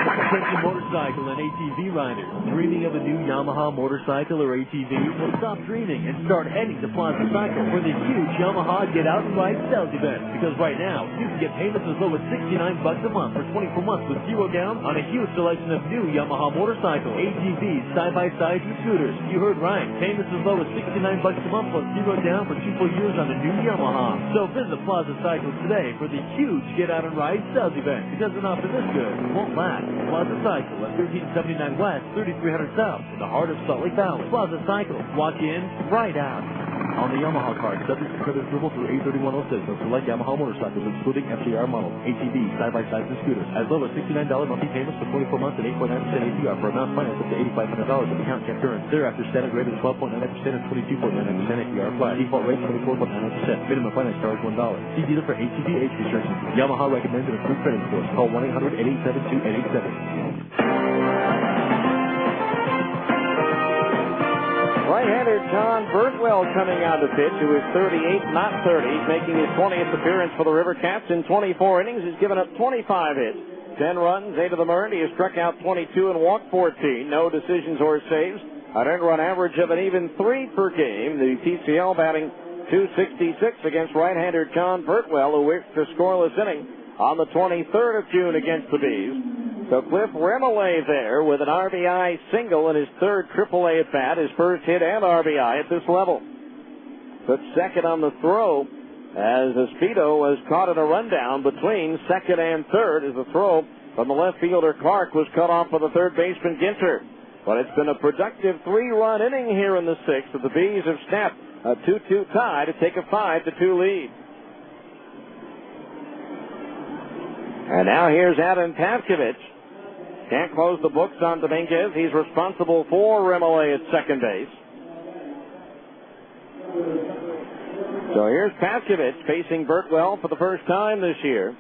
Attention motorcycle and ATV riders. Dreaming of a new Yamaha motorcycle or ATV? Well, stop dreaming and start heading to Plaza Cycle for the huge Yamaha Get Out and Ride sales event. Because right now, you can get payments as low as $69 a month for 24 months with zero down on a huge selection of new Yamaha motorcycles, ATVs, side-by-sides, and scooters. You heard right. Payments as low as $69 a month plus zero down for 2 full years on a new Yamaha. So visit Plaza Cycle today for the huge Get Out and Ride sales event. It doesn't offer this good. It won't last. Plaza Cycle at 1379 West, 3300 South, in the heart of Salt Lake Valley. Plaza Cycle. Walk in, right out. On the Yamaha card, subject to credit approval through 83106 of select Yamaha motorcycles, excluding FJR models, ATVs, side-by-sides, and scooters. As low as $69 monthly payments for 24 months and 8.9% APR for amounts financed up to $8,500 if account kept current. Thereafter, standard rate is 12.99% and 22.99% APR applied. Default rate 24.99%. Minimum finance charge $1. See dealer for ATV age restrictions. Yamaha recommends an approved credit score. Call 1-800-887-2887. Right-hander John Burtwell coming on to pitch, who is 38, not 30. He's making his 20th appearance for the River Cats in 24 innings. He's given up 25 hits, 10 runs, 8 of them earned. He has struck out 22 and walked 14. No decisions or saves. An earned run average of an even 3 per game. The TCL batting .266 against right-hander John Burtwell, who worked a scoreless inning on the 23rd of June against the Bees. So Cliff Remolay there with an RBI single in his third AAA at bat, his first hit and RBI at this level. But second on the throw as Espedo was caught in a rundown between second and third as the throw from the left fielder Clark was cut off by the third baseman Ginter. But it's been a productive 3-run inning here in the sixth, as the Bees have snapped a 2-2 tie to take a 5-2 lead. And now here's Adam Pavkovich. Can't close the books on Dominguez. He's responsible for Remolay at second base. So here's Pavkovich facing Burtwell for the first time this year.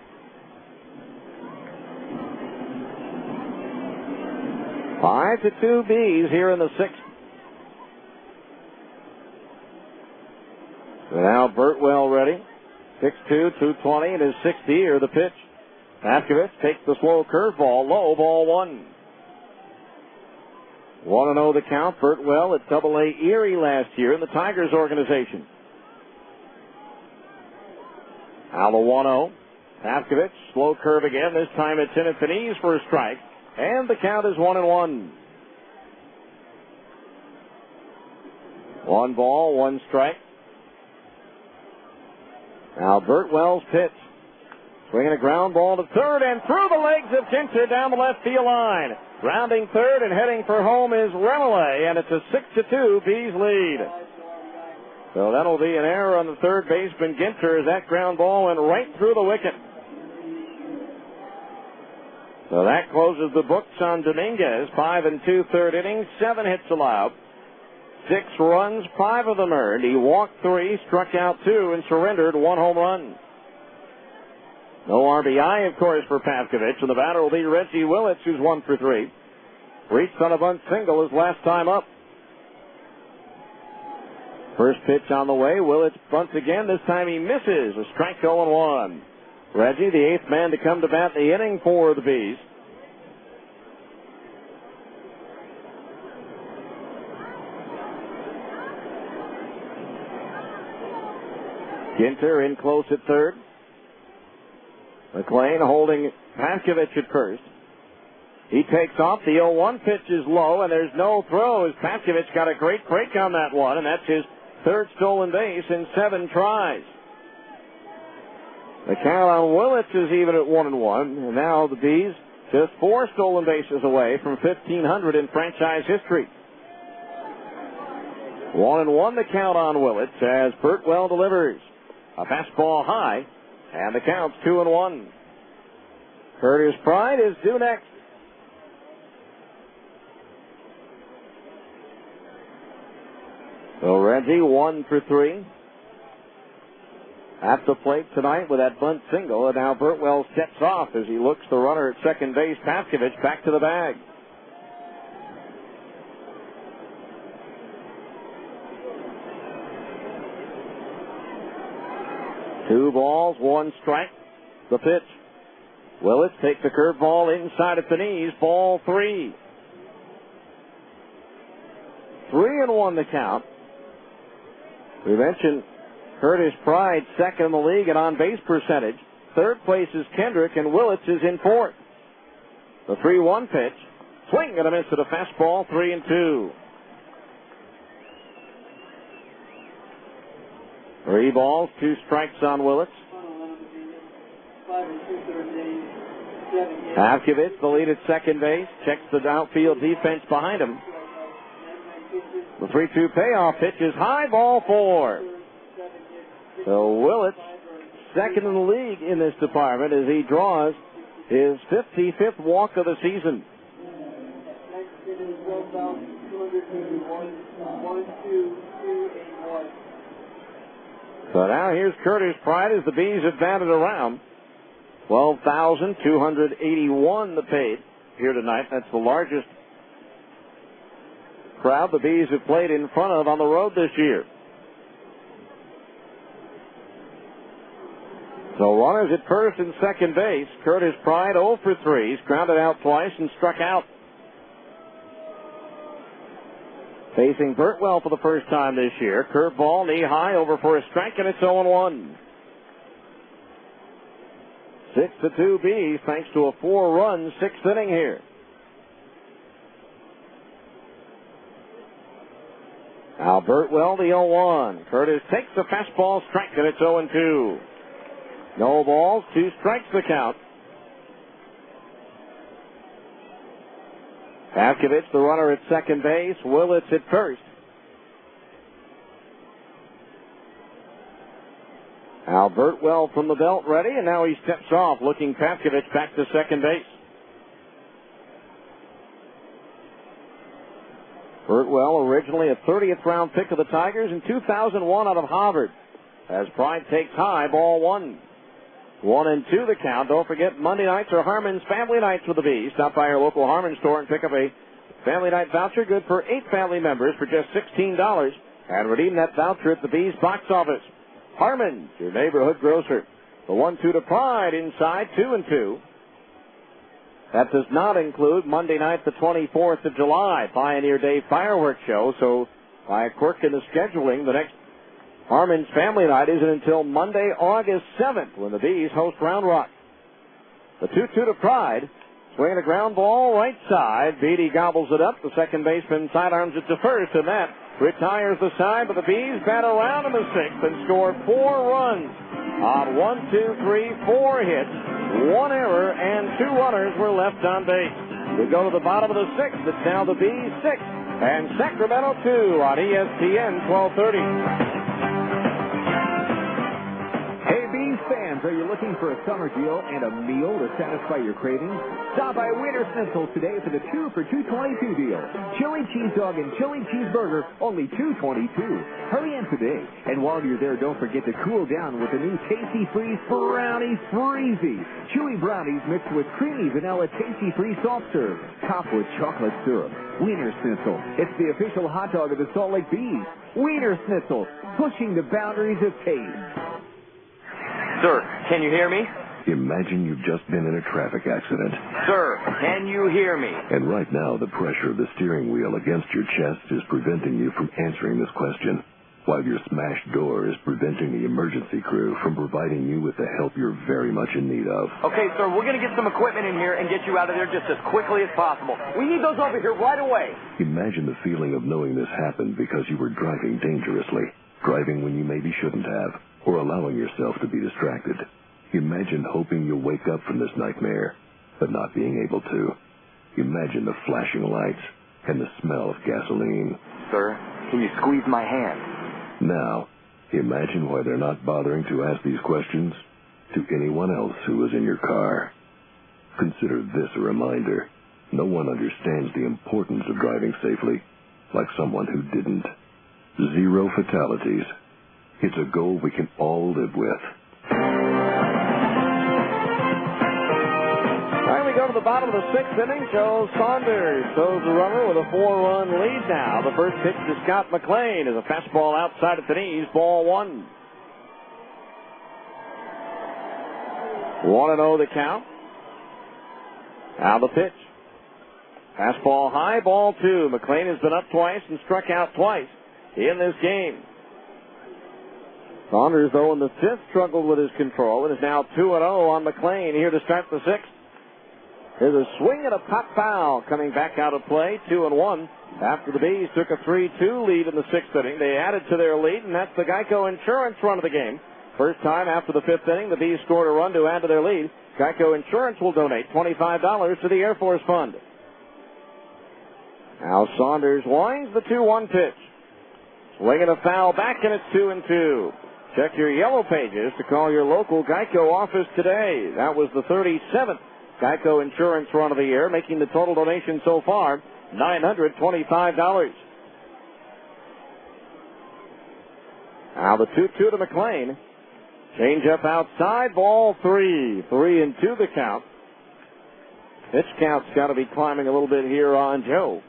Five to 2 Bees here in the sixth. So now Burtwell ready. 6'2", 220 in his sixth year. The pitch. Pavkovich takes the slow curveball, low, ball 1. 1-0 the count. Burtwell at AA Erie last year in the Tigers organization. Now the 1-0. Pavkovich, slow curve again. This time it's in at the knees for a strike. And the count is 1-1. 1 ball, 1 strike. Now Burtwell's pitch. Swinging a ground ball to third and through the legs of Ginter down the left field line. Rounding third and heading for home is Remolay, and it's a 6-2 Bees lead. So that'll be an error on the third baseman Ginter as that ground ball went right through the wicket. So that closes the books on Dominguez. 5 2/3 innings, 7 hits allowed, 6 runs, 5 of them earned. He walked 3, struck out 2, and surrendered 1 home run. No RBI, of course, for Pavkovich, and the batter will be Reggie Willits, who's 1 for 3. Reached on a bunt single his last time up. First pitch on the way. Willits bunts again. This time he misses. A strike 0-1. Reggie, the 8th man to come to bat the inning for the Bees. Ginter in close at third. McLean holding Pavkovich at first. He takes off. The 0-1 pitch is low, and there's no throw as Pavkovich got a great break on that one, and that's his third stolen base in 7 tries. The count on Willits is even at 1-1, and now the Bees just 4 stolen bases away from 1,500 in franchise history. 1-1 the count on Willits as Burtwell delivers. A fastball high, and the count's 2-1. Curtis Pride is due next. So Reggie 1 for 3. At the plate tonight with that bunt single, and now Burtwell steps off as he looks the runner at second base, Pavkovich, back to the bag. Two balls, one strike. The pitch. Willits takes the curveball inside at the knees. Ball 3. 3-1 the count. We mentioned Curtis Pride second in the league in on-base percentage. Third place is Kendrick, and Willits is in fourth. The 3-1 pitch. Swing and a miss at a fastball, 3-2. 3 balls, 2 strikes on Willits. Pavkovich, the lead at second base, checks the outfield defense behind him. The 3-2 payoff pitch is high, ball 4. So Willits, second in the league in this department as he draws his 55th walk of the season. So now here's Curtis Pride as the Bees have batted around. 12,281 the paid here tonight. That's the largest crowd the Bees have played in front of on the road this year. So runners at first and second base. Curtis Pride 0 for 3. He's grounded out twice and struck out. Facing Burtwell for the first time this year. Curveball, knee high, over for a strike, and it's 0-1. 6-2 Bees, thanks to a 4-run 6th inning here. Now Burtwell, the 0-1. Curtis takes the fastball, strike, and it's 0-2. No balls, 2 strikes the count. Pavkovich, the runner at second base. Willits at first. Now Burtwell from the belt ready, and now he steps off, looking Pavkovich back to second base. Burtwell, originally a 30th round pick of the Tigers in 2001 out of Harvard. As Pride takes high, ball 1. 1-2 the count. Don't forget, Monday nights are Harmon's Family Nights with the Bees. Stop by your local Harmon store and pick up a Family Night voucher good for 8 family members for just $16. And redeem that voucher at the Bees box office. Harmon's, your neighborhood grocer. The 1-2 to Pride inside, 2-2. That does not include Monday night, the 24th of July, Pioneer Day fireworks show. So, by a quirk in the scheduling, the next Harmon's Family Night isn't until Monday, August 7th, when the Bees host Round Rock. The 2-2 to Pride. Swinging a ground ball right side. Beatty gobbles it up. The second baseman sidearms it to first, and that retires the side. But the Bees bat around in the 6th and score 4 runs on 1, 2, 3, 4 hits. 1 error, and 2 runners were left on base. We go to the bottom of the 6th. It's now the Bees 6 and Sacramento 2 on ESPN 1230. Hey, Bees fans, are you looking for a summer deal and a meal to satisfy your cravings? Stop by Wiener Schnitzel today for the 2 for $2.22 deal. Chili cheese dog and chili cheeseburger, only $2.22. Hurry in today. And while you're there, don't forget to cool down with the new Tasty Freeze Brownies Freezy. Chewy brownies mixed with creamy vanilla Tasty Freeze soft serve, topped with chocolate syrup. Wiener Schnitzel. It's the official hot dog of the Salt Lake Bees. Wiener Schnitzel, pushing the boundaries of taste. Sir, can you hear me? Imagine you've just been in a traffic accident. Sir, can you hear me? And right now, the pressure of the steering wheel against your chest is preventing you from answering this question, while your smashed door is preventing the emergency crew from providing you with the help you're very much in need of. Okay, sir, we're going to get some equipment in here and get you out of there just as quickly as possible. We need those over here right away. Imagine the feeling of knowing this happened because you were driving dangerously, driving when you maybe shouldn't have, or allowing yourself to be distracted. Imagine hoping you'll wake up from this nightmare, but not being able to. Imagine the flashing lights and the smell of gasoline. Sir, when you squeezed my hand. Now, imagine why they're not bothering to ask these questions to anyone else who was in your car. Consider this a reminder. No one understands the importance of driving safely like someone who didn't. 0 fatalities. It's a goal we can all live with. All right, we go to the bottom of the 6th inning. Joe Saunders throws the runner with a 4-run lead now. The first pitch to Scott McLean is a fastball outside at the knees, ball 1. 1-0 the count. Now the pitch. Fastball high, ball 2. McLean has been up twice and struck out twice in this game. Saunders, though, in the 5th struggled with his control and is now 2-0 on McLean here to start the 6th. There's a swing and a pop foul coming back out of play, 2-1. After the Bees took a 3-2 lead in the 6th inning, they added to their lead, and that's the Geico Insurance run of the game. First time after the 5th inning, the Bees scored a run to add to their lead. Geico Insurance will donate $25 to the Air Force Fund. Now Saunders winds the 2-1 pitch. Swinging a foul back, and it's 2-2. Check your yellow pages to call your local Geico office today. That was the 37th Geico Insurance run of the year, making the total donation so far $925. Now the 2-2 to McLean. Change up outside, ball 3. 3-2 the count. Pitch count's got to be climbing a little bit here on Joe.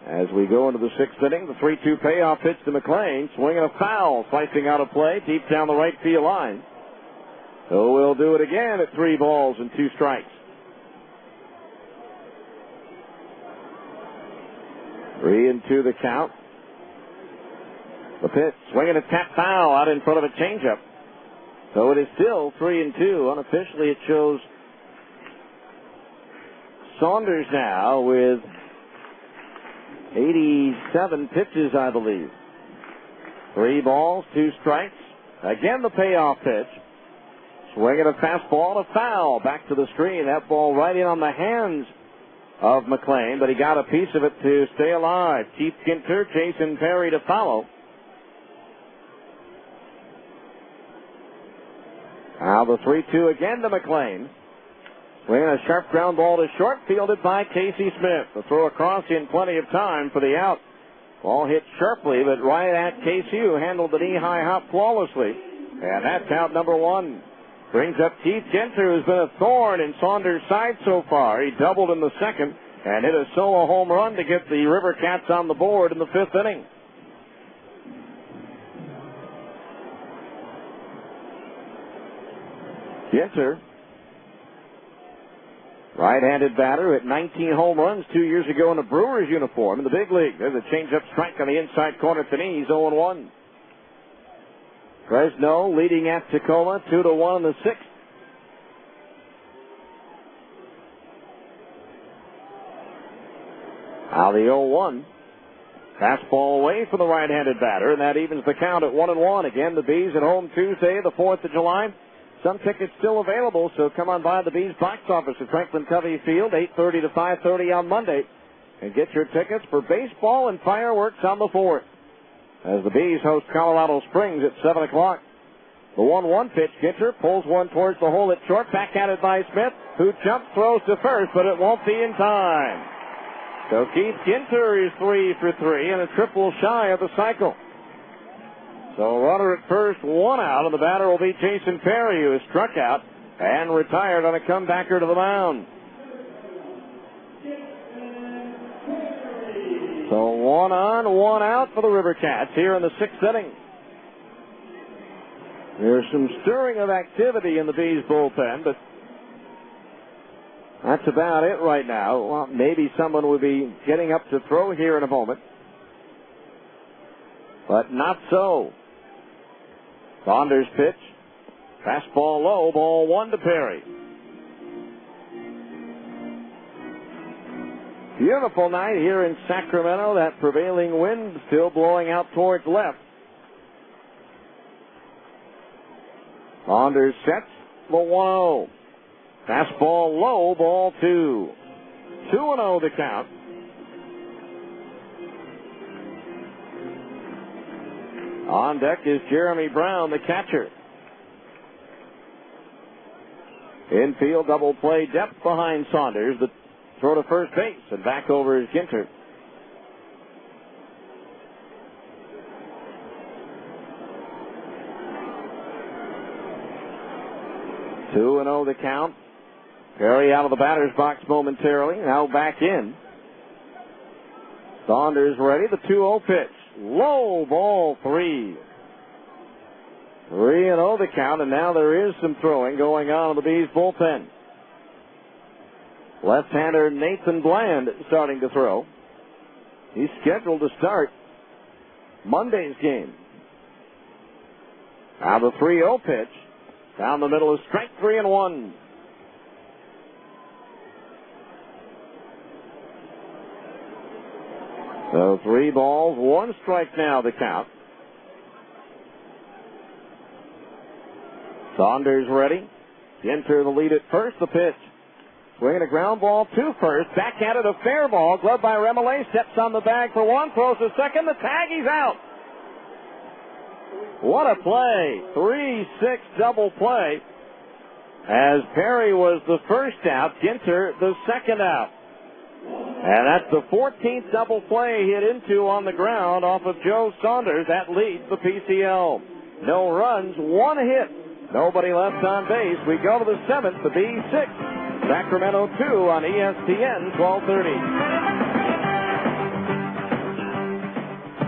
As we go into the 6th inning, the 3-2 payoff pitch to McLean, swinging a foul, slicing out of play deep down the right field line. So we'll do it again at 3 balls and 2 strikes. 3-2 the count. The pitch, swinging a tap foul out in front of a changeup. So it is still 3-2. Unofficially, it shows Saunders now with 87 pitches, I believe. 3 balls, 2 strikes. Again, the payoff pitch. Swinging a fastball and a foul back to the screen. That ball right in on the hands of McLean, but he got a piece of it to stay alive. Keith Ginter, Jason Perry to follow. Now the 3-2 again to McLean. Swinging a sharp ground ball to short, fielded by Casey Smith. The throw across in plenty of time for the out. Ball hit sharply, but right at Casey, who handled the knee-high hop flawlessly. And that's out number 1. Brings up Keith Ginter, who's been a thorn in Saunders' side so far. He doubled in the 2nd and hit a solo home run to get the River Cats on the board in the 5th inning. Ginter, right-handed batter, hit 19 home runs 2 years ago in a Brewers uniform in the big league. There's a change-up strike on the inside corner at the knees, 0-1. Fresno leading at Tacoma, 2-1 in the 6th. Now the 0-1. Fastball away from the right-handed batter, and that evens the count at 1-1. Again, the Bees at home Tuesday, the 4th of July. Some tickets still available, so come on by the Bees box office at Franklin Covey Field, 8:30 to 5:30 on Monday, and get your tickets for baseball and fireworks on the 4th. As the Bees host Colorado Springs at 7 o'clock. The 1-1 pitch, Ginter pulls one towards the hole at short, back at it by Smith, who jumps, throws to first, but it won't be in time. So Keith Ginter is 3 for 3 and a triple shy of the cycle. So runner at first, 1 out, and the batter will be Jason Perry, who is struck out and retired on a comebacker to the mound. So 1 on, 1 out for the River Cats here in the 6th inning. There's some stirring of activity in the Bees bullpen, but that's about it right now. Well, maybe someone will be getting up to throw here in a moment, but not so. Saunders pitch. Fastball low, ball 1 to Perry. Beautiful night here in Sacramento. That prevailing wind still blowing out towards left. Saunders sets the 1-0. Fastball low, ball 2. 2-0 the count. On deck is Jeremy Brown, the catcher. Infield double play depth behind Saunders. The throw to first base, and back over is Ginter. Two and 0 the count. Perry out of the batter's box momentarily. Now back in. Saunders ready. The 2-0 pitch. Low ball 3. 3-0 the count, and now there is some throwing going on in the Bees bullpen. Left-hander Nathan Bland starting to throw. He's scheduled to start Monday's game. Now the 3-0 pitch. Down the middle is strike 3-1. So 3 balls, 1 strike now the count. Saunders ready. Ginter the lead at first. The pitch. Swinging a ground ball to first. Back at it, a fair ball. Gloved by Remolay. Steps on the bag for 1. Throws to second. The tag. He's out. What a play. 3-6 double play. As Perry was the first out, Ginter the second out. And that's the 14th double play hit into on the ground off of Joe Saunders. That leads the PCL. No runs, 1 hit. Nobody left on base. We go to the 7th, the Bees 6. Sacramento 2 on ESPN 1230.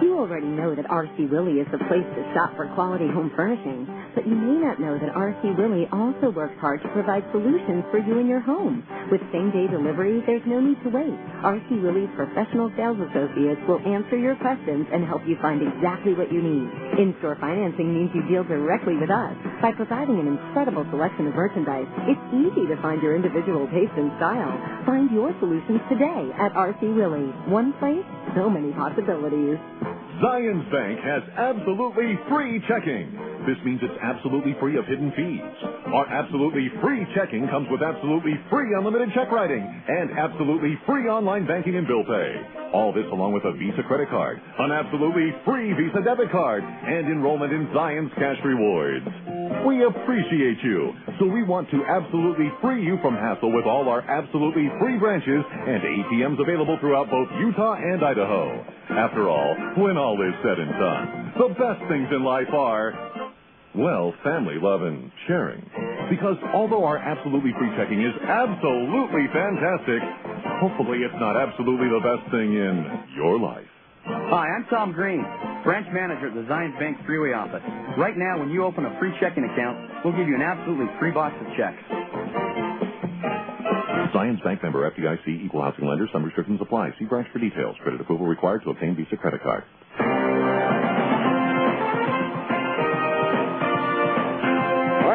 You already know that R.C. Willey is the place to shop for quality home furnishings, but you may not know that R.C. Willey also works hard to provide solutions for you in your home. With same-day delivery, there's no need to wait. R.C. Willey's professional sales associates will answer your questions and help you find exactly what you need. In-store financing means you deal directly with us. By providing an incredible selection of merchandise, it's easy to find your individual taste and style. Find your solutions today at R.C. Willey. One place, so many possibilities. Zions Bank has absolutely free checking. This means it's absolutely free of hidden fees. Our absolutely free checking comes with absolutely free unlimited check writing and absolutely free online banking and bill pay. All this along with a Visa credit card, an absolutely free Visa debit card, and enrollment in Zions Cash Rewards. We appreciate you, so we want to absolutely free you from hassle with all our absolutely free branches and ATMs available throughout both Utah and Idaho. After all, when all is said and done, the best things in life are, well, family, love, and sharing. Because although our absolutely free checking is absolutely fantastic, hopefully it's not absolutely the best thing in your life. Hi, I'm Tom Green, branch manager at the Zions Bank Freeway office. Right now, when you open a free checking account, we'll give you an absolutely free box of checks. Zions Bank member FDIC, equal housing lender. Some restrictions apply. See branch for details. Credit approval required to obtain Visa credit card.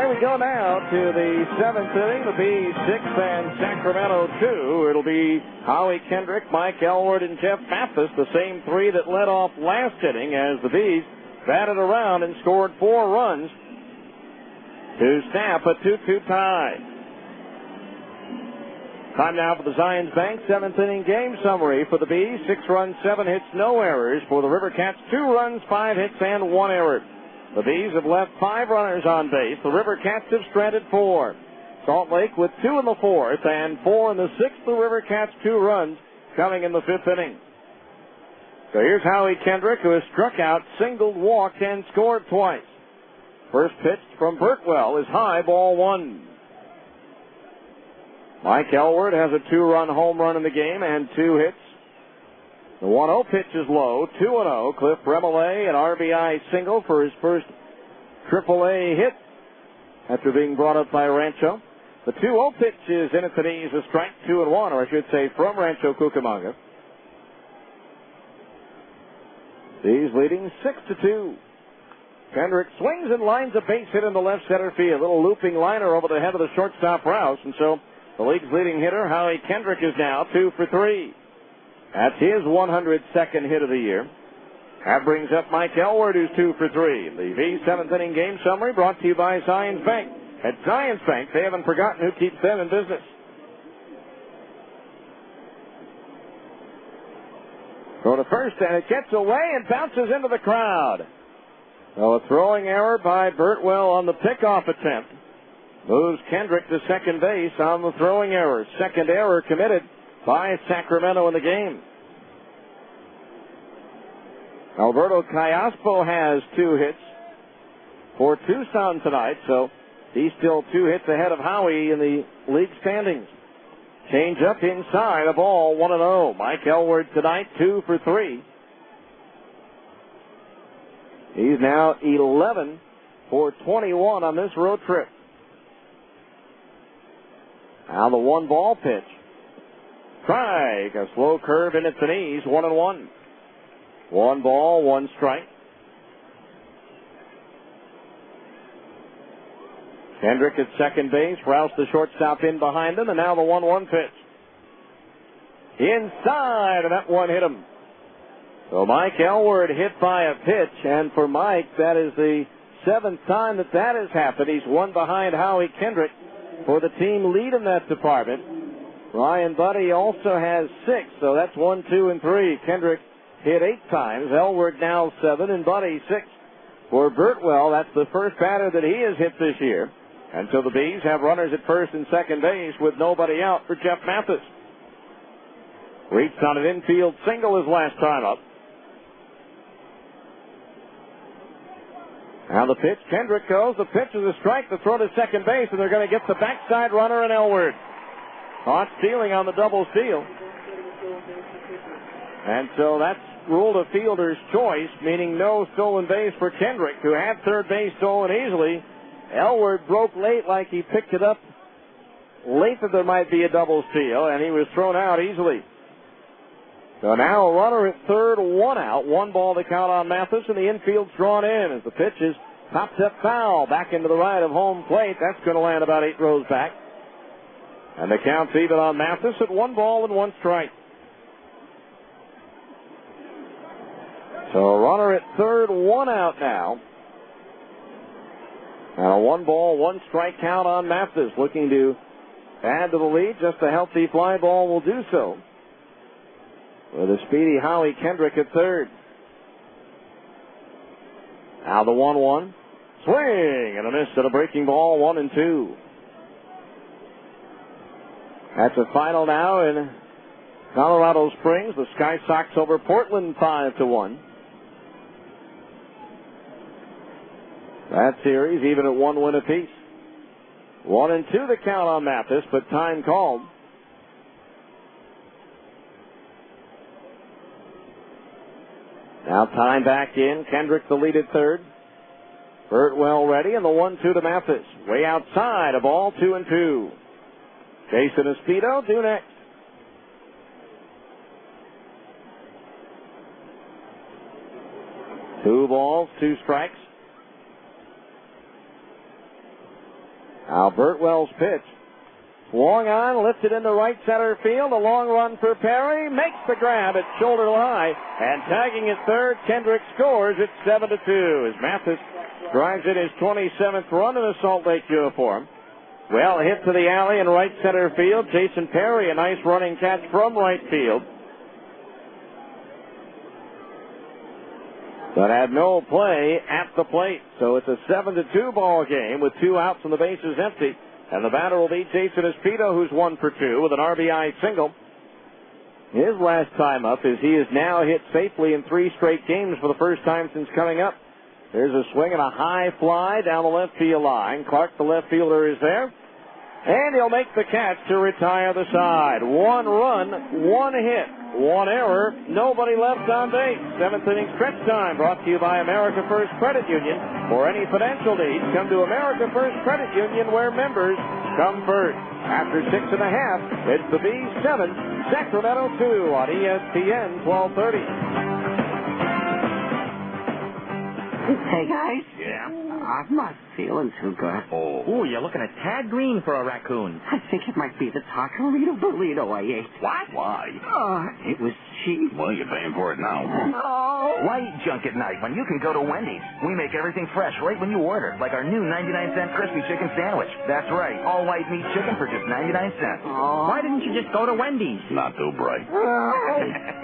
We go now to the 7th inning. The Bees 6 and Sacramento 2. It'll be Howie Kendrick, Mike Elward, and Jeff Pappas, the same 3 that led off last inning as the Bees batted around and scored 4 runs to snap a 2-2 tie. Time now for the Zions Bank 7th inning game summary for the Bees. 6 runs, 7 hits, no errors. For the River Cats, 2 runs, 5 hits, and 1 error. The Bees have left 5 runners on base. The River Cats have stranded 4. Salt Lake with 2 in the 4th and 4 in the 6th. The River Cats 2 runs coming in the 5th inning. So here's Howie Kendrick, who has struck out, singled, walked, and scored twice. First pitch from Burtwell is high, ball 1. Mike Elward has a 2-run home run in the game and 2 hits. The 1-0 pitch is low, 2-0. Cliff Remolay, an RBI single for his first AAA hit after being brought up by Rancho. The 2-0 pitch is in at the knees, a strike, 2-1, or I should say from Rancho Cucamonga. Bees leading 6-2. Kendrick swings and lines a base hit in the left center field. A little looping liner over the head of the shortstop Rouse, and so the league's leading hitter, Howie Kendrick, is now 2 for 3. That's his 102nd hit of the year. That brings up Mike Elward, who's 2 for 3. The Bees 7th inning game summary brought to you by Zions Bank. At Zions Bank, they haven't forgotten who keeps them in business. Go to first, and it gets away and bounces into the crowd. So a throwing error by Burtwell on the pickoff attempt moves Kendrick to second base on the throwing error. Second error committed by Sacramento in the game. Alberto Callaspo has 2 hits for Tucson tonight, so he's still 2 hits ahead of Howie in the league standings. Change up inside, a ball, 1-0. Mike Elward tonight, 2 for 3. He's now 11 for 21 on this road trip. Now the 1-ball pitch. Strike, a slow curve in at the knees, 1-1. 1 ball, 1 strike. Kendrick at second base. Rouse the shortstop in behind him, and now the 1-1 pitch. Inside, and that one hit him. So Mike Elward hit by a pitch, and for Mike, that is the 7th time that has happened. He's one behind Howie Kendrick for the team lead in that department. Ryan Buddy also has 6, so that's 1, 2, and 3. Kendrick hit 8 times. Elward now 7, and Buddy 6. For Burtwell, that's the first batter that he has hit this year. And so the Bees have runners at first and second base with nobody out for Jeff Mathis. Reached on an infield single his last time up. Now the pitch, Kendrick goes. The pitch is a strike, the throw to second base, and they're going to get the backside runner and Elward. Caught stealing on the double steal. And so that's ruled a fielder's choice, meaning no stolen base for Kendrick, who had third base stolen easily. Elward broke late like he picked it up late that there might be a double steal, and he was thrown out easily. So now a runner at third, 1 out, 1 ball to count on Mathis, and the infield's drawn in as the pitch is popped up foul back into the right of home plate. That's going to land about 8 rows back. And the count's even on Mathis at 1 ball and 1 strike. So a runner at third, 1 out now. And a 1 ball, 1 strike count on Mathis, looking to add to the lead. Just a healthy fly ball will do so. With a speedy Howie Kendrick at third. Now the 1-1. Swing and a miss at a breaking ball, 1-2. That's a final now in Colorado Springs. The Sky Sox over Portland 5-1. That series even at 1 win apiece. 1-2 the count on Mathis, but time called. Now time back in. Kendrick the lead at third. Burtwell ready, and the 1-2 to Mathis. Way outside, a ball, 2-2. Jason Espedo due next. Two balls, 2 strikes. Now Burtwell's pitch. Swung on, lifted into right center field. A long run for Perry. Makes the grab at shoulder high. And tagging at third, Kendrick scores at 7-2 as Mathis drives in his 27th run in a Salt Lake uniform. Well hit to the alley in right center field. Jason Perry, a nice running catch from right field. But had no play at the plate. So it's a 7-2 ball game with 2 outs and the bases empty. And the batter will be Jason Espedo, who's 1 for 2 with an RBI single. His last time up is he has now hit safely in 3 straight games for the first time since coming up. There's a swing and a high fly down the left field line. Clark, the left fielder, is there. And he'll make the catch to retire the side. 1 run, 1 hit, 1 error, nobody left on base. 7th inning stretch time brought to you by America First Credit Union. For any financial needs, come to America First Credit Union where members come first. After 6.5, it's the Bees 7, Sacramento 2 on ESPN 1230. Hey, guys. Yeah? I'm not feeling too good. Oh, you're looking a tad green for a raccoon. I think it might be the taco burrito I ate. What? Why? It was cheap. Well, you're paying for it now. No. Why eat junk at night when you can go to Wendy's? We make everything fresh right when you order, like our new 99-cent crispy chicken sandwich. That's right, all white meat chicken for just 99 cents. Why didn't you just go to Wendy's? Not too bright.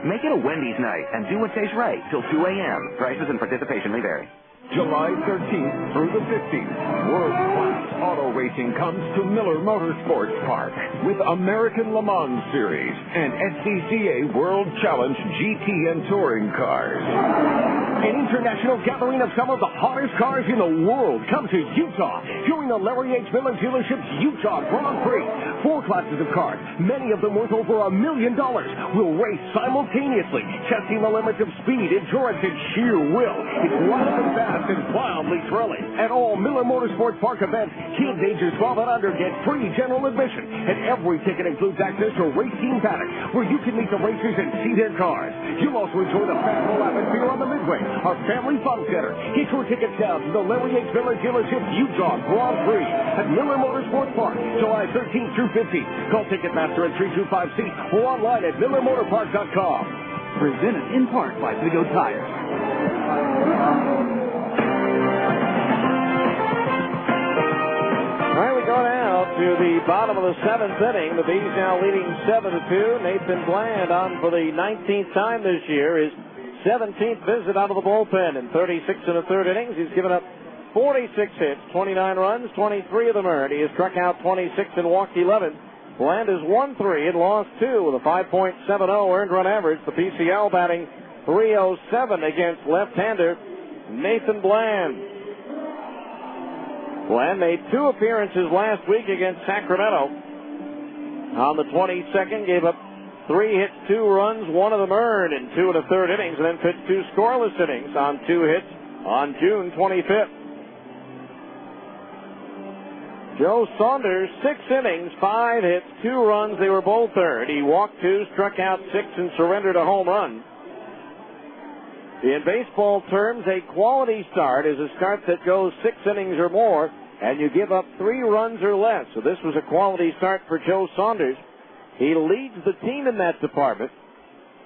Make it a Wendy's night and do what tastes right till 2 a.m. Prices and participation may vary. July 13th through the 15th, world-class auto racing comes to Miller Motorsports Park with American Le Mans Series and SCCA World Challenge GT and Touring cars. An international gathering of some of the hottest cars in the world come to Utah. Join the Larry H. Miller Dealership's Utah Grand Prix. 4 classes of cars, many of them worth over $1 million, will race simultaneously, testing the limits of speed, endurance, and sheer will. It's wild and fast and wildly thrilling. At all Miller Motorsports Park events, kids ages 12 and under get free general admission, and every ticket includes access to race team paddock, where you can meet the racers and see their cars. You'll also enjoy the festival atmosphere on the Midway, our family fun center. Get your tickets now to the Larry H. Miller Dealership Utah Grand Prix at Miller Motorsports Park, July 13th through 15th. Call Ticketmaster at 325C or online at millermotorpark.com. Presented in part by Big O Tires. All right, we go now to the bottom of the 7th inning. The Bees now leading 7-2. Nathan Bland on for the 19th time this year. His 17th visit out of the bullpen in 36 1/3 innings. He's given up 46 hits, 29 runs, 23 of them earned. He has struck out 26 and walked 11. Bland has won 3 and lost 2 with a 5.70 earned run average. The PCL batting .307 against left-hander Nathan Bland. Bland made 2 appearances last week against Sacramento. On the 22nd, gave up 3 hits, 2 runs, 1 of them earned in 2 1/3 innings, and then pitched 2 scoreless innings on 2 hits on June 25th. Joe Saunders, 6 innings, 5 hits, 2 runs. They were both earned. He walked 2, struck out 6, and surrendered a home run. In baseball terms, a quality start is a start that goes 6 innings or more, and you give up 3 runs or less. So this was a quality start for Joe Saunders. He leads the team in that department.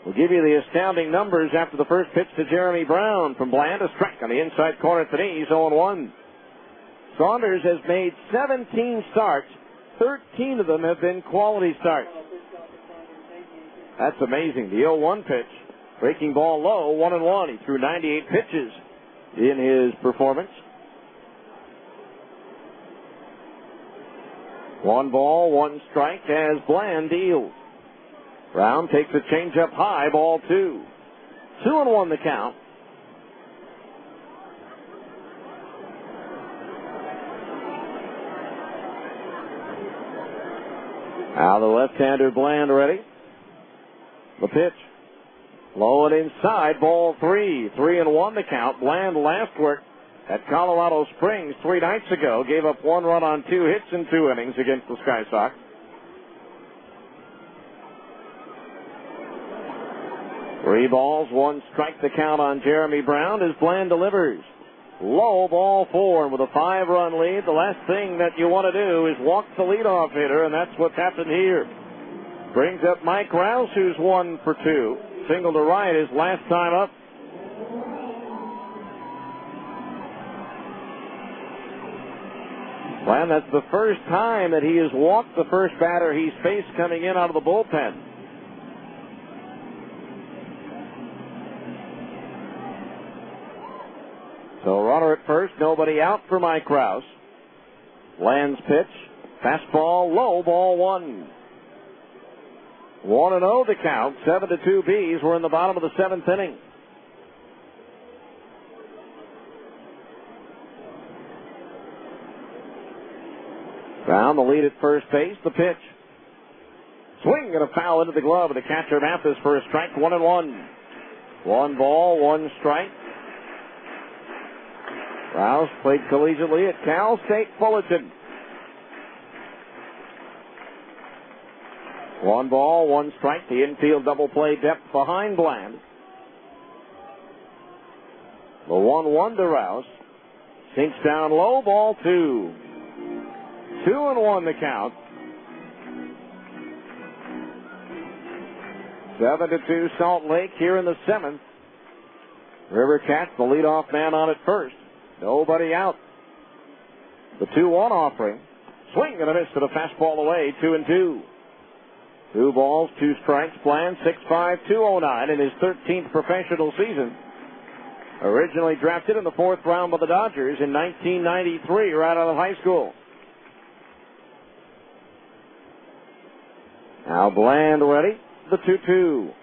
We'll give you the astounding numbers after the first pitch to Jeremy Brown from Bland. A strike on the inside corner at the knees, 0-1. Saunders has made 17 starts. 13 of them have been quality starts. That's amazing. The 0-1 pitch. Breaking ball low, 1-1. He threw 98 pitches in his performance. 1 ball, 1 strike as Bland deals. Brown takes a changeup high, ball 2. 2-1 the count. Now the left-hander Bland ready. The pitch. Low and inside, ball 3. 3-1 the count. Bland last worked at Colorado Springs 3 nights ago. Gave up 1 run on 2 hits in 2 innings against the Sky Sox. Three balls, 1 strike the count on Jeremy Brown as Bland delivers. Low, ball 4, and with a 5-run lead, the last thing that you want to do is walk the leadoff hitter, and that's what's happened here. Brings up Mike Rouse, who's 1 for 2. Single to right his last time up. Well, that's the first time that he has walked the first batter he's faced coming in out of the bullpen. So runner at first, nobody out for Mike Rouse. Bland's pitch, fastball low, ball 1. 1-0 the count. 7-2 Bees. We're in the bottom of the 7th inning. Brown the lead at first base. The pitch. Swing and a foul into the glove of the catcher Mathis for a strike. 1-1. 1 ball, 1 strike. Rouse played collegiately at Cal State Fullerton. 1 ball, 1 strike. The infield double play depth behind Bland. The 1-1 to Rouse. Sinks down low, ball 2. 2-1 the count. 7-2 Salt Lake here in the 7th. River Cat, the leadoff man on at first. Nobody out. The 2-1 offering. Swing and a miss to the fastball away. 2-2. 2 balls, 2 strikes. Bland 6'5", 209 in his 13th professional season. Originally drafted in the 4th round by the Dodgers in 1993, right out of high school. Now Bland ready. The 2-2.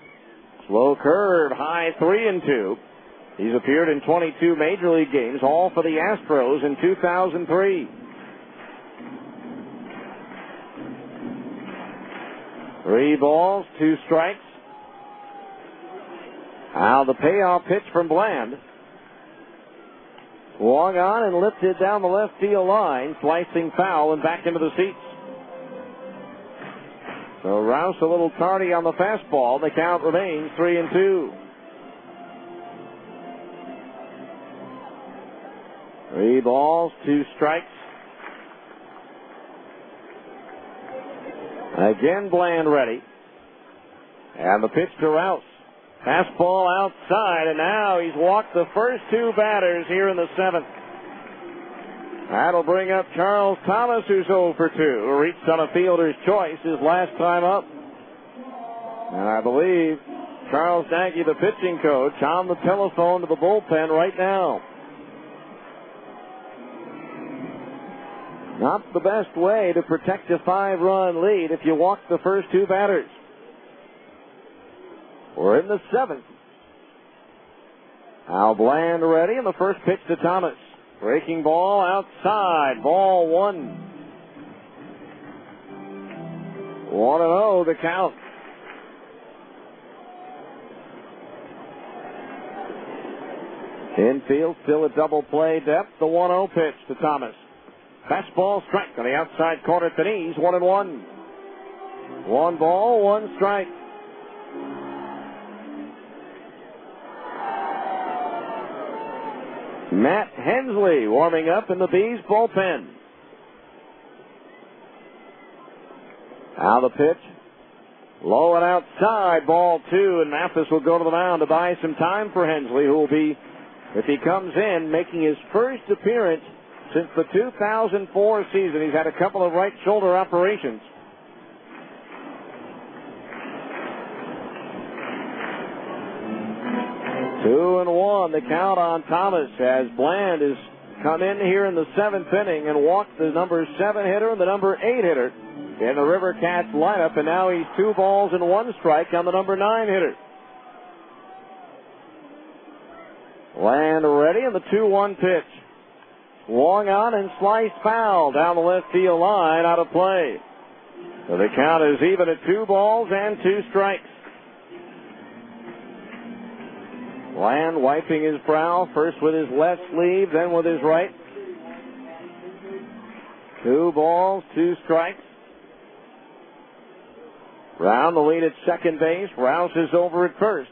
Slow curve, high 3-2. He's appeared in 22 Major League games, all for the Astros in 2003. 3 balls, 2 strikes. Now the payoff pitch from Bland. Swung on and lifted down the left field line, slicing foul and back into the seats. So Rouse a little tardy on the fastball. The count remains 3-2. 3 balls, 2 strikes. Again, Bland ready. And the pitch to Rouse. Fastball outside, and now he's walked the first 2 batters here in the 7th. That'll bring up Charles Thomas, who's 0 for 2, who reached on a fielder's choice his last time up. And I believe Charles Nagy, the pitching coach, on the telephone to the bullpen right now. Not the best way to protect a 5-run lead if you walk the first 2 batters. We're in the 7th. Now Bland ready, and the first pitch to Thomas. Breaking ball outside. Ball 1. 1-0 the count. Infield still a double play depth. The 1-0 pitch to Thomas. Fastball strike on the outside corner at the knees. 1-1. 1 ball, 1 strike. Matt Hensley warming up in the Bees bullpen. Now the pitch. Low and outside, ball 2, and Mathis will go to the mound to buy some time for Hensley, who will be, if he comes in, making his first appearance since the 2004 season. He's had a couple of right shoulder operations. Two and 1, the count on Thomas as Bland has come in here in the 7th inning and walked the number 7 hitter and the number 8 hitter in the River Cats lineup, and now he's 2 balls and 1 strike on the number 9 hitter. Bland ready, and the 2-1 pitch. Swung on and sliced foul down the left field line, out of play. So the count is even at 2 balls and 2 strikes. Bland wiping his brow, first with his left sleeve, then with his right. 2 balls, 2 strikes. Brown the lead at second base. Rouse is over at first.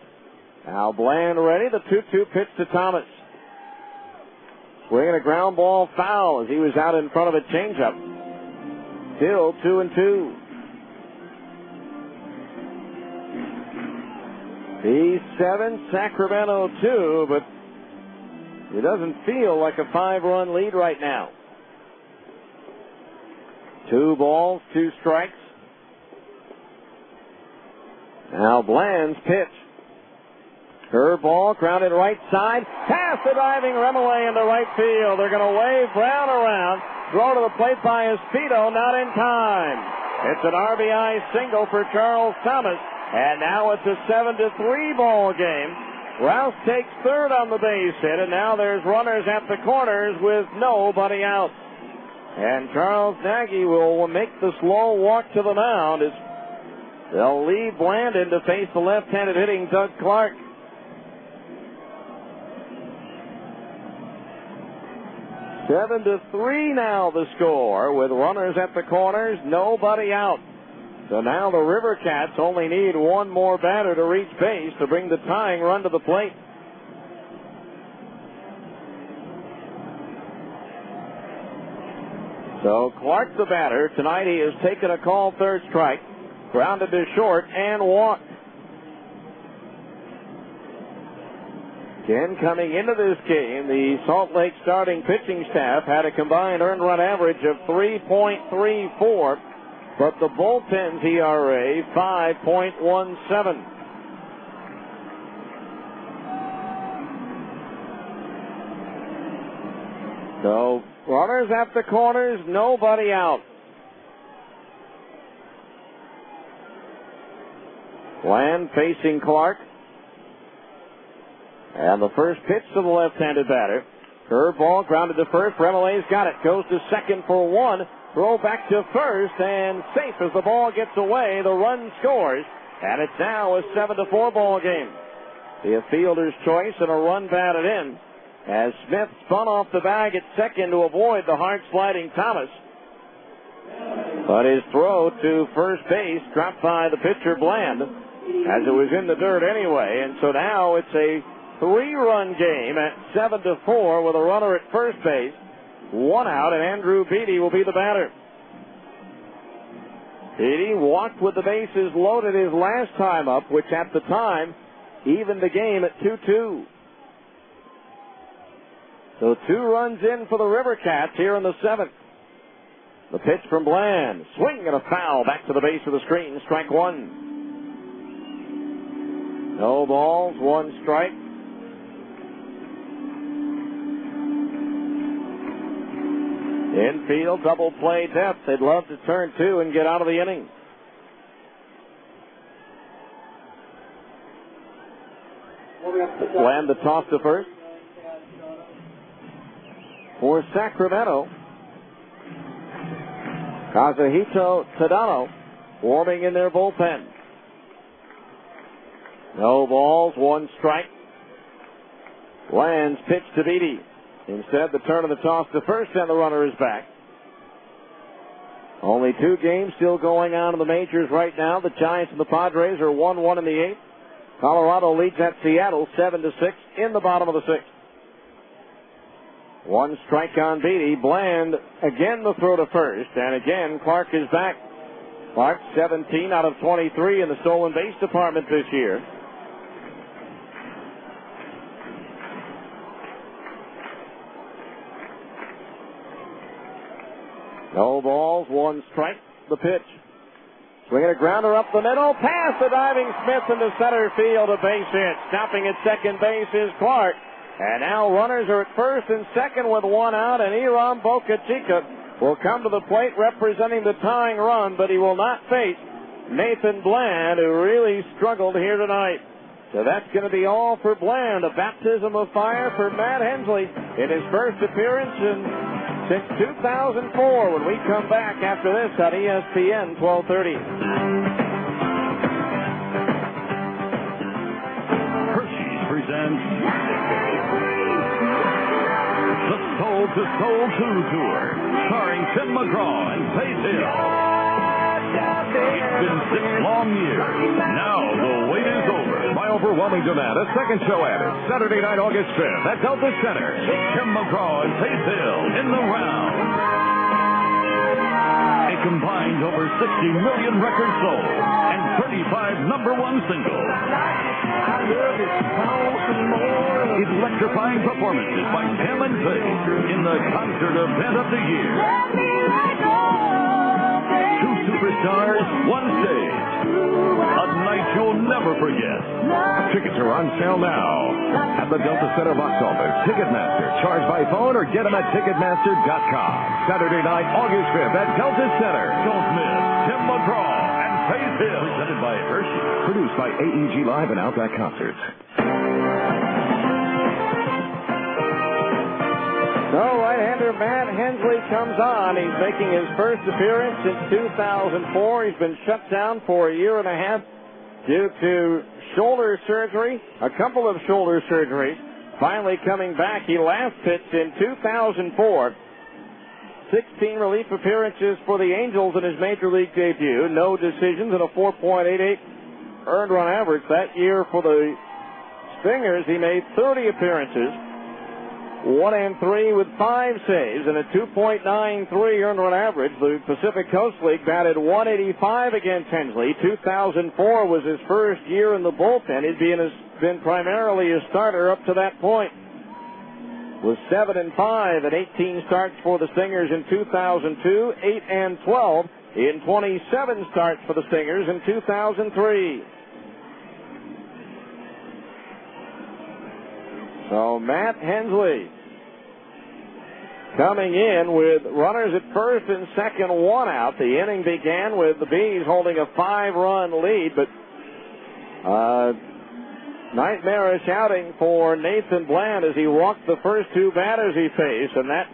Now Bland ready. The 2-2 pitch to Thomas. Swinging a ground ball foul as he was out in front of a changeup. Still 2-2. B7, Sacramento 2, but it doesn't feel like a 5-run lead right now. 2 balls, 2 strikes. Now Bland's pitch. Curveball, grounded right side. Past the diving Remolay into right field. They're going to wave Brown around. Throw to the plate by Espedo, not in time. It's an RBI single for Charles Thomas. And now it's a 7-3 ball game. Rouse takes third on the base hit, and now there's runners at the corners with nobody out. And Charles Nagy will make the slow walk to the mound as they'll leave Bland in to face the left-handed hitting Doug Clark. 7-3 now the score, with runners at the corners, nobody out. So now the River Cats only need 1 more batter to reach base to bring the tying run to the plate. So Clark the batter. Tonight he has taken a called third strike, grounded to short, and walked. Again, coming into this game, the Salt Lake starting pitching staff had a combined earned run average of 3.34, but the bullpen's ERA, 5.17. So, runners at the corners, nobody out. Bland facing Clark. And the first pitch to the left-handed batter. Curveball grounded to first. Remollet's got it. Goes to second for one. Throw back to first, and safe as the ball gets away. The run scores, and it's now a 7-4 ball game. The fielder's choice and a run batted in as Smith spun off the bag at second to avoid the hard-sliding Thomas. But his throw to first base dropped by the pitcher Bland as it was in the dirt anyway. And so now it's a 3-run game at 7-4 with a runner at first base. 1 out, and Andrew Beatty will be the batter. Beatty walked with the bases loaded his last time up, which at the time evened the game at 2-2. So 2 runs in for the River Cats here in the 7th. The pitch from Bland. Swing and a foul back to the base of the screen. Strike 1. No balls, 1 strike. Infield, double play depth. They'd love to turn 2 and get out of the inning. Bland the toss to first. For Sacramento, Kazuhito Tadano warming in their bullpen. No balls, 1 strike. Bland's pitch to Beatty. Instead, the turn of the toss to first, and the runner is back. Only 2 games still going on in the majors right now. The Giants and the Padres are 1-1 in the 8th. Colorado leads at Seattle 7-6 in the bottom of the 6th. 1 strike on Beatty. Bland again the throw to first, and again Clark is back. Clark 17 out of 23 in the stolen base department this year. No balls, 1 strike. The pitch. Swinging a grounder up the middle, past the diving Smith into center field, a base hit. Stopping at second base is Clark. And now runners are at first and second with 1 out, and Iram Bocachica will come to the plate representing the tying run, but he will not face Nathan Bland, who really struggled here tonight. So that's going to be all for Bland. A baptism of fire for Matt Hensley in his first appearance since 2004 when we come back after this on ESPN 1230. Hershey's presents the Soul to Soul 2 Tour, starring Tim McGraw and Faith Hill. It's been 6 long years. Now the wait is over. By overwhelming demand, a second show added. Saturday night, August 5th at Delta Center. Tim McGraw and Faith Hill in the round. A combined over 60 million records sold and 35 #1 singles. Electrifying performances by Tim and Faith in the concert event of the year. 2 superstars, 1 stage. A night you'll never forget. Tickets are on sale now at the Delta Center box office, Ticketmaster. Charge by phone or get them at Ticketmaster.com. Saturday night, August 5th at Delta Center. Don't miss Tim McGraw and Faith Hill. Presented by Hershey. Produced by AEG Live and Outback Concerts. So right-hander Matt Hensley comes on. He's making his first appearance since 2004. He's been shut down for a year and a half due to shoulder surgery, a couple of shoulder surgeries. Finally coming back, he last pitched in 2004. 16 relief appearances for the Angels in his major league debut. No decisions and a 4.88 earned run average. That year for the Stingers, he made 30 appearances. 1-3 with 5 saves and a 2.93 earned run average. The Pacific Coast League batted 185 against Hensley. 2004 was his first year in the bullpen. He'd been primarily a starter up to that point. Was 7-5 at 18 starts for the Stingers in 2002, 8-12 in 27 starts for the Stingers in 2003. So Matt Hensley coming in with runners at first and second, one out. The inning began with the Bees holding a 5-run lead, but nightmarish outing for Nathan Bland as he walked the first two batters he faced, and that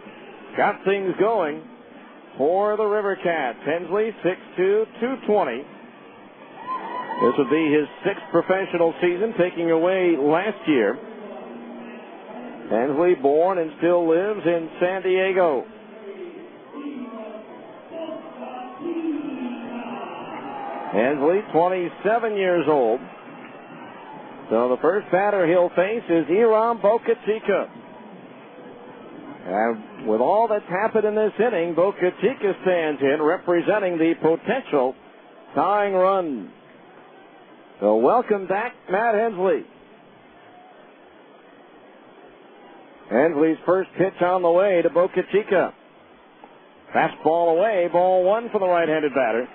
got things going for the River Cats. Hensley, 6'2", 220. This would be his 6th professional season, taking away last year. Hensley, born and still lives in San Diego. Hensley, 27 years old. So the first batter he'll face is Iram Boca Chica. And with all that's happened in this inning, Boca Chica stands in representing the potential tying run. So welcome back, Matt Hensley. Hensley's first pitch on the way to Boca Chica. Fastball away, ball one for the right-handed batter.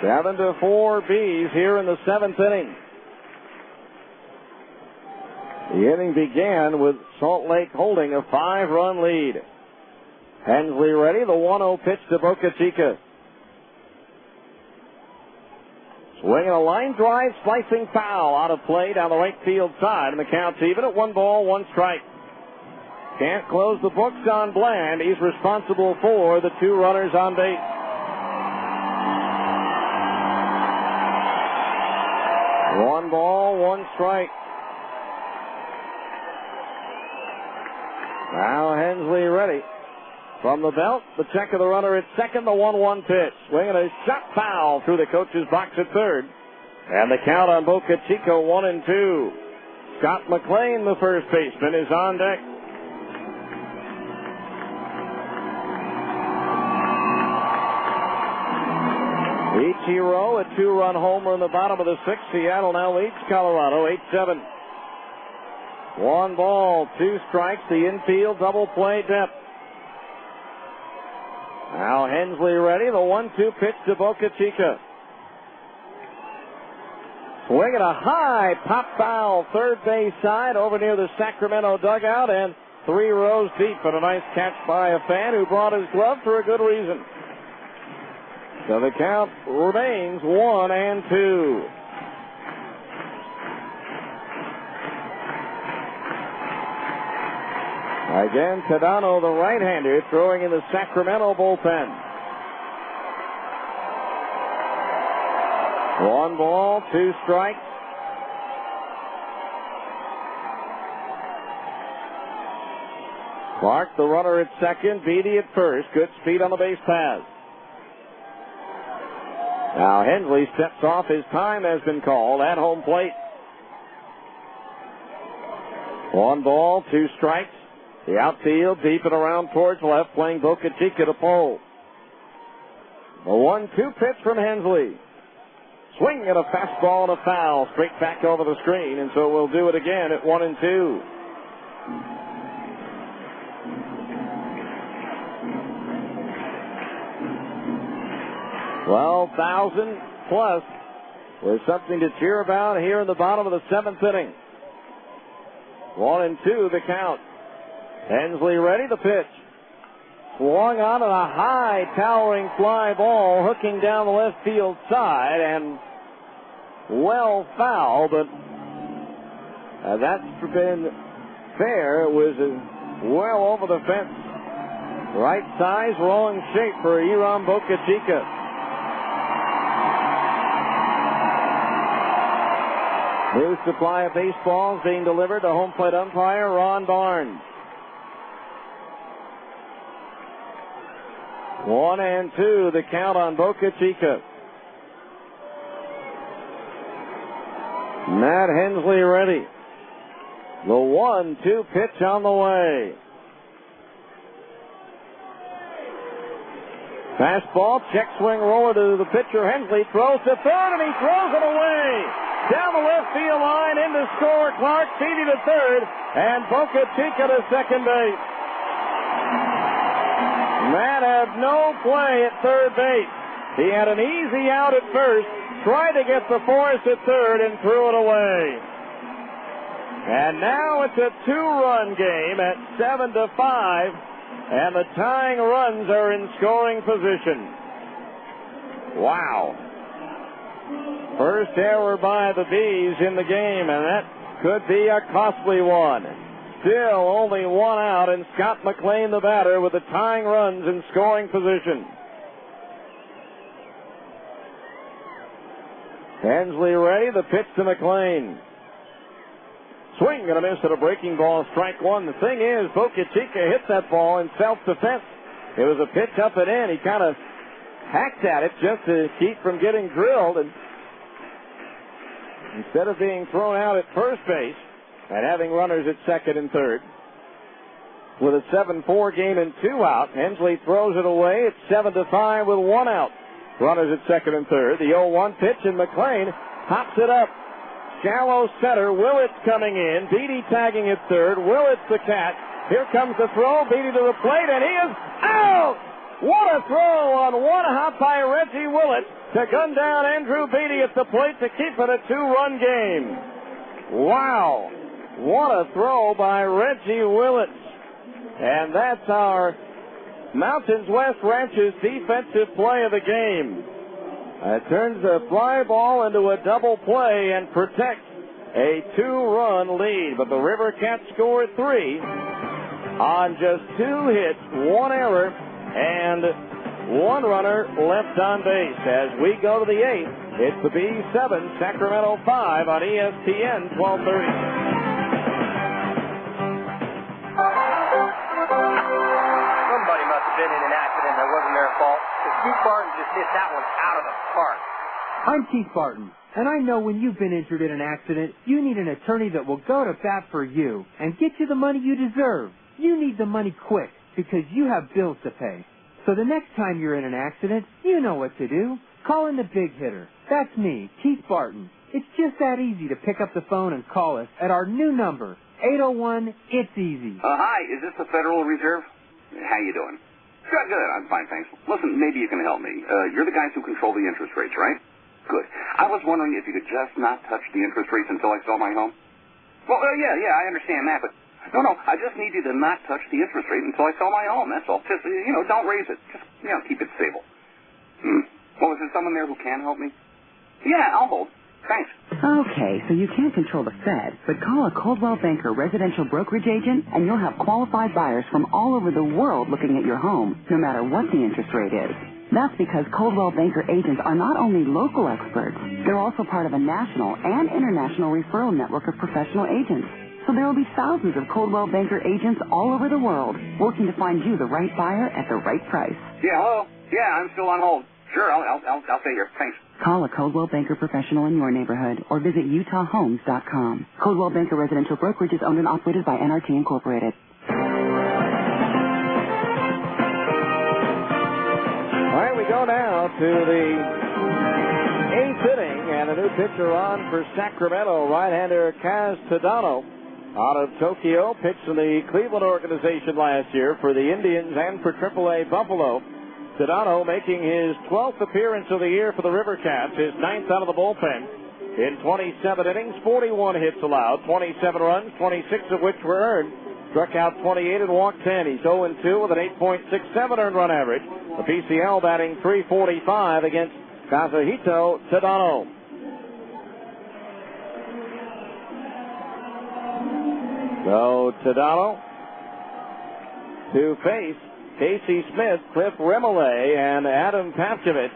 7-4 Bees here in the 7th inning. The inning began with Salt Lake holding a 5-run lead. Hensley ready, the 1-0 pitch to Boca Chica. Swinging a line drive, slicing foul out of play down the right field side, and the count's even at 1 ball, 1 strike. Can't close the books on Bland. He's responsible for the 2 runners on base. 1 ball, 1 strike. Now Hensley ready. From the belt, the check of the runner at second, the 1-1 pitch. Swinging a shot foul through the coach's box at third. And the count on Boca Chica, 1-2. Scott McLean, the first baseman, is on deck. Ichiro, a 2-run homer in the bottom of the 6th. Seattle now leads Colorado, 8-7. 1 ball, 2 strikes. The infield double play depth. Now Hensley ready. The 1-2 pitch to Boca Chica. Swinging a high pop foul third base side over near the Sacramento dugout and 3 rows deep, and a nice catch by a fan who brought his glove for a good reason. So the count remains 1-2. Again, Tadano, the right-hander, throwing in the Sacramento bullpen. 1 ball, 2 strikes. Clark, the runner at second, Beatty at first. Good speed on the base pass. Now Hensley steps off. His time has been called at home plate. 1 ball, 2 strikes. The outfield deep and around towards left, playing Boca Chica to pull. The 1-2 pitch from Hensley. Swing at a fastball and a foul, straight back over the screen, and so we'll do it again at 1-2. $12,000 plus with something to cheer about here in the bottom of the 7th inning. 1-2 the count. Hensley ready, the pitch. Swung on at a high towering fly ball, hooking down the left field side, and well foul, but that's been fair. It was well over the fence. Right size, wrong shape for Iram Boca Chica. New supply of baseballs being delivered to home plate umpire Ron Barnes. 1-2 the count on Boca Chica. Matt Hensley ready. The 1-2 pitch on the way. Fastball, check swing roller to the pitcher. Hensley throws to third, and he throws it away. Down the left field line, into score. Clark, Beatty to third, and Boca Chica to second base. Matt had no play at third base. He had an easy out at first, tried to get the force at third, and threw it away. And now it's a 2-run game at 7-5, and the tying runs are in scoring position. Wow. First error by the Bees in the game, and that could be a costly one. Still only one out, and Scott McLean, the batter, with the tying runs in scoring position. Hensley ready, the pitch to McLean. Swing and a miss at a breaking ball, strike one. The thing is, Bocachica hit that ball in self-defense. It was a pitch up and in. He kind of hacked at it just to keep from getting drilled, and instead of being thrown out at first base and having runners at second and third, with a 7-4 game and 2 out, Hensley throws it away. It's 7-5 with 1 out. Runners at second and third. The 0-1 pitch, and McLean hops it up. Shallow center. Willits coming in. Beatty tagging at third. Willits the catch. Here comes the throw. Beatty to the plate, and he is out! What a throw on one hop by Reggie Willits to gun down Andrew Beatty at the plate to keep it a 2-run game. Wow. What a throw by Reggie Willits. And that's our Mountains West Ranch's defensive play of the game. It turns the fly ball into a double play and protects a 2-run lead. But the River Cats scored 3 on just 2 hits, 1 error, and 1 runner left on base. As we go to the 8th, it's the Bees 7, Sacramento 5 on ESPN 1230. Somebody must have been in an accident that wasn't their fault. Keith Barton just hit that one out of the park. I'm Keith Barton, and I know when you've been injured in an accident, you need an attorney that will go to bat for you and get you the money you deserve. You need the money quick because you have bills to pay. So the next time you're in an accident, you know what to do. Call in the big hitter. That's me, Keith Barton. It's just that easy to pick up the phone and call us at our new number, 801-IT'S-EASY. Hi, is this the Federal Reserve? How you doing? Good, good. I'm fine, thanks. Listen, maybe you can help me. You're the guys who control the interest rates, right? Good. I was wondering if you could just not touch the interest rates until I sell my home. Well, yeah, I understand that, but no, I just need you to not touch the interest rate until I sell my home. That's all. Just, don't raise it. Just, keep it stable. Well, is there someone there who can help me? Yeah, I'll hold. Thanks. Okay, so you can't control the Fed, but call a Coldwell Banker residential brokerage agent and you'll have qualified buyers from all over the world looking at your home, no matter what the interest rate is. That's because Coldwell Banker agents are not only local experts, they're also part of a national and international referral network of professional agents. So there will be thousands of Coldwell Banker agents all over the world working to find you the right buyer at the right price. Yeah, hello? Yeah, I'm still on hold. Sure, I'll stay here. Thanks. Call a Coldwell Banker professional in your neighborhood or visit UtahHomes.com. Coldwell Banker Residential Brokerage is owned and operated by NRT Incorporated. All right, we go now to the 8th inning, and a new pitcher on for Sacramento, right-hander Kaz Tadano out of Tokyo, pitched in the Cleveland organization last year for the Indians and for AAA Buffalo. Tadano making his 12th appearance of the year for the River Cats, his 9th out of the bullpen. In 27 innings, 41 hits allowed, 27 runs, 26 of which were earned. Struck out 28 and walked 10. He's 0-2 with an 8.67 earned run average. The PCL batting .345 against Kazuhito Tadano. So Tadano to face Casey Smith, Cliff Remole, and Adam Pavkovich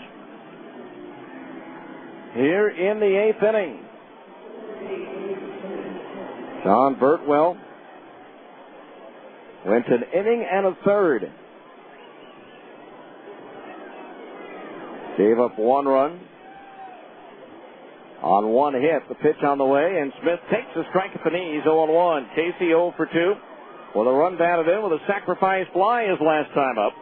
here in the 8th inning. John Burtwell went an inning and a third. Gave up 1 run on 1 hit. The pitch on the way, and Smith takes a strike at the knees, 0-1. Casey 0 for 2. With a run batted in with a sacrifice fly his last time up.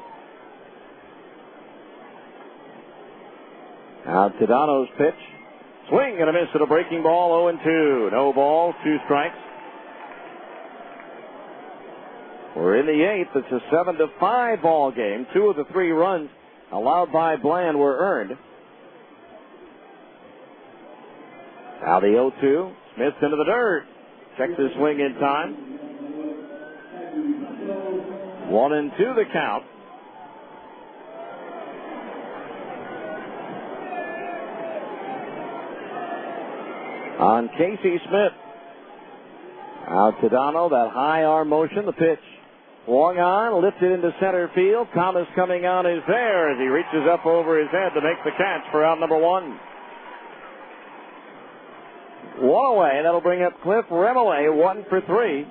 Now Tadano's pitch. Swing and a miss at a breaking ball, 0-2. No balls, 2 strikes. We're in the 8th. It's a 7-5 ball game. 2 of the 3 runs allowed by Bland were earned. Now the 0-2. Smith's into the dirt. Checks his swing in time. 1-2 the count. On Casey Smith. Out to Dono, that high arm motion, the pitch. Swung on, lifted into center field. Thomas coming on is there as he reaches up over his head to make the catch for out number 1. One away, that'll bring up Cliff Remillé, 1 for 3.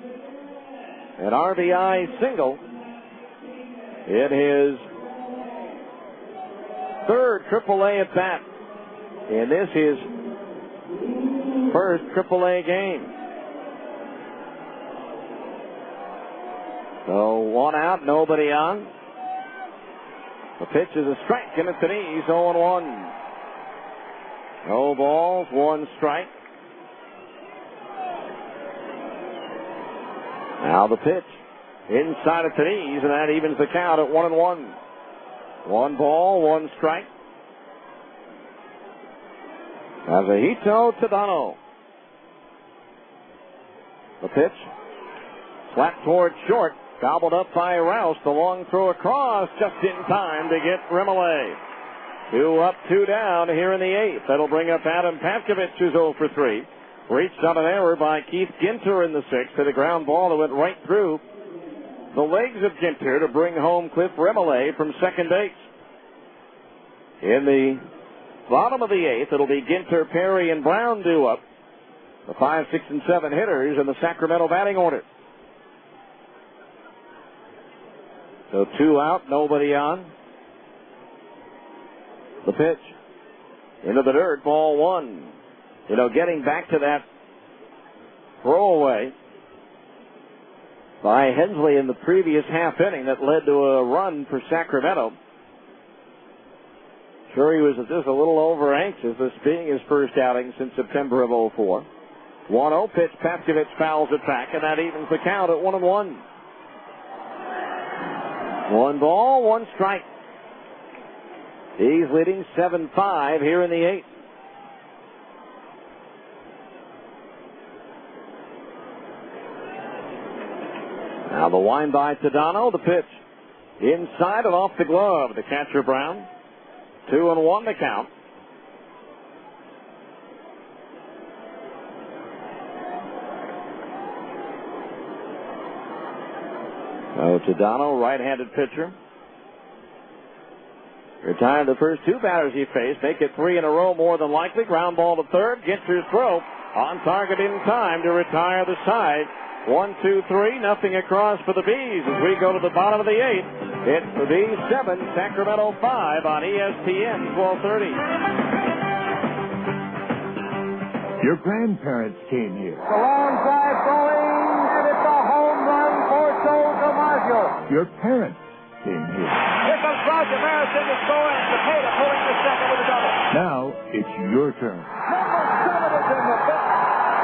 An RBI single in his third AAA at bat. And this is first AAA game. So 1 out, nobody on. The pitch is a strike, and it's an ease, 0-1. No balls, 1 strike. Now the pitch inside of Tenise, and that evens the count at 1-1. 1 ball, 1 strike. Kazuhito Tadano. The pitch flat toward short, gobbled up by Rouse. The long throw across just in time to get Remillé. 2 up, 2 down here in the 8th. That'll bring up Adam Patkovich, who's 0 for 3. Reached on an error by Keith Ginter in the 6th. Hit a ground ball that went right through the legs of Ginter to bring home Cliff Remillé from second base. In the bottom of the 8th, it'll be Ginter, Perry, and Brown due up. The 5, 6, and 7 hitters in the Sacramento batting order. So 2 out, nobody on. The pitch into the dirt, ball 1. You know, getting back to that throwaway by Hensley in the previous half inning that led to a run for Sacramento. Sure, he was just a little over anxious, this being his first outing since September of 04. 1-0 pitch, Patkovich fouls it back, and that evens the count at 1-1. 1 ball, 1 strike. He's leading 7-5 here in the 8th. Now the wind by Tadano, the pitch inside and off the glove. The catcher Brown. 2-1 the count. So Tadano, right-handed pitcher. Retired the first 2 batters he faced. Make it 3 in a row more than likely. Ground ball to third. Ginter's throw on target in time to retire the side. 1, 2, 3, nothing across for the Bees as we go to the bottom of the 8th. It's the Bees 7, Sacramento 5 on ESPN 1230. Your grandparents came here. The long drive going, and it's a home run for Joe DiMaggio. Your parents came here. Here comes Roger Maris in to score, and Cepeda pulling the second with a double. Now it's your turn. Number 7 is in the book.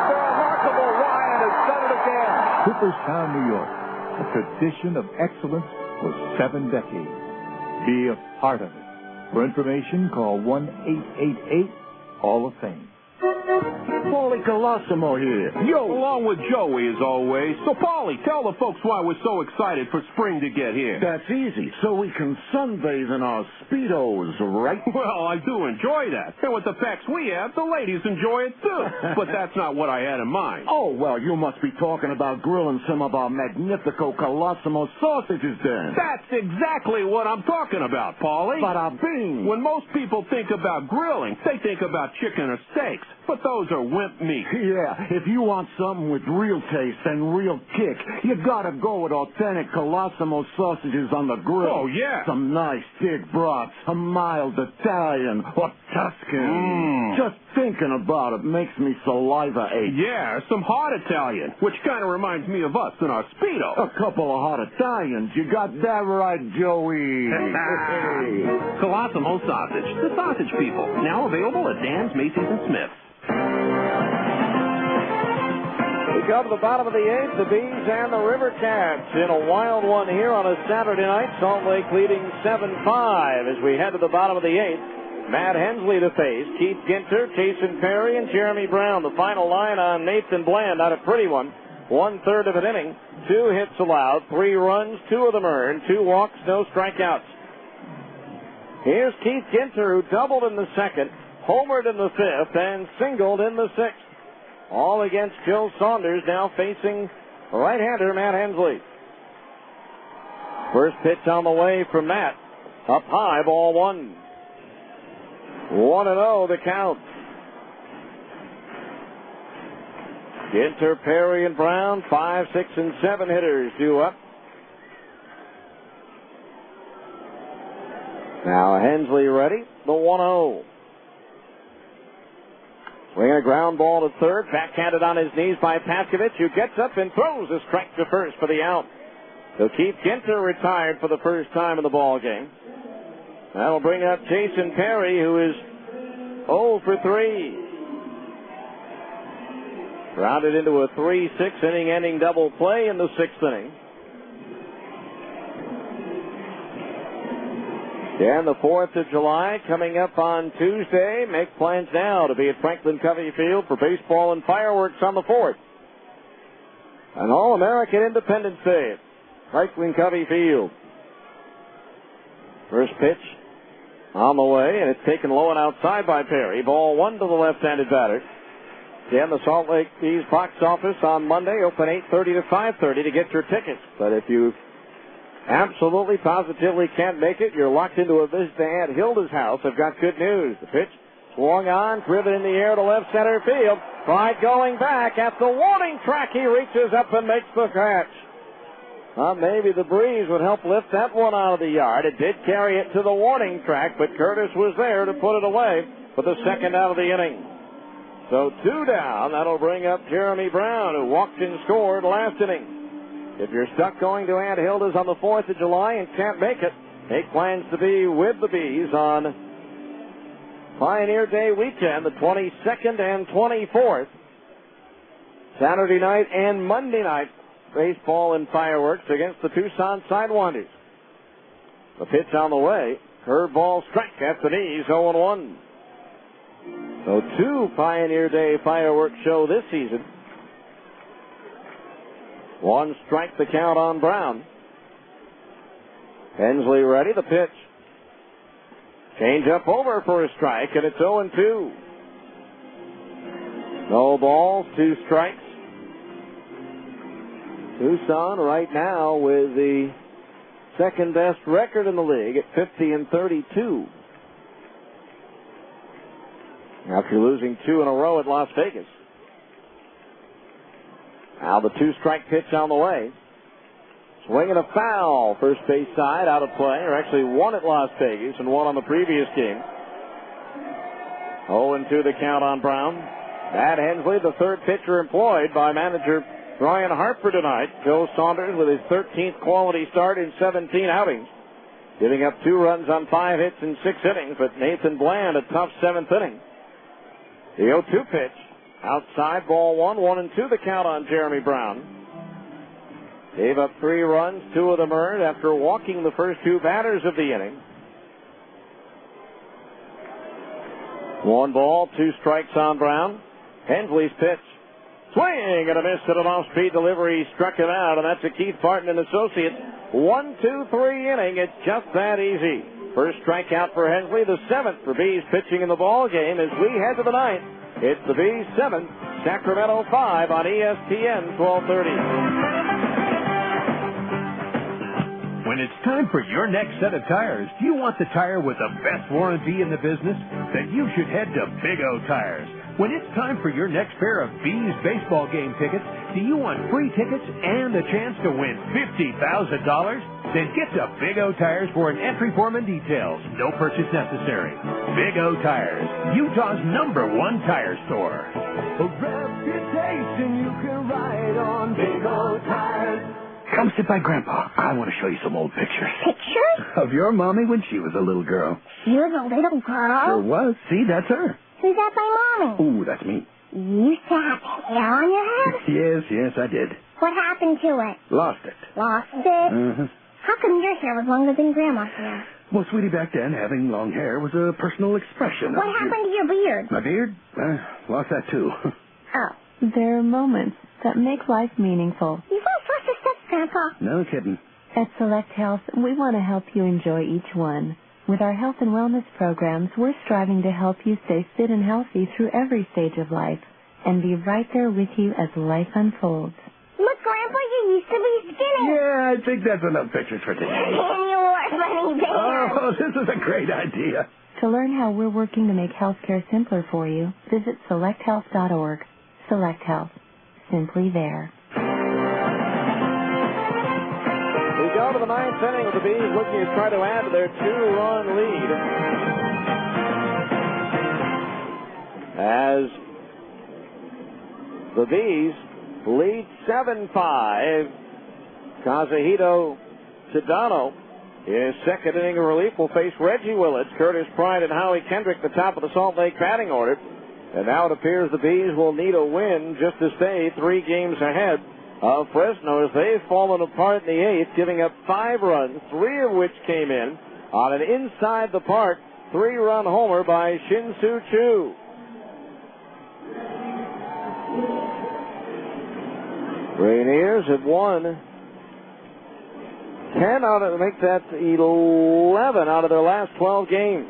The remarkable Ryan has done it again. Cooperstown, New York. A tradition of excellence for 7 decades. Be a part of it. For information, call 1-888-HALL OF FAME. Paulie Colosimo here. Yo, along with Joey as always. So, Paulie, tell the folks why we're so excited for spring to get here. That's easy. So we can sunbathe in our Speedos, right? Well, I do enjoy that. And with the packs we have, the ladies enjoy it too. But that's not what I had in mind. Oh, well, you must be talking about grilling some of our Magnifico Colosimo sausages then. That's exactly what I'm talking about, Paulie. Bada bing. When most people think about grilling, they think about chicken or steaks. But those are wimp meat. Yeah, if you want something with real taste and real kick, you gotta go with authentic Colosimo sausages on the grill. Oh, yeah. Some nice thick broths, a mild Italian or Tuscan. Just thinking about it makes me saliva ache. Yeah, some hot Italian, which kind of reminds me of us in our Speedo. A couple of hot Italians. You got that right, Joey. Colosimo sausage, the sausage people. Now available at Dan's, Macy's, and Smith's. We come to the bottom of the 8th, the Bees and the River Cats in a wild one here on a Saturday night. Salt Lake leading 7-5 as we head to the bottom of the 8th. Matt Hensley to face. Keith Ginter, Jason Perry, and Jeremy Brown. The final line on Nathan Bland, not a pretty one. 1/3 of an inning. 2 hits allowed, 3 runs, 2 of them earned, 2 walks, no strikeouts. Here's Keith Ginter, who doubled in the second, homered in the 5th, and singled in the 6th. All against Joe Saunders, now facing right-hander Matt Hensley. First pitch on the way from Matt. Up high, ball 1. 1-0 the count. Ginter, Perry, and Brown, 5, 6, and 7 hitters due up. Now Hensley ready, the 1-0. Swinging a ground ball to third, backhanded on his knees by Paskovich, who gets up and throws a strike to first for the out. So Keith Ginter retired for the first time in the ball game. That'll bring up Jason Perry, who is 0 for 3. Grounded into a 3-6 inning-ending double play in the 6th inning. And the 4th of July coming up on Tuesday. Make plans now to be at Franklin Covey Field for baseball and fireworks on the 4th. An All-American Independence Day at Franklin Covey Field. First pitch on the way, and it's taken low and outside by Perry. Ball 1 to the left-handed batter. Again, the Salt Lake Bees box office on Monday, open 8:30 to 5:30 to get your tickets. But if you absolutely, positively can't make it, you're locked into a visit to Aunt Hilda's house. I've got good news. The pitch swung on, driven in the air to left center field. Tried going back at the warning track. He reaches up and makes the catch. Maybe the breeze would help lift that one out of the yard. It did carry it to the warning track, but Curtis was there to put it away for the second out of the inning. So 2 down. That'll bring up Jeremy Brown, who walked and scored last inning. If you're stuck going to Aunt Hilda's on the 4th of July and can't make it, make plans to be with the Bees on Pioneer Day weekend, the 22nd and 24th. Saturday night and Monday night, baseball and fireworks against the Tucson Sidewinders. The pitch on the way, curveball strike at the knees, 0-1. So 2 Pioneer Day fireworks show this season. 1 strike the count on Brown. Hensley ready, the pitch. Change up over for a strike, and it's 0-2. No balls, 2 strikes. Tucson right now with the second best record in the league at 50-32. After losing 2 in a row at Las Vegas. Now the 2-strike pitch on the way. Swinging a foul. First base side out of play. Or actually 1 at Las Vegas and 1 on the previous game. 0-2 the count on Brown. Matt Hensley, the third pitcher employed by manager Brian Harper tonight. Joe Saunders with his 13th quality start in 17 outings. Giving up 2 runs on 5 hits in 6 innings. But Nathan Bland, a tough 7th inning. The 0-2 pitch. Outside, ball 1, 1-2 the count on Jeremy Brown. Gave up 3 runs, 2 of them earned after walking the first 2 batters of the inning. 1 ball, 2 strikes on Brown. Hensley's pitch. Swing and a miss at an off-speed delivery. Struck him out, and that's a Keith Barton and Associates. 1-2-3 inning. It's just that easy. First strikeout for Hensley, the 7th for Bees pitching in the ball game as we head to the 9th. It's the Bees 7, Sacramento 5 on ESPN 1230. When it's time for your next set of tires, do you want the tire with the best warranty in the business? Then you should head to Big O Tires. When it's time for your next pair of Bees baseball game tickets, do you want free tickets and a chance to win $50,000? Then get to Big O Tires for an entry form and details. No purchase necessary. Big O Tires, Utah's #1 tire store. A reputation you can ride on. Big O Tires. Come sit by Grandpa. I want to show you some old pictures. Pictures? Of your mommy when she was a little girl. She was a little girl? Sure was. See, that's her. Who's that, my mommy? Ooh, that's me. You used to have hair on your head? Yes, I did. What happened to it? Lost it. Lost it? Uh-huh. How come your hair was longer than Grandma's hair? Well, sweetie, back then, having long hair was a personal expression. What happened to your beard? My beard? Lost that, too. Oh. There are moments that make life meaningful. You saw Sister Steps, Grandpa. No kidding. At Select Health, we want to help you enjoy each one. With our health and wellness programs, we're striving to help you stay fit and healthy through every stage of life and be right there with you as life unfolds. Look, Grandpa, you used to be skinny. Yeah, I think that's enough pictures for today. And you wore funny pants. Oh, this is a great idea. To learn how we're working to make healthcare simpler for you, visit selecthealth.org. Select Health. Simply there. We go to the ninth inning with the Bees looking to try to add to their 2-run lead. As the Bees lead 7-5, Kazuhito Tadano, his second inning of relief, will face Reggie Willits, Curtis Pride, and Howie Kendrick, the top of the Salt Lake batting order. And now it appears the Bees will need a win just to stay 3 games ahead of Fresno as they've fallen apart in the 8th, giving up 5 runs, 3 of which came in on an inside-the-park 3-run homer by Shin-Soo Choo. Rainiers have won 10 out of, make that 11 out of their last 12 games.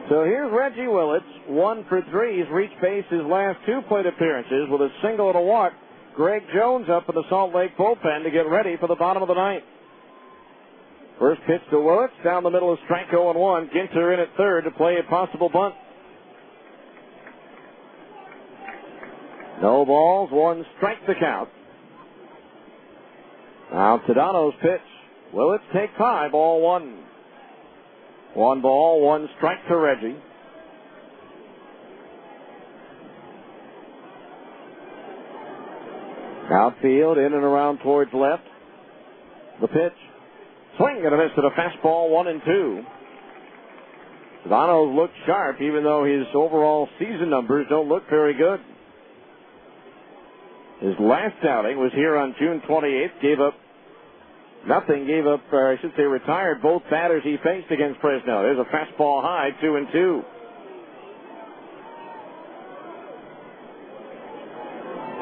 So here's Reggie Willits, 1 for 3. He's reached base his last 2 plate appearances with a single and a walk. Greg Jones up in the Salt Lake bullpen to get ready for the bottom of the 9th. First pitch to Willits, down the middle is strike 0-1. Ginter in at third to play a possible bunt. No balls, 1 strike the count. Now Tadano's pitch. Willits take 5, ball 1. 1 ball, 1 strike to Reggie. Outfield, in and around towards left. The pitch. Swing and a miss to the fastball, 1-2. Tadano's looked sharp, even though his overall season numbers don't look very good. His last outing was here on June 28th, retired both batters he faced against Fresno. There's a fastball high, 2-2.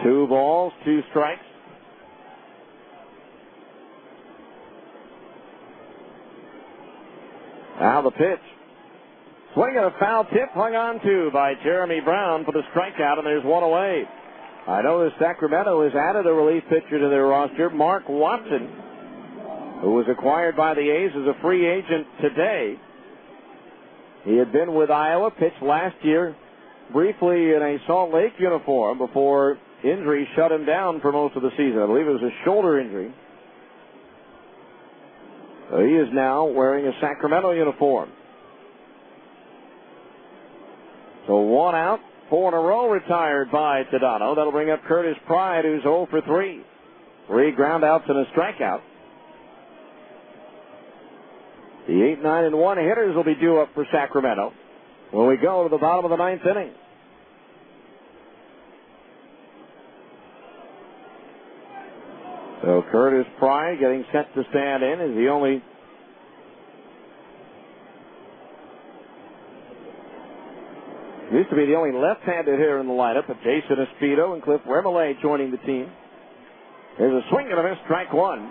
Two balls, 2 strikes. Now the pitch. Swing and a foul tip hung on to by Jeremy Brown for the strikeout, and there's 1 away. I know that Sacramento has added a relief pitcher to their roster, Mark Watson, who was acquired by the A's as a free agent today. He had been with Iowa, pitched last year briefly in a Salt Lake uniform before injury shut him down for most of the season. I believe it was a shoulder injury. So he is now wearing a Sacramento uniform. So 1 out, 4 in a row retired by Tadano. That'll bring up Curtis Pride, who's 0 for 3. 3 ground outs and a strikeout. The 8, 9, and 1 hitters will be due up for Sacramento when we go to the bottom of the 9th inning. So Curtis Pride getting set to stand in is the only used to be the only left-handed hitter in the lineup, but Jason Espedo and Cliff Remelay joining the team. There's a swing and a miss, strike 1.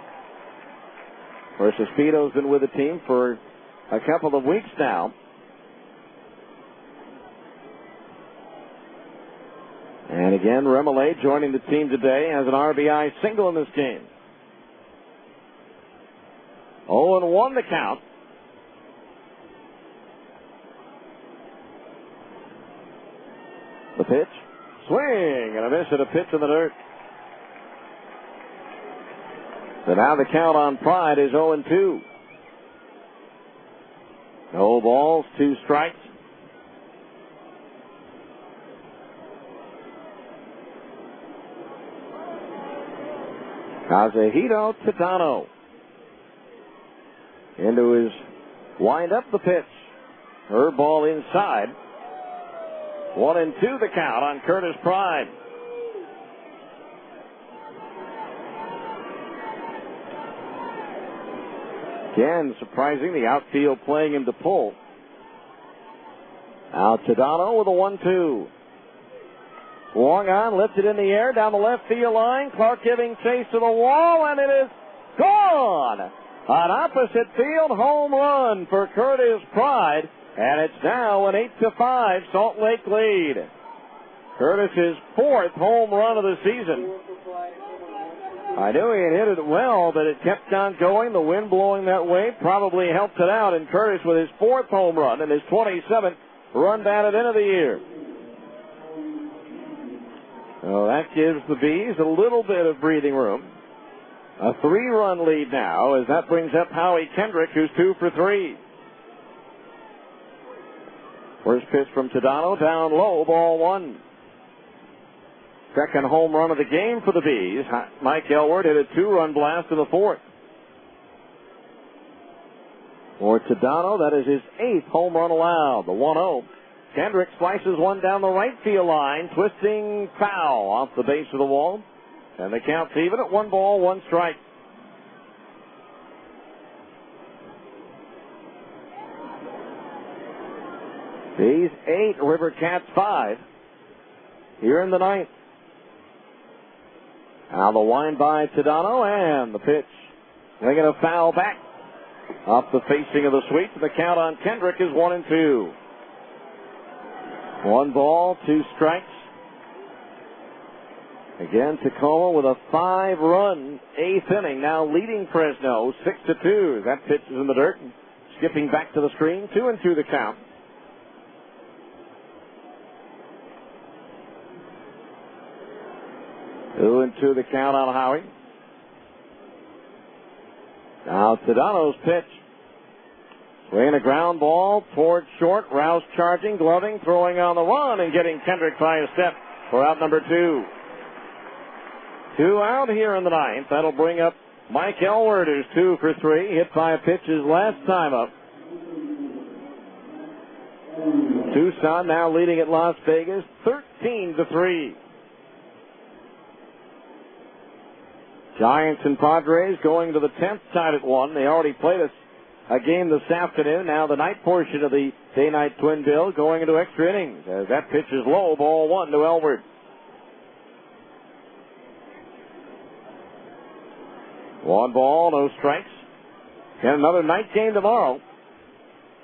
Of course, Espedo's been with the team for a couple of weeks now. And again, Remelay joining the team today has an RBI single in this game. 0-1 the count. The pitch. Swing and a miss at a pitch in the dirt. So now the count on Pride is 0-2. No balls, 2 strikes. Kazuhito Tadano into his wind up the pitch. Her ball inside. 1-2 the count on Curtis Pride. Again, surprising, the outfield playing him to pull. Now Tadano with a 1-2. Swung on, lifted in the air, down the left field line. Clark giving chase to the wall, and it is gone! An opposite field home run for Curtis Pride, and it's now an 8-5 Salt Lake lead. Curtis's 4th home run of the season. I knew he had hit it well, but it kept on going. The wind blowing that way probably helped it out, and Curtis with his 4th home run and his 27th run batted into the year. So that gives the Bees a little bit of breathing room. A 3-run lead now as that brings up Howie Kendrick, who's 2 for 3. First pitch from Tadano, down low, ball 1. Second home run of the game for the Bees. Mike Elward hit a 2-run blast in the 4th. For Tadano, that is his 8th home run allowed, the 1-0. Kendrick slices one down the right field line, twisting foul off the base of the wall. And the count's even at 1 ball, 1 strike. Bees 8, River Cats 5. Here in the 9th. Now the wind by Tadano, and the pitch. Swinging a foul back. Off the facing of the sweep. The count on Kendrick is 1-2. 1 ball, 2 strikes. Again, Tacoma with a 5-run 8th inning, now leading Fresno 6-2. That pitch is in the dirt. Skipping back to the screen, 2-2 the count. Two and two the count on Howie. Now Tadano's pitch. Swinging a ground ball towards short. Rouse charging, gloving, throwing on the run, and getting Kendrick by a step for out number 2. 2 out here in the 9th. That'll bring up Mike Elward, who's 2 for 3. Hit 5 pitches last time up. Tucson now leading at Las Vegas 13-3. Giants and Padres going to the 10th tied at 1. They already played a game this afternoon. Now the night portion of the day-night twin bill going into extra innings. As that pitch is low, ball 1 to Elward. One ball, no strikes. And another night game tomorrow.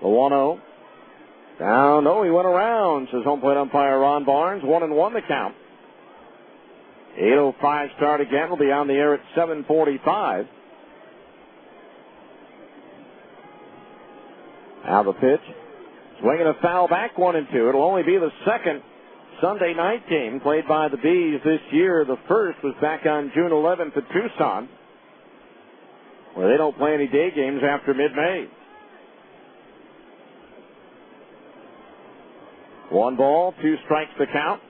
The 1-0. Down, no, he went around, says home plate umpire Ron Barnes. 1-1 the count. 8:05 start again. Will be on the air at 7:45. Now the pitch. Swinging a foul back, 1-2. It'll only be the second Sunday night game played by the Bees this year. The first was back on June 11th at Tucson, where they don't play any day games after mid-May. 1 ball, 2 strikes the count.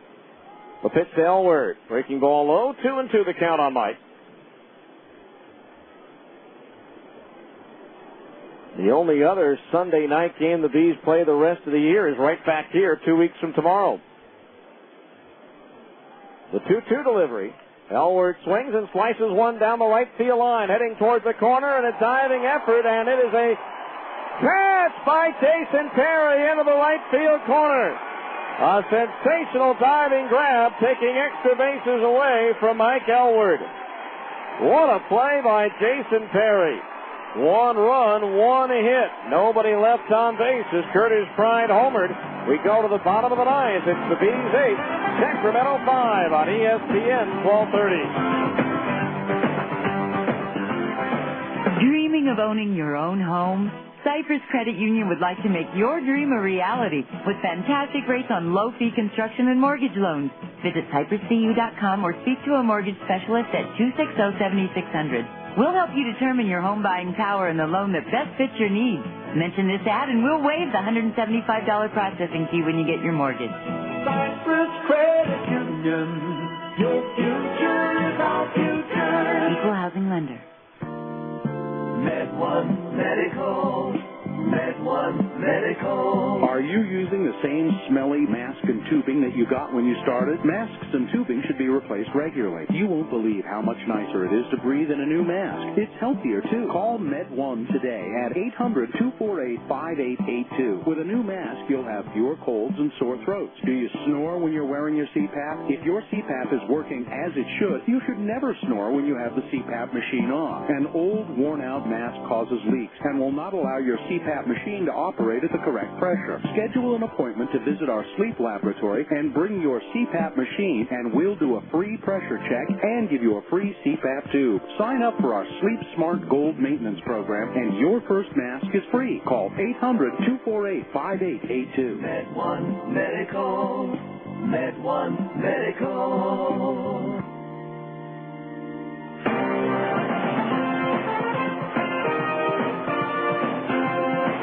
The pitch to Elward. Breaking ball low. 2-2 the count on Mike. The only other Sunday night game the Bees play the rest of the year is right back here 2 weeks from tomorrow. The 2-2 delivery. Elward swings and slices one down the right field line, heading towards the corner, and a diving effort, and it is a catch by Jason Perry into the right field corner. A sensational diving grab, taking extra bases away from Mike Elward. What a play by Jason Perry. 1 run, 1 hit. Nobody left on base as Curtis Pride homered. We go to the bottom of the 9th. It's the Bees 8, Sacramento 5 on ESPN 1230. Dreaming of owning your own home? Cypress Credit Union would like to make your dream a reality with fantastic rates on low-fee construction and mortgage loans. Visit cypresscu.com or speak to a mortgage specialist at 260-7600. We'll help you determine your home buying power and the loan that best fits your needs. Mention this ad and we'll waive the $175 processing fee when you get your mortgage. Cypress Credit Union. Your future is our future. Equal housing lender. Med1 Medical. Med1 Medical. Are you using the same smelly mask and tubing that you got when you started? Masks and tubing should be replaced regularly. You won't believe how much nicer it is to breathe in a new mask. It's healthier, too. Call Med1 today at 800-248-5882. With a new mask, you'll have fewer colds and sore throats. Do you snore when you're wearing your CPAP? If your CPAP is working as it should, you should never snore when you have the CPAP machine on. An old, worn-out mask causes leaks and will not allow your CPAP machine to operate at the correct pressure. Schedule an appointment to visit our sleep laboratory and bring your CPAP machine, and we'll do a free pressure check and give you a free CPAP tube. Sign up for our Sleep Smart Gold maintenance program, and your first mask is free. Call 800-248-5882. Med1 Medical. Med1 Medical.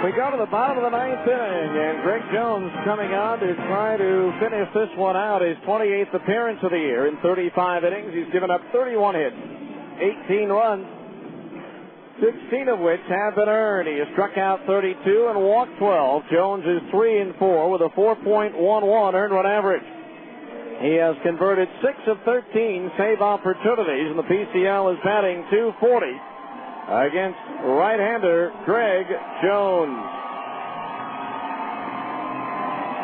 We go to the bottom of the ninth inning, and Greg Jones coming on to try to finish this one out. His 28th appearance of the year in 35 innings. He's given up 31 hits, 18 runs, 16 of which have been earned. He has struck out 32 and walked 12. Jones is 3-4 with a 4.11 earned run average. He has converted 6 of 13 save opportunities, and the PCL is batting .240 against right-hander Greg Jones.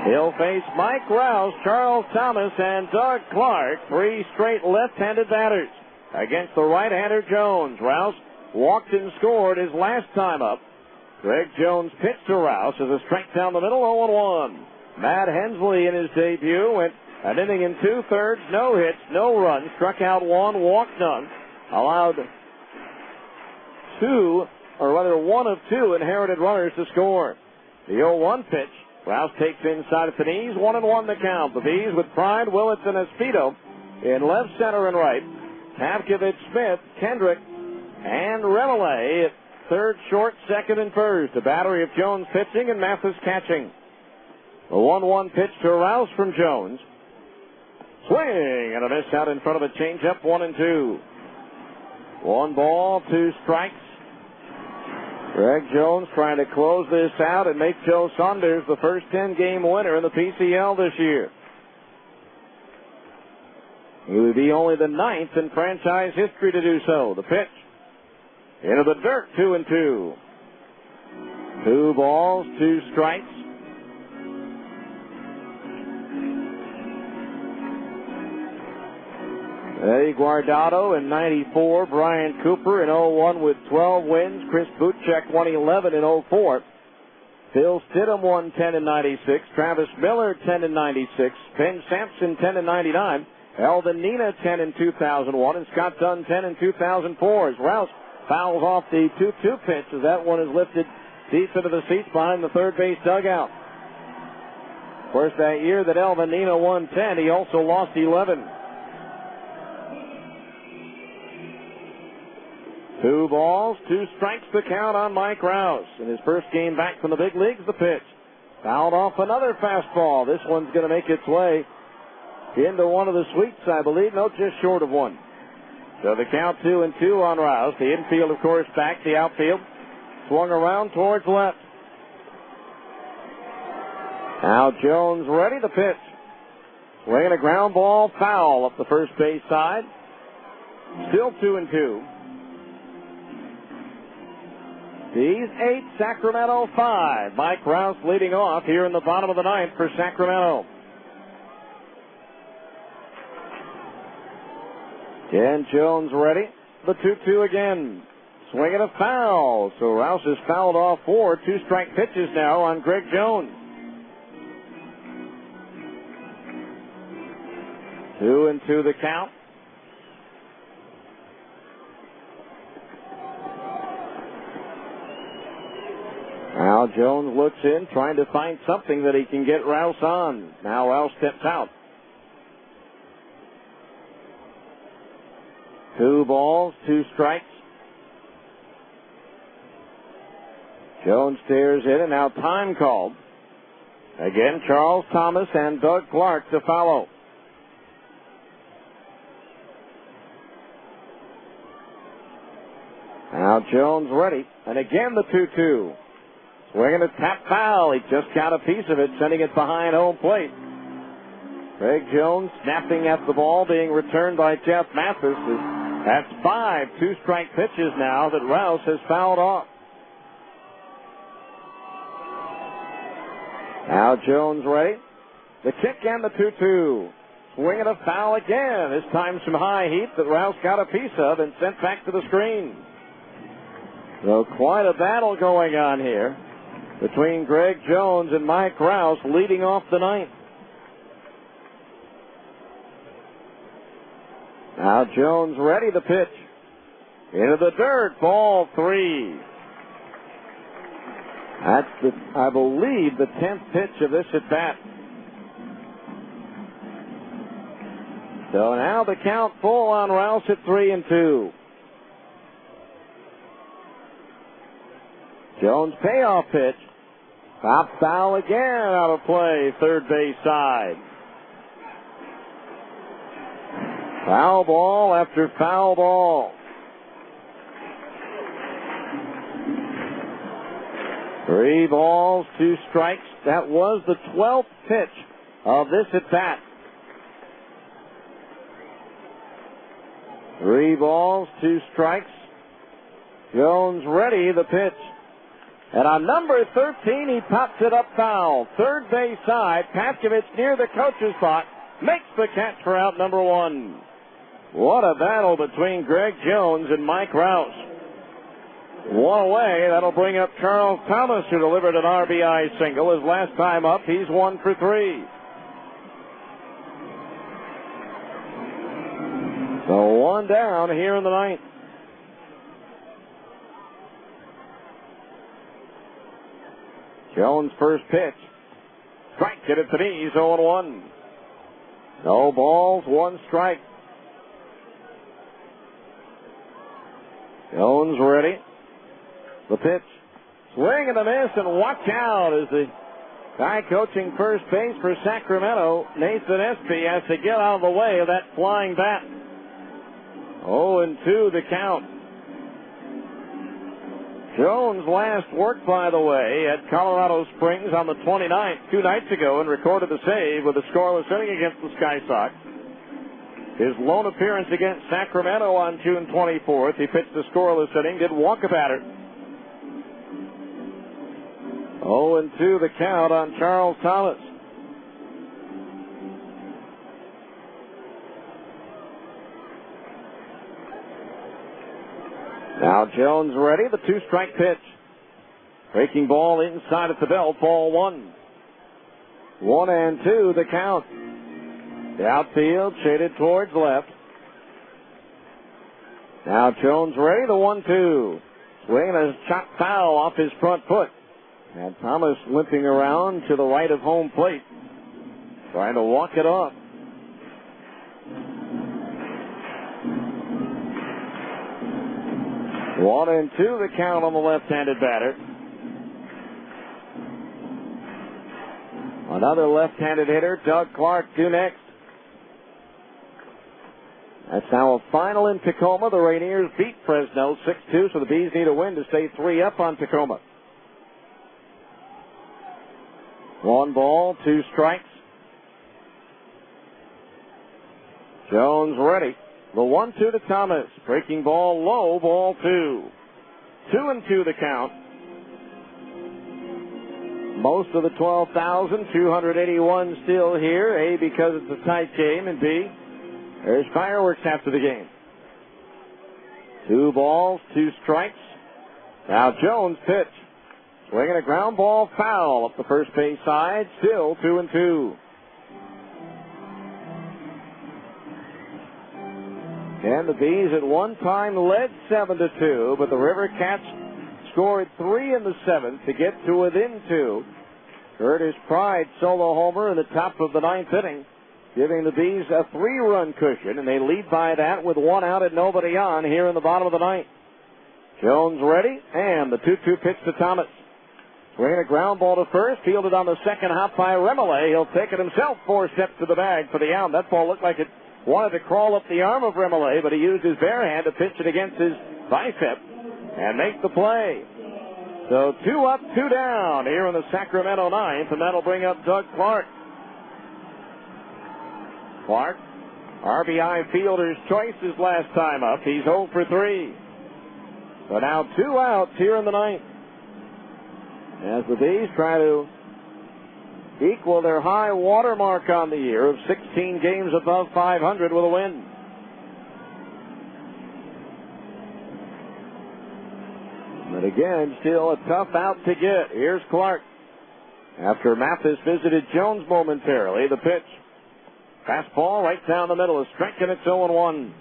He'll face Mike Rouse, Charles Thomas, and Doug Clark, 3 straight left-handed batters against the right-hander Jones. Rouse walked and scored his last time up. Greg Jones pitched to Rouse as a strike down the middle, 0-1. Matt Hensley in his debut went an inning and 2/3, no hits, no runs, struck out 1, walked none, allowed 1 of 2 inherited runners to score. The 0-1 pitch. Rouse takes inside at the knees, 1-1 the count. The Bees with Pride, Willits, and Espedo in left, center, and right. Tavkovich, Smith, Kendrick, and Remele at third, short, second, and first. A battery of Jones pitching and Mathis catching. The 1-1 pitch to Rouse from Jones. Swing and a miss out in front of a changeup, 1-2. 1 ball, 2 strikes. Greg Jones trying to close this out and make Joe Saunders the first 10-game winner in the PCL this year. He would be only the 9th in franchise history to do so. The pitch into the dirt, 2-2. 2 balls, 2 strikes. Eddie Guardado in 94, Brian Cooper in 01 with 12 wins, Chris Butchek 111 in 04, Phil Stidham 110 in 96, Travis Miller 10 in 96, Ben Sampson 10 in 99, Alvin Nina 10 in 2001, and Scott Dunn 10 in 2004. As Rouse fouls off the 2-2 pitch as that one is lifted deep into the seats behind the third base dugout. Of course, that year that Alvin Nina won 10, he also lost 11. 2 balls, 2 strikes to count on Mike Rouse. In his first game back from the big leagues, the pitch. Fouled off another fastball. This one's going to make its way into one of the sweeps, I believe. No, just short of one. So the count 2-2 on Rouse. The infield, of course, back. The outfield swung around towards left. Now Jones ready to pitch. Swinging a ground ball foul up the first base side. Still 2-2. These 8, Sacramento 5. Mike Rouse leading off here in the bottom of the ninth for Sacramento. Ken Jones ready. The 2-2 again. Swinging a foul. So Rouse has fouled off 4 2-strike pitches now on Greg Jones. 2-2 the count. Now Jones looks in, trying to find something that he can get Rouse on. Now Rouse steps out. 2 balls, 2 strikes. Jones stares in, and now time called. Again, Charles Thomas and Doug Clark to follow. Now Jones ready, and again the 2-2. Swinging a tap foul. He just got a piece of it, sending it behind home plate. Greg Jones snapping at the ball, being returned by Jeff Mathis. That's 5 two-strike pitches now that Rouse has fouled off. Now Jones ready. The kick and the 2-2. Swinging a foul again. This time some high heat that Rouse got a piece of and sent back to the screen. So quite a battle going on here between Greg Jones and Mike Rouse, leading off the ninth. Now Jones ready to pitch. Into the dirt, ball 3. That's, I believe, the 10th pitch of this at-bat. So now the count full on Rouse at 3-2. Jones payoff pitch. Pop foul again out of play, third base side. Foul ball after foul ball. 3 balls, 2 strikes. That was the 12th pitch of this at-bat. 3 balls, 2 strikes. Jones ready, the pitch. And on number 13, he pops it up foul. Third base side. Paskovich near the coach's box makes the catch for out number 1. What a battle between Greg Jones and Mike Rouse. 1 away. That'll bring up Charles Thomas, who delivered an RBI single. His last time up, he's 1 for 3. So 1 down here in the ninth. Jones' first pitch. Strike, hit it to the knees, 0-1. No balls, 1 strike. Jones ready. The pitch. Swing and a miss, and watch out as the guy coaching first base for Sacramento, Nathan Espy, has to get out of the way of that flying bat. 0-2 the count. Jones last worked, by the way, at Colorado Springs on the 29th, 2 nights ago, and recorded the save with a scoreless inning against the Sky Sox. His lone appearance against Sacramento on June 24th, he pitched a scoreless inning, did walk a batter. 0-2 the count on Charles Thomas. Now Jones ready, the 2-strike pitch. Breaking ball inside at the belt, ball 1. 1-2 the count. The outfield shaded towards left. Now Jones ready, the 1-2. Swinging a shot foul off his front foot. And Thomas limping around to the right of home plate, trying to walk it off. One and two the count on the left-handed batter. Another left-handed hitter, Doug Clark, due next. That's now a final in Tacoma. The Rainiers beat Fresno 6-2, so the Bees need a win to stay 3 up on Tacoma. 1 ball, 2 strikes. Jones ready. The 1-2 to Thomas. Breaking ball low, ball 2. 2-2 the count. Most of the 12,281 still here. A, because it's a tight game, and B, there's fireworks after the game. 2 balls, 2 strikes. Now Jones pitch. Swinging a ground ball foul up the first base side. Still 2-2. And the Bees at one time led 7-2, but the River Cats scored 3 in the 7th to get to within 2. Curtis Pride solo homer in the top of the 9th inning, giving the Bees a 3-run cushion, and they lead by that with 1 out and nobody on here in the bottom of the 9th. Jones ready, and the 2-2 pitch to Thomas. Swinging a ground ball to first, fielded on the second hop by Remele. He'll take it himself 4 steps to the bag for the out. That ball looked like it wanted to crawl up the arm of Remele, but he used his bare hand to pitch it against his bicep and make the play. So 2 up, 2 down here in the Sacramento ninth, and that'll bring up Doug Clark. Clark, RBI fielder's choice his last time up. He's 0 for 3. So now 2 outs here in the ninth, as the Bees try to equal their high water mark on the year of 16 games above 500 with a win. But again, still a tough out to get. Here's Clark. After Mathis visited Jones momentarily, the pitch. Fastball right down the middle is striking. It's 0-1.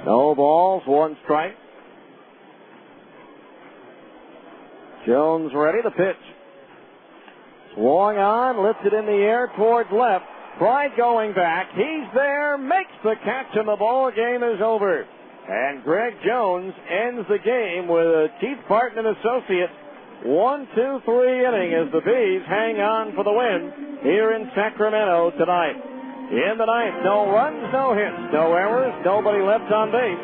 No balls, 1 strike. Jones ready, the pitch. Swung on, lifted in the air towards left. Pride going back. He's there, makes the catch, and the ball game is over. And Greg Jones ends the game with a Keith Barton and Associates 1-2-3 inning as the Bees hang on for the win here in Sacramento tonight. In the ninth, no runs, no hits, no errors, nobody left on base.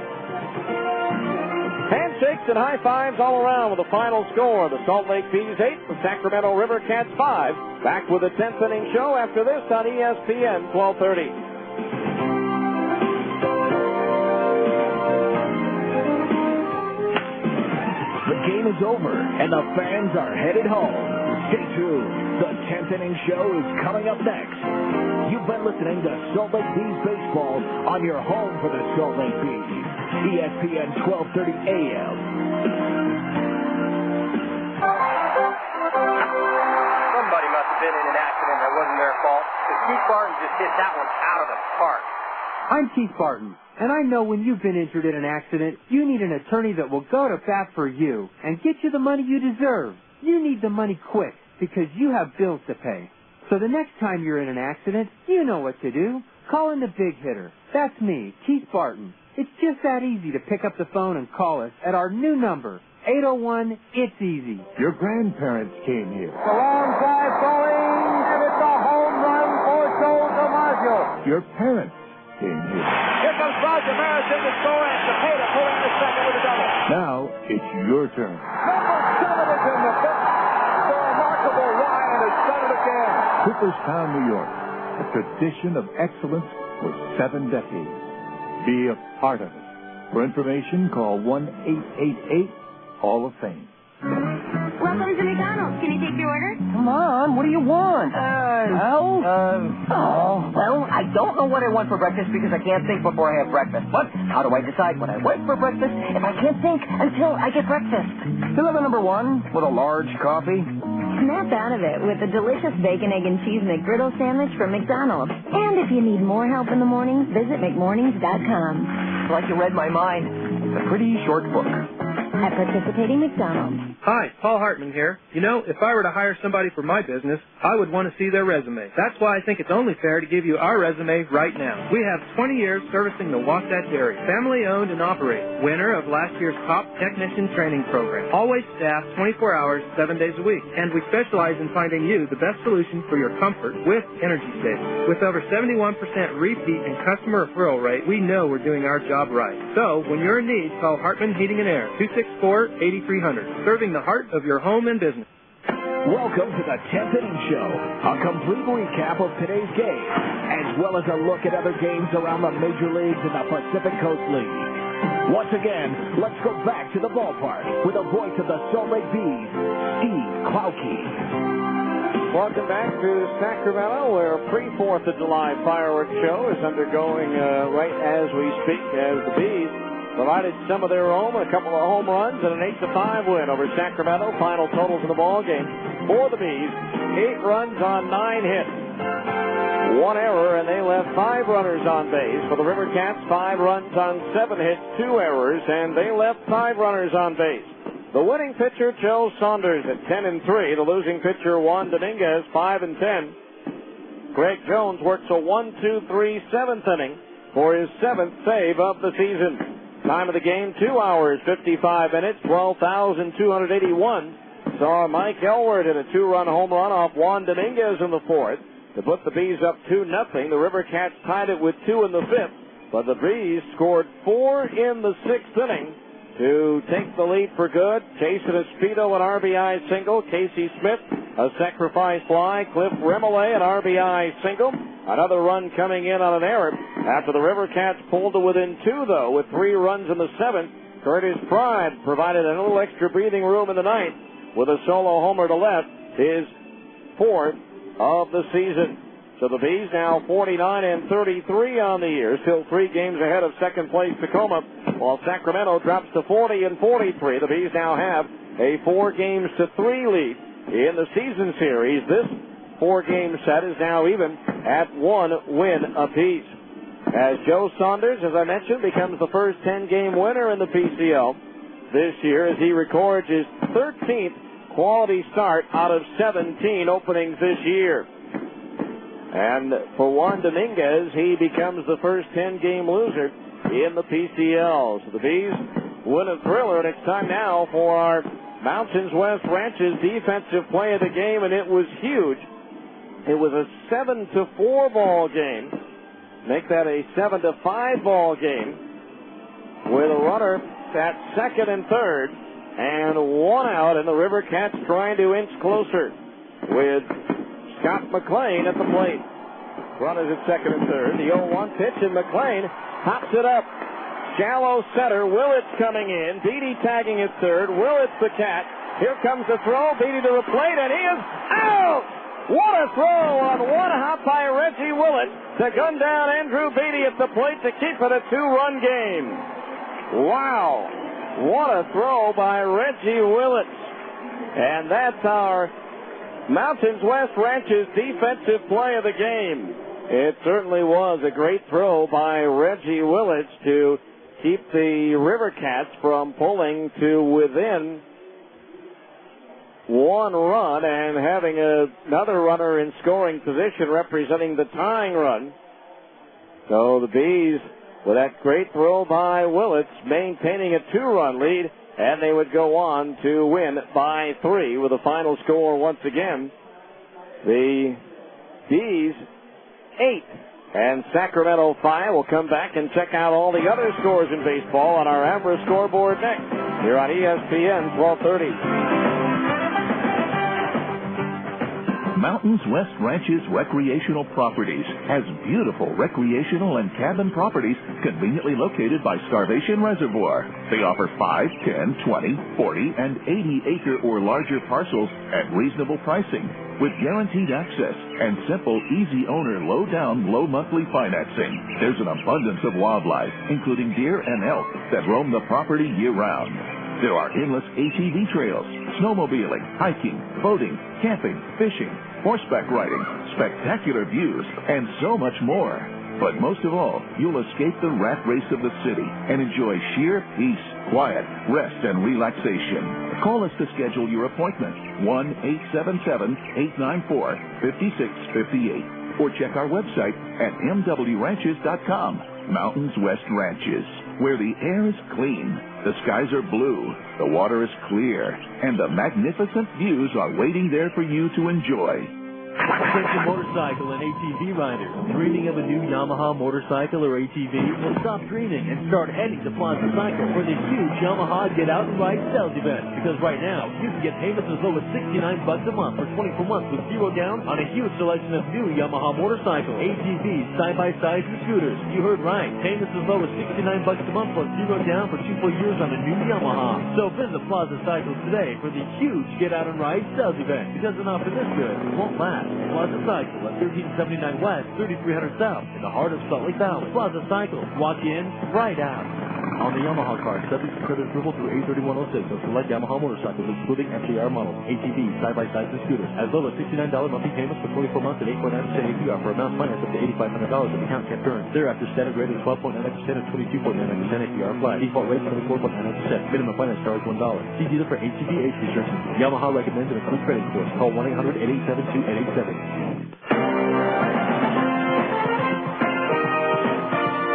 Handshakes and high fives all around with the final score. The Salt Lake Bees 8, the Sacramento River Cats 5. Back with the 10th inning show after this on ESPN 1230. The game is over, and the fans are headed home. Stay tuned. The 10th inning show is coming up next. You've been listening to Salt Lake Bees Baseball on your home for the Salt Lake Bees. ESPN 1230 AM. Somebody must have been in an accident that wasn't their fault. Because Keith Barton just hit that one out of the park. I'm Keith Barton, and I know when you've been injured in an accident, you need an attorney that will go to bat for you and get you the money you deserve. You need the money quick because you have bills to pay. So the next time you're in an accident, you know what to do. Call in the big hitter. That's me, Keith Barton. It's just that easy to pick up the phone and call us at our new number, 801-IT'S-EASY. Your grandparents came here. The long drive going, and it's a home run for Joe DiMaggio. Your parents came here. Here comes Roger Maris in to score, and Cepeda pulling the second with a double. Now it's your turn. Number 7 is in the fifth. The remarkable Ryan has done it again. Cooperstown, New York. A tradition of excellence for 7 decades. Be a part of it. For information, call 1-888-HALL of Fame. Welcome to McDonald's. Can you take your order? Come on, what do you want? Well, I don't know what I want for breakfast because I can't think before I have breakfast. But how do I decide when I wait for breakfast if I can't think until I get breakfast? Deliver number 1 with a large coffee. Snap out of it with a delicious bacon, egg, and cheese McGriddle sandwich from McDonald's. And if you need more help in the mornings, visit McMornings.com. Like you read my mind. It's a pretty short book. At participating McDonald's. Hi, Paul Hartman here. You know, if I were to hire somebody for my business, I would want to see their resume. That's why I think it's only fair to give you our resume right now. We have 20 years servicing the Wasatch area. Family owned and operated. Winner of last year's top technician training program. Always staffed 24 hours, 7 days a week. And we specialize in finding you the best solution for your comfort with energy savings. With over 71% repeat and customer referral rate, we know we're doing our job right. So, when you're in need, call Hartman Heating and Air, 264-8300, serving the heart of your home and business. Welcome to the 10th inning show, a complete recap of today's game, as well as a look at other games around the major leagues and the Pacific Coast League. Once again, let's go back to the ballpark with the voice of the Salt Lake Bees, Steve Klauke. Welcome back to Sacramento, where pre-4th of July fireworks show is undergoing right as we speak, as the Bees provided some of their own, a couple of home runs, and an 8-5 win over Sacramento. Final totals in the ball game for the Bees: 8 runs on 9 hits, 1 error, and they left 5 runners on base. For the River Cats, 5 runs on 7 hits, 2 errors, and they left 5 runners on base. The winning pitcher, Joe Saunders, at 10-3. The losing pitcher, Juan Dominguez, 5-10. Greg Jones works a 1-2-3 7th inning for his 7th save of the season. Time of the game, 2 hours, 55 minutes, 12,281. Saw Mike Elward hit a 2-run home run off Juan Dominguez in the 4th to put the Bees up 2-0. The River Cats tied it with 2 in the 5th, but the Bees scored 4 in the 6th inning to take the lead for good. Jason Espedo, an RBI single. Casey Smith, a sacrifice fly. Cliff Remole, an RBI single. Another run coming in on an error after the River Cats pulled to within 2, though, with 3 runs in the 7th. Curtis Pride provided a little extra breathing room in the 9th with a solo homer to left, his 4th of the season. So the Bees now 49-33 on the year, still 3 games ahead of second place Tacoma, while Sacramento drops to 40-43. The Bees now have a 4-games-to-3 lead in the season series. This 4-game set is now even at 1 win apiece. As Joe Saunders, as I mentioned, becomes the first 10-game winner in the PCL this year as he records his 13th quality start out of 17 openings this year. And for Juan Dominguez, he becomes the first 10-game loser in the PCL. So the Bees win a thriller, and it's time now for our Mountains West Ranches defensive play of the game, and it was huge. It was a 7-4 ball game. Make that a 7-5 ball game with a runner at second and third and 1 out, and the River Cats trying to inch closer with Scott McLean at the plate. Runners at second and third. The 0-1 pitch, and McLean pops it up. Shallow center. Willits coming in. Beatty tagging at third. Willits the Cat. Here comes the throw. Beatty to the plate, and he is out! What a throw on 1 hop by Reggie Willits to gun down Andrew Beatty at the plate to keep it a 2-run game. Wow. What a throw by Reggie Willits. And that's our Mountains West Ranches defensive play of the game. It certainly was a great throw by Reggie Willits to keep the River Cats from pulling to within 1 run and having another runner in scoring position representing the tying run. So the Bees, with that great throw by Willits, maintaining a 2-run lead, and they would go on to win by 3 with a final score once again. The Bees 8 and Sacramento 5. We'll come back and check out all the other scores in baseball on our Avera scoreboard next here on ESPN 1230. Mountains West Ranches Recreational Properties has beautiful recreational and cabin properties conveniently located by Starvation Reservoir. They offer 5, 10, 20, 40, and 80-acre or larger parcels at reasonable pricing with guaranteed access and simple, easy owner, low down, low monthly financing. There's an abundance of wildlife, including deer and elk, that roam the property year-round. There are endless ATV trails, snowmobiling, hiking, boating, camping, fishing, horseback riding, spectacular views, and so much more. But most of all, you'll escape the rat race of the city and enjoy sheer peace, quiet, rest, and relaxation. Call us to schedule your appointment, 1-877-894-5658, or check our website at mwranches.com. Mountains West Ranches, where the air is clean, the skies are blue, the water is clear, and the magnificent views are waiting there for you to enjoy. Attention motorcycle and ATV riders. Dreaming of a new Yamaha motorcycle or ATV? Well, stop dreaming and start heading to Plaza Cycle for the huge Yamaha Get Out and Ride sales event. Because right now, you can get payments as low as $69 a month for 24 months with 0 down on a huge selection of new Yamaha motorcycles, ATVs, side-by-sides, and scooters. You heard right. Payments as low as $69 a month plus 0 down for 2 full years on a new Yamaha. So visit Plaza Cycle today for the huge Get Out and Ride sales event. Because an offer this good won't last. Plaza Cycle at 1379 West, 3300 South, in the heart of Salt Lake Valley. Plaza Cycle. Walk in, ride out. On the Yamaha card, subject to credit approval through 8/31/06 of select Yamaha motorcycles, excluding FCR models, ATVs, side-by-sides, and scooters. As low as $69 monthly payments for 24 months at 8.9% APR for amounts financed up to $8,500 if account kept earned. Thereafter, standard rate is 12.99% and 22.99% APR applied. Default rate 24.99%. Minimum finance charge $1. See dealer for ATV age restrictions. Yamaha recommends and approved credit scores. Call 1-800-887-2887.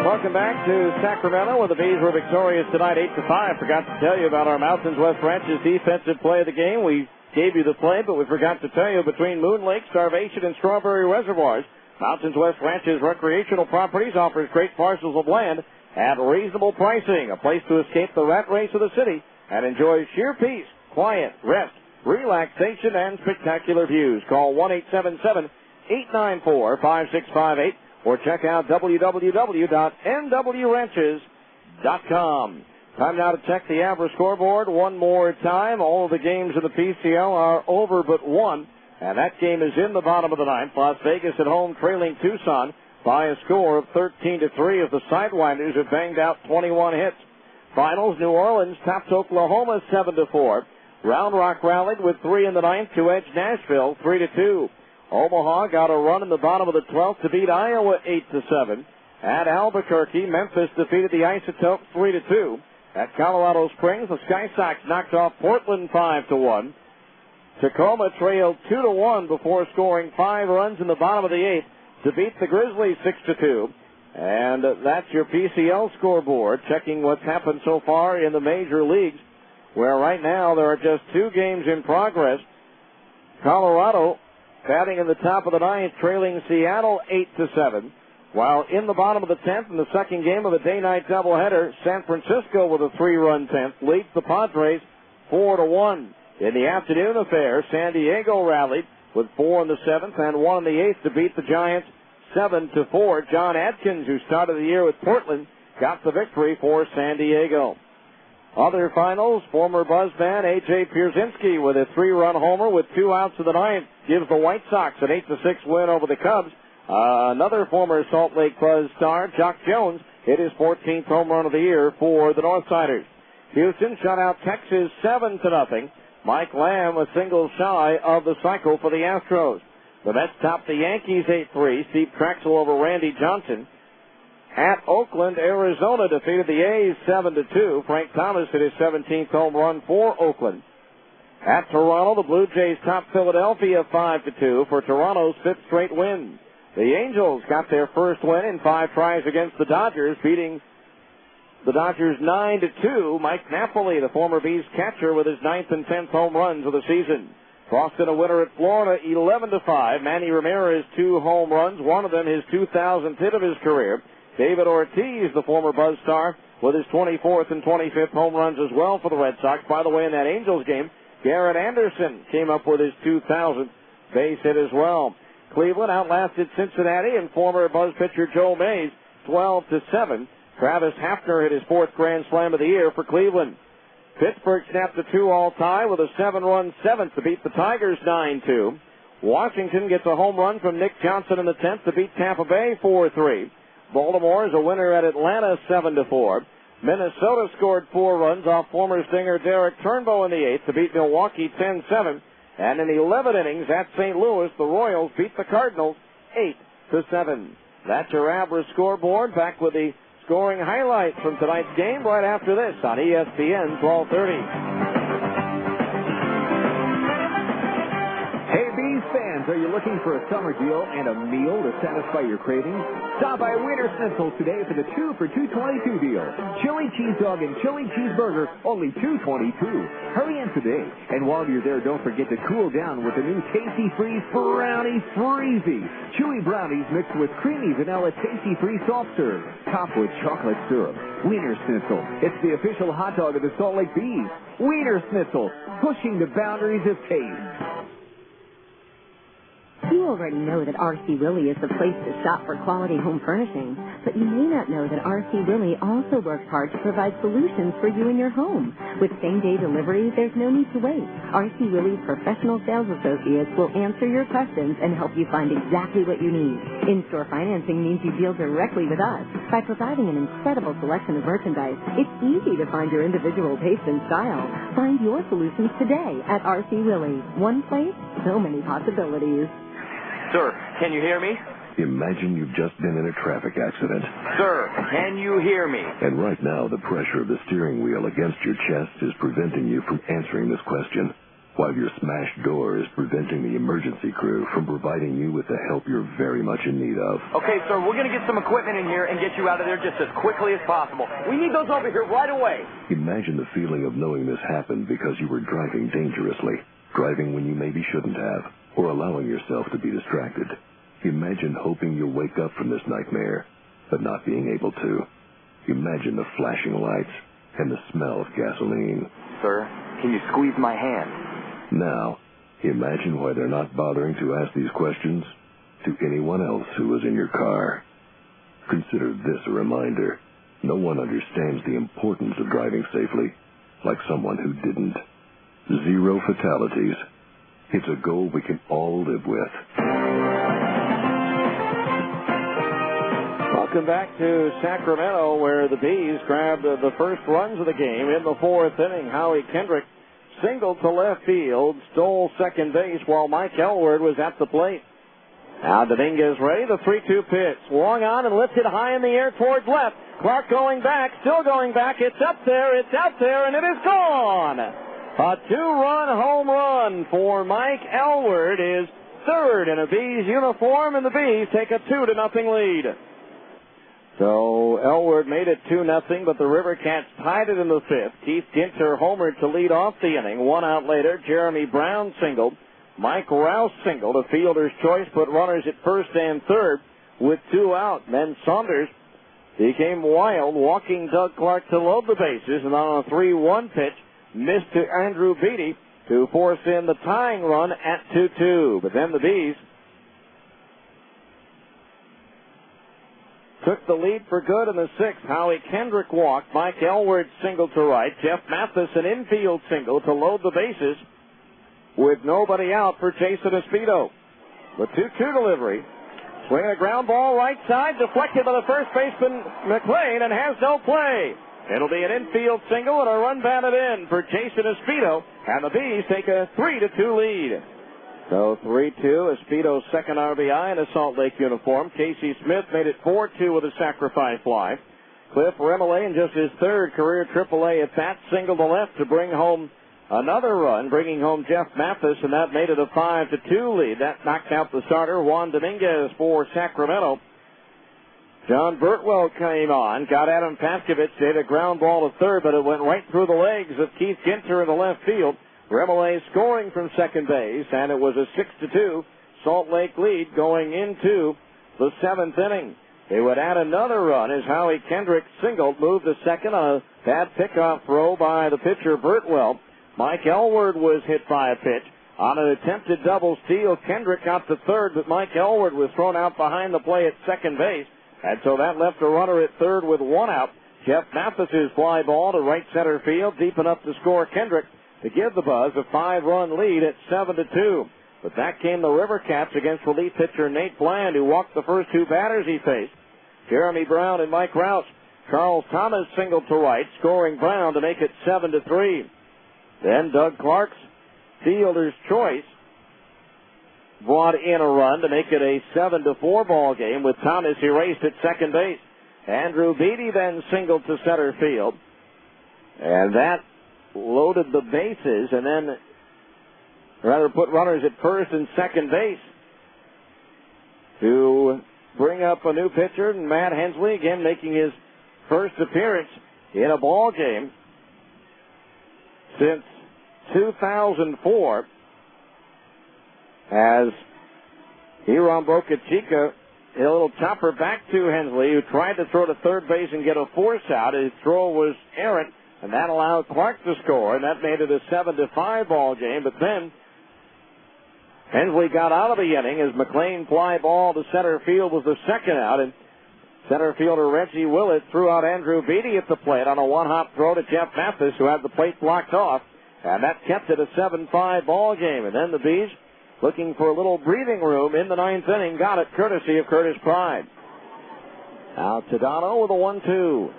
Welcome back to Sacramento, where the Bees were victorious tonight 8-5. Forgot to tell you about our Mountains West Ranches defensive play of the game. We gave you the play, but we forgot to tell you between Moon Lake, Starvation, and Strawberry Reservoirs, Mountains West Ranches Recreational Properties offers great parcels of land at reasonable pricing. A place to escape the rat race of the city and enjoy sheer peace, quiet, rest, relaxation, and spectacular views. Call 1-877-894-5658 or check out www.nwranches.com. Time now to check the average scoreboard one more time. All of the games in the PCL are over but one, and that game is in the bottom of the ninth. Las Vegas at home trailing Tucson by a score of 13-3 as the Sidewinders have banged out 21 hits. Finals, New Orleans topped Oklahoma 7-4. Round Rock rallied with 3 in the ninth to edge Nashville 3-2. Omaha got a run in the bottom of the 12th to beat Iowa 8-7. At Albuquerque, Memphis defeated the Isotopes 3-2. At Colorado Springs, the Sky Sox knocked off Portland 5-1. Tacoma trailed 2-1 before scoring 5 runs in the bottom of the 8th to beat the Grizzlies 6-2. And that's your PCL scoreboard, checking what's happened so far in the major leagues, where right now there are just 2 games in progress. Colorado batting in the top of the 9th, trailing Seattle 8-7. While in the bottom of the 10th, in the second game of a day-night doubleheader, San Francisco with a 3-run 10th leads the Padres 4-1. In the afternoon affair, San Diego rallied with 4 in the 7th and 1 in the 8th to beat the Giants 7-4. John Adkins, who started the year with Portland, got the victory for San Diego. Other finals, former Buzzman A.J. Pierzynski with a 3-run homer with 2 outs in the 9th gives the White Sox an 8-6 win over the Cubs. Another former Salt Lake Buzz star, Jock Jones, hit his 14th home run of the year for the Northsiders. Houston shut out Texas 7-0. Mike Lamb a single shy of the cycle for the Astros. The Mets topped the Yankees 8-3. Steve Traxel over Randy Johnson. At Oakland, Arizona defeated the A's 7-2. Frank Thomas hit his 17th home run for Oakland. At Toronto, the Blue Jays topped Philadelphia 5-2 for Toronto's 5th straight win. The Angels got their first win in 5 tries against the Dodgers, beating the Dodgers 9-2. Mike Napoli, the former Bees catcher, with his 9th and 10th home runs of the season. Boston a winner at Florida 11-5. Manny Ramirez 2 home runs, one of them his 2,000th hit of his career. David Ortiz, the former Buzz star, with his 24th and 25th home runs as well for the Red Sox. By the way, in that Angels game, Garrett Anderson came up with his 2,000th base hit as well. Cleveland outlasted Cincinnati and former Buzz pitcher Joe Mays 12-7. Travis Hafner hit his 4th grand slam of the year for Cleveland. Pittsburgh snapped a 2-all tie with a 7-run 7th to beat the Tigers 9-2. Washington gets a home run from Nick Johnson in the 10th to beat Tampa Bay 4-3. Baltimore is a winner at Atlanta 7-4. Minnesota scored 4 runs off former Stinger Derek Turnbow in the 8th to beat Milwaukee 10-7. And in 11 innings at St. Louis, the Royals beat the Cardinals 8-7. That's your average scoreboard. Back with the scoring highlights from tonight's game right after this on ESPN 1230. Hey, Bees fans, are you looking for a summer deal and a meal to satisfy your cravings? Stop by Wiener Schnitzel today for the 2 for $2.22 deal. Chili cheese dog and chili cheeseburger, only $2.22. Hurry in today. And while you're there, don't forget to cool down with the new Tasty Freeze Brownie Freezy. Chewy brownies mixed with creamy vanilla Tasty Freeze soft serve, topped with chocolate syrup. Wiener Schnitzel. It's the official hot dog of the Salt Lake Bees. Wiener Schnitzel, pushing the boundaries of taste. You already know that R.C. Willey is the place to shop for quality home furnishings, but you may not know that R.C. Willey also works hard to provide solutions for you in your home. With same-day delivery, there's no need to wait. R.C. Willey's professional sales associates will answer your questions and help you find exactly what you need. In-store financing means you deal directly with us. By providing an incredible selection of merchandise, it's easy to find your individual taste and style. Find your solutions today at R.C. Willey. One place, so many possibilities. Sir, can you hear me? Imagine you've just been in a traffic accident. Sir, can you hear me? And right now, the pressure of the steering wheel against your chest is preventing you from answering this question, while your smashed door is preventing the emergency crew from providing you with the help you're very much in need of. Okay, sir, we're going to get some equipment in here and get you out of there just as quickly as possible. We need those over here right away. Imagine the feeling of knowing this happened because you were driving dangerously, driving when you maybe shouldn't have, or allowing yourself to be distracted. Imagine hoping you'll wake up from this nightmare, but not being able to. Imagine the flashing lights and the smell of gasoline. Sir, can you squeeze my hand? Now, imagine why they're not bothering to ask these questions to anyone else who was in your car. Consider this a reminder. No one understands the importance of driving safely like someone who didn't. 0 fatalities. It's a goal we can all live with. Welcome back to Sacramento, where the Bees grabbed the first runs of the game in the 4th inning. Howie Kendrick singled to left field, stole second base while Mike Elward was at the plate. Now Dominguez ready, the 3-2 pitch. Swung on and lifted high in the air towards left. Clark going back, still going back. It's up there, it's out there, and it is gone. A 2-run home run for Mike Elward, is third in a Bees uniform, and the Bees take a 2-0 lead. So Elward made it 2-0, but the River Cats tied it in the 5th. Keith Ginter homered to lead off the inning. 1 out later, Jeremy Brown singled. Mike Rouse singled. A fielder's choice put runners at first and third with 2 out. Then Saunders became wild, walking Doug Clark to load the bases, and on a 3-1 pitch, missed to Andrew Beatty to force in the tying run at 2-2. But then the Bees took the lead for good in the 6th. Howie Kendrick walked. Mike Elward singled to right. Jeff Mathis an infield single to load the bases with nobody out for Jason Espedo. The 2-2 delivery. Swinging a ground ball right side, deflected by the first baseman McLean, and has no play. It'll be an infield single and a run batted in for Jason Espedo, and the Bees take a 3-2 lead. So 3-2, Espedo's second RBI in a Salt Lake uniform. Casey Smith made it 4-2 with a sacrifice fly. Cliff Remillé in just his third career AAA at bat, single to left to bring home another run, bringing home Jeff Mathis, and that made it a 5-2 lead. That knocked out the starter, Juan Dominguez, for Sacramento. John Burtwell came on, got Adam Paskovich, hit a ground ball to third, but it went right through the legs of Keith Ginter in the left field. Remillé scoring from second base, and it was a 6-2 Salt Lake lead going into the 7th inning. They would add another run as Howie Kendrick singled, moved to second on a bad pickoff throw by the pitcher Burtwell. Mike Elward was hit by a pitch. On an attempted double steal, Kendrick got to third, but Mike Elward was thrown out behind the play at second base. And so that left a runner at third with 1 out. Jeff Mathis's fly ball to right center field, deep enough to score Kendrick to give the Buzz a 5-run lead at 7-2. But back came the River Cats against relief pitcher Nate Bland, who walked the first 2 batters he faced, Jeremy Brown and Mike Rouse. Charles Thomas singled to right, scoring Brown to make it 7-3. Then Doug Clark's fielder's choice brought in a run to make it a 7-4 ball game with Thomas erased at second base. Andrew Beatty then singled to center field, and that loaded the bases, and then rather put runners at first and second base to bring up a new pitcher, Matt Hensley, again making his first appearance in a ball game since 2004, as Hiram Bocachica hit a little chopper back to Hensley, who tried to throw to third base and get a force out. His throw was errant, and that allowed Clark to score, and that made it a 7-5 ball game. But then Hensley got out of the inning as McLean fly ball to center field was the second out, and center fielder Reggie Willett threw out Andrew Beatty at the plate on a one-hop throw to Jeff Mathis, who had the plate blocked off, and that kept it a 7-5 ball game. And then the Bees, looking for a little breathing room in the 9th inning, got it courtesy of Curtis Pride. Now Tadano with a 1-2.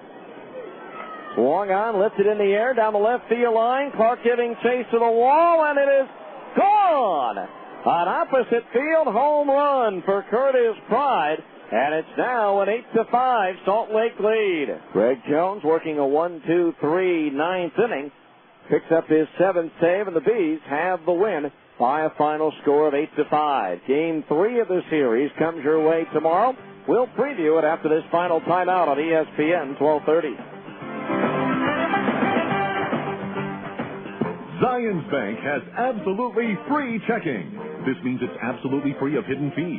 Swung on, lifted in the air down the left field line. Clark giving chase to the wall, and it is gone. An opposite field home run for Curtis Pride, and it's now an 8-5 Salt Lake lead. Greg Jones working a 1-2-3 9th inning, picks up his 7th save, and the Bees have the win by a final score of 8-5. Game 3 of the series comes your way tomorrow. We'll preview it after this final timeout on ESPN 1230. Zions Bank has absolutely free checking. This means it's absolutely free of hidden fees.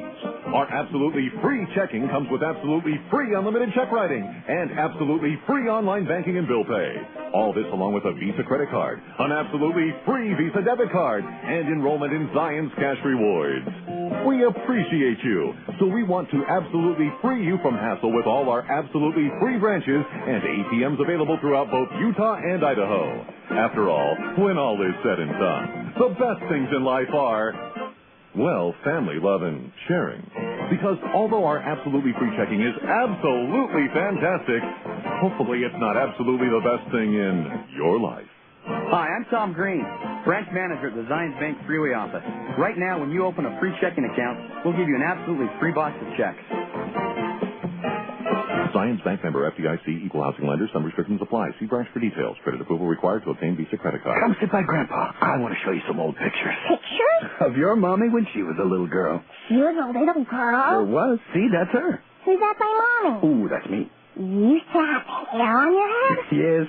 Our absolutely free checking comes with absolutely free unlimited check writing and absolutely free online banking and bill pay. All this along with a Visa credit card, an absolutely free Visa debit card, and enrollment in Zion's Cash Rewards. We appreciate you, so we want to absolutely free you from hassle with all our absolutely free branches and ATMs available throughout both Utah and Idaho. After all, when all is said and done, the best things in life are, well, family, love, and sharing. Because although our absolutely free checking is absolutely fantastic, hopefully it's not absolutely the best thing in your life. Hi, I'm Tom Green, branch manager at the Zions Bank Freeway office. Right now, when you open a free checking account, we'll give you an absolutely free box of checks. Zions Bank member FDIC, equal housing lender. Some restrictions apply. See branch for details. Credit approval required to obtain Visa credit card. Come sit by Grandpa. I want to show you some old pictures. Pictures? Of your mommy when she was a little girl. She was a little girl? There was. See, that's her. Who's that, my mommy? Ooh, that's me. You used to have hair on your head?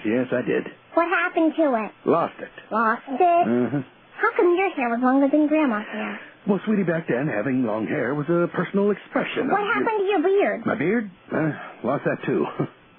Yes, I did. What happened to it? Lost it. Lost it? Uh-huh. How come your hair was longer than Grandma's hair? Well, sweetie, back then, having long hair was a personal expression. What happened to your beard? My beard? Lost that, too.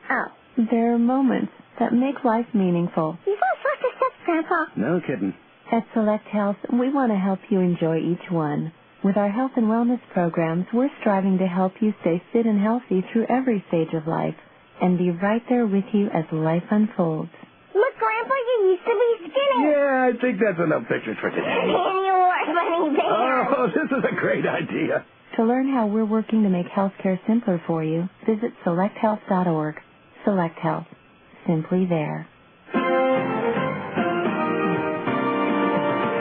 Oh. There are moments that make life meaningful. You saw Sister Steps, Grandpa. No kidding. At Select Health, we want to help you enjoy each one. With our health and wellness programs, we're striving to help you stay fit and healthy through every stage of life and be right there with you as life unfolds. Look, Grandpa, you used to be skinny. Yeah, I think that's enough pictures for today. And you wore funny bands. Oh, this is a great idea. To learn how we're working to make healthcare simpler for you, visit selecthealth.org. Select Health. Simply there.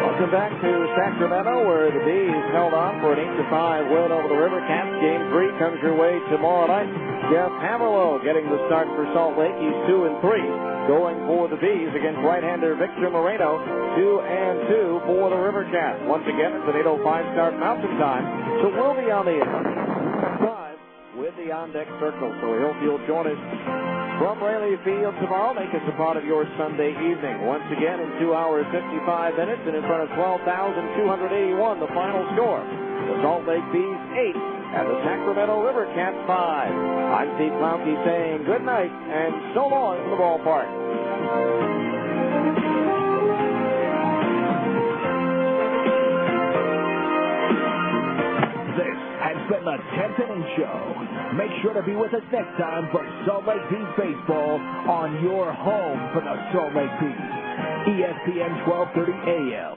Welcome back to Sacramento, where the Bees held on for an 8-5 win over the River Cats. Game 3 comes your way tomorrow night. Jeff Haverlow getting the start for Salt Lake. He's 2-3, going for the Bees against right-hander Victor Moreno. 2-2 for the River Cats. Once again, it's an 8:05 start Mountain Time, so we'll be on the air live with the on-deck circle. So we hope you'll join us from Raleigh Field tomorrow. Make us a part of your Sunday evening. Once again, in 2 hours, 55 minutes, and in front of 12,281, the final score. The Salt Lake Bees 8 and the Sacramento River Cats 5. I'm Steve Klauke saying good night and so long from the ballpark. This has been the 10th Inning Show. Make sure to be with us next time for Salt Lake Bees baseball on your home for the Salt Lake Bees. ESPN 1230 AM.